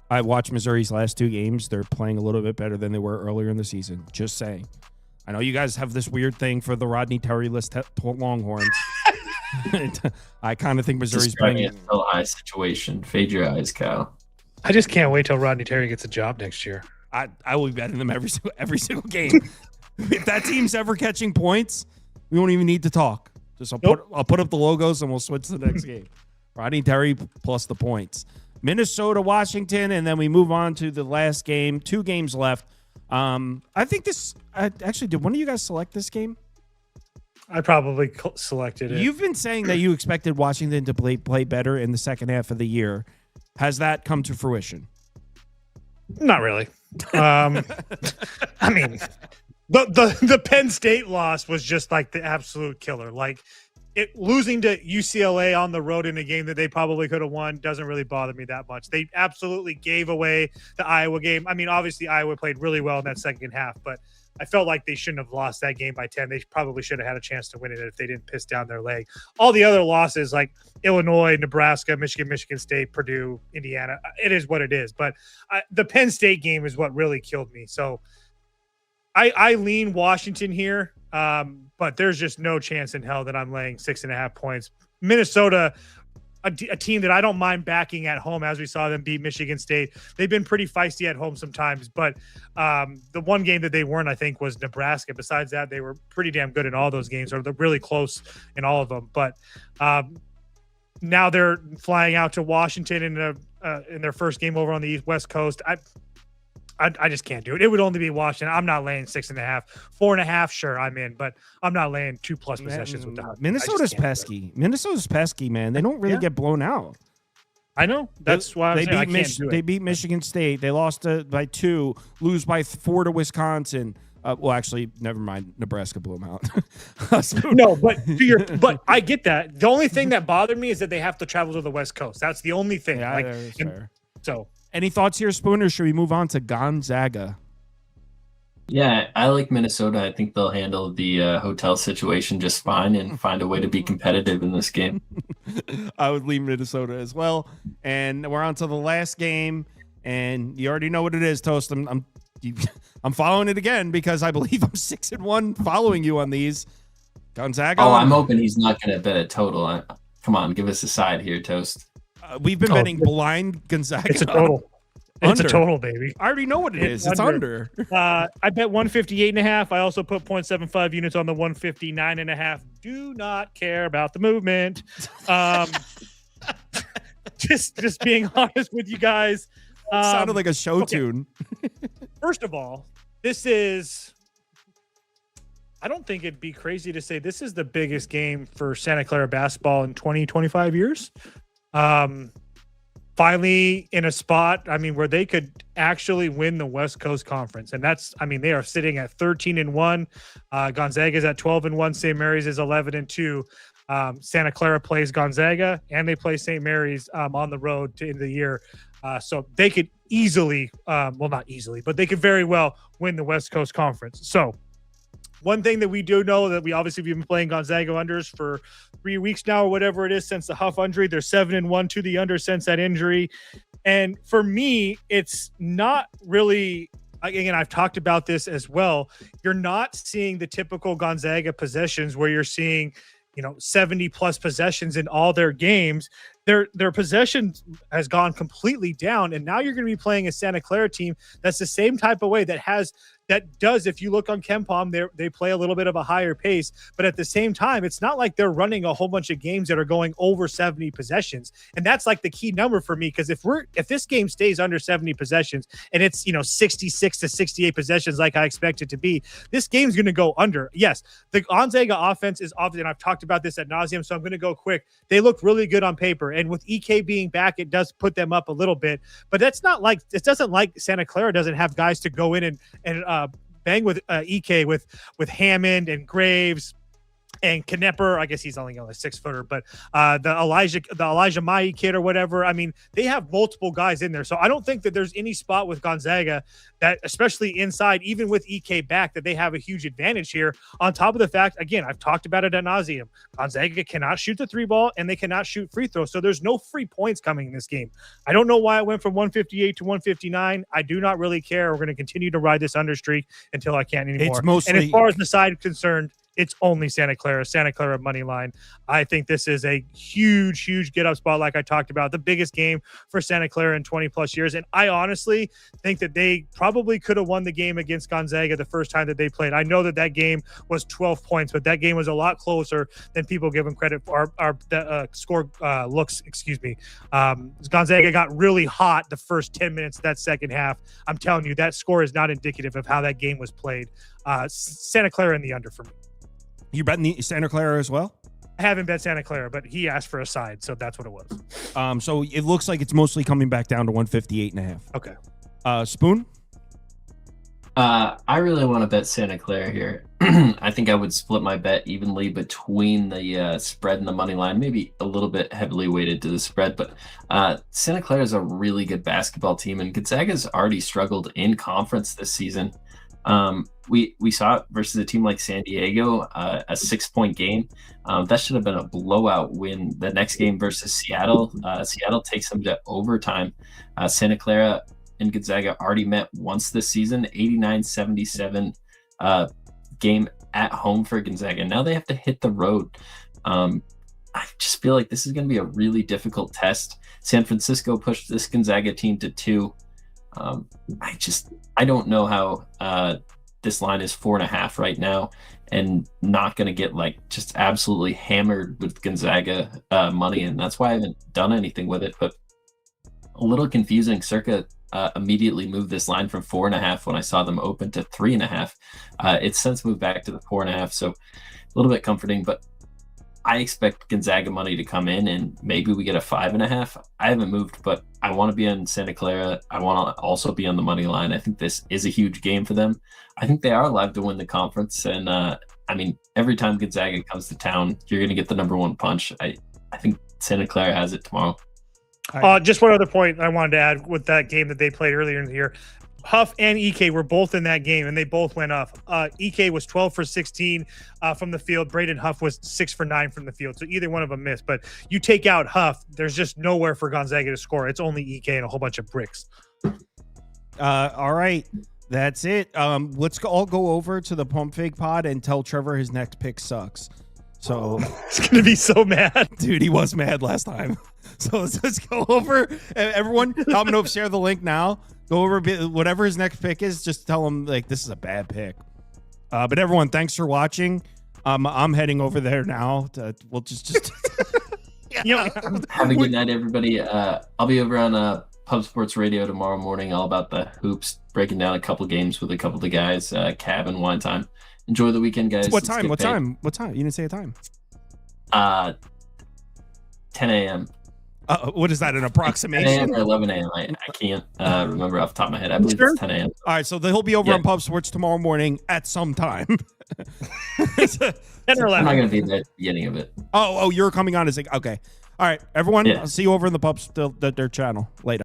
I watched Missouri's last 2 games. They're playing a little bit better than they were earlier in the season. Just saying. I know you guys have this weird thing for the Rodney Terry-less Longhorns. I kind of think Missouri's playing a still high situation. Fade your eyes, Kyle. I just can't wait till Rodney Terry gets a job next year. I will be betting them every single game. If that team's ever catching points, we won't even need to talk. Just I'll put up the logos and we'll switch to the next game. Rodney Terry plus the points. Minnesota, Washington, and then we move on to the last game. 2 games left. I think this actually, did one of you guys select this game? I probably selected it. You've been saying that you expected Washington to play better in the second half of the year. Has that come to fruition? Not really. I mean, the Penn State loss was just like the absolute killer. Like losing to UCLA on the road in a game that they probably could have won doesn't really bother me that much. They absolutely gave away the Iowa game. I mean, obviously Iowa played really well in that second half, but I felt like they shouldn't have lost that game by 10. They probably should have had a chance to win it if they didn't piss down their leg. All the other losses like Illinois, Nebraska, Michigan State, Purdue, Indiana, it is what it is. But the Penn State game is what really killed me. So I lean Washington here, but there's just no chance in hell that I'm laying 6.5 points. Minnesota, a team that I don't mind backing at home, as we saw them beat Michigan State. They've been pretty feisty at home sometimes, but the one game that they weren't, I think, was Nebraska. Besides that, they were pretty damn good in all those games, or they're really close in all of them. But now they're flying out to Washington in their first game over on the West Coast. I just can't do it. It would only be Washington. I'm not laying 6.5, 4.5. Sure, I'm in, but I'm not laying 2+ possessions with the Huskies. Minnesota's pesky. Minnesota's pesky, man. They don't really get blown out. I know. That's why they beat Michigan State. They lost by 2, lose by 4 to Wisconsin. Well, actually, never mind. Nebraska blew them out. No, but I get that. The only thing that bothered me is that they have to travel to the West Coast. That's the only thing. Yeah, fair. So. Any thoughts here, Spoon, or should we move on to Gonzaga? Yeah, I like Minnesota. I think they'll handle the hotel situation just fine and find a way to be competitive in this game. I would leave Minnesota as well. And we're on to the last game, and you already know what it is, Toast. I'm following it again because I believe I'm 6-1 following you on these. Gonzaga. Oh, I'm hoping he's not going to bet a total. Come on, give us a side here, Toast. We've been betting blind Gonzaga. It's a total. It's a total, baby. I already know what it is. It's under. I bet 158.5. I also put 0.75 units on the 159.5. Do not care about the movement. Just being honest with you guys. Sounded like a show tune. First of all, this is. I don't think it'd be crazy to say this is the biggest game for Santa Clara basketball in 20, 25 years. Finally in a spot, where they could actually win the West Coast Conference. And that's, they are sitting at 13-1. Gonzaga is at 12-1. St. Mary's is 11-2. Santa Clara plays Gonzaga and they play St. Mary's on the road to end the year. So they could easily, not easily, but they could very well win the West Coast Conference. So one thing that we do know that we've been playing Gonzaga unders for 3 weeks now or whatever it is since the Huff injury. They're 7-1 to the under since that injury. And for me, it's not really, again, I've talked about this as well. You're not seeing the typical Gonzaga possessions where you're seeing, 70 plus possessions in all their games. Their possession has gone completely down. And now you're going to be playing a Santa Clara team that's the same type of way if you look on KenPom, they play a little bit of a higher pace, but at the same time, it's not like they're running a whole bunch of games that are going over 70 possessions. And that's like the key number for me. Because if this game stays under 70 possessions and it's, 66 to 68 possessions, like I expect it to be, this game's going to go under. Yes. The Gonzaga offense is obviously, and I've talked about this ad nauseum, so I'm going to go quick. They look really good on paper. And with EK being back, it does put them up a little bit, but that's not like, it doesn't like Santa Clara doesn't have guys to go in and bang with EK with Hammond and Graves and Knepper. I guess he's only a 6-footer, but the Elijah Mai kid or whatever. They have multiple guys in there. So I don't think that there's any spot with Gonzaga that, especially inside, even with EK back, that they have a huge advantage here. On top of the fact, again, I've talked about it ad nauseum. Gonzaga cannot shoot the 3-ball and they cannot shoot free throws. So there's no free points coming in this game. I don't know why it went from 158 to 159. I do not really care. We're going to continue to ride this under streak until I can't anymore. And as far as the side concerned, it's only Santa Clara money line. I think this is a huge get up spot, like I talked about, the biggest game for Santa Clara in 20 plus years. And I honestly think that they probably could have won the game against Gonzaga the first time that they played. I know that game was 12 points, but that game was a lot closer than people give them credit for. Our score looks, Gonzaga got really hot the first 10 minutes of that second half. I'm telling you, that score is not indicative of how that game was played. Santa Clara in the under for me. You betting the Santa Clara as well? I haven't bet Santa Clara, but he asked for a side, so that's what it was. So it looks like it's mostly coming back down to 158.5. Okay. Spoon? I really want to bet Santa Clara here. I think I would split my bet evenly between the spread and the money line, maybe a little bit heavily weighted to the spread. But Santa Clara is a really good basketball team, and Gonzaga's already struggled in conference this season. We saw it versus a team like San Diego, a 6-point game. That should have been a blowout win. The next game versus Seattle, Seattle takes them to overtime. Santa Clara and Gonzaga already met once this season, 89-77 game at home for Gonzaga. Now they have to hit the road. I just feel like this is going to be a really difficult test. San Francisco pushed this Gonzaga team to 2. I don't know how this line is 4.5 right now and not going to get just absolutely hammered with Gonzaga money. And that's why I haven't done anything with it, but a little confusing. Circa immediately moved this line from 4.5 when I saw them open to 3.5. It's since moved back to the 4.5. So a little bit comforting, but I expect Gonzaga money to come in and maybe we get a 5.5. I haven't moved, but I want to be on Santa Clara. I want to also be on the money line. I think this is a huge game for them. I think they are alive to win the conference. And every time Gonzaga comes to town, you're going to get the number one punch. I think Santa Clara has it tomorrow. Just one other point I wanted to add with that game that they played earlier in the year. Huff and EK were both in that game, and they both went up. EK was 12 for 16 from the field. Braden Huff was 6 for 9 from the field. So either one of them missed. But you take out Huff, there's just nowhere for Gonzaga to score. It's only EK and a whole bunch of bricks. All right. That's it. Let's all go over to the Pump Fake pod and tell Trevor his next pick sucks. So he's going to be so mad. Dude, he was mad last time. So let's go over. Everyone, I'm going to share the link now. Go over whatever his next pick is. Just tell him this is a bad pick. But everyone, thanks for watching. I'm heading over there now. We'll just Have a good night, everybody. I'll be over on Pub Sports Radio tomorrow morning, all about the hoops, breaking down a couple games with a couple of the guys, Cab and Wine Time. Enjoy the weekend, guys. What time? What time? You didn't say a time. 10 a.m. What is that, an approximation? 10 a.m. or 11 a.m. I can't remember off the top of my head. I believe it's 10 a.m. All right, so he'll be over on Pub Sports tomorrow morning at some time. 10 or 11. I'm not going to be there at the beginning of it. Oh, you're coming on as okay. All right, everyone, I'll see you over in the Pubs, their channel later.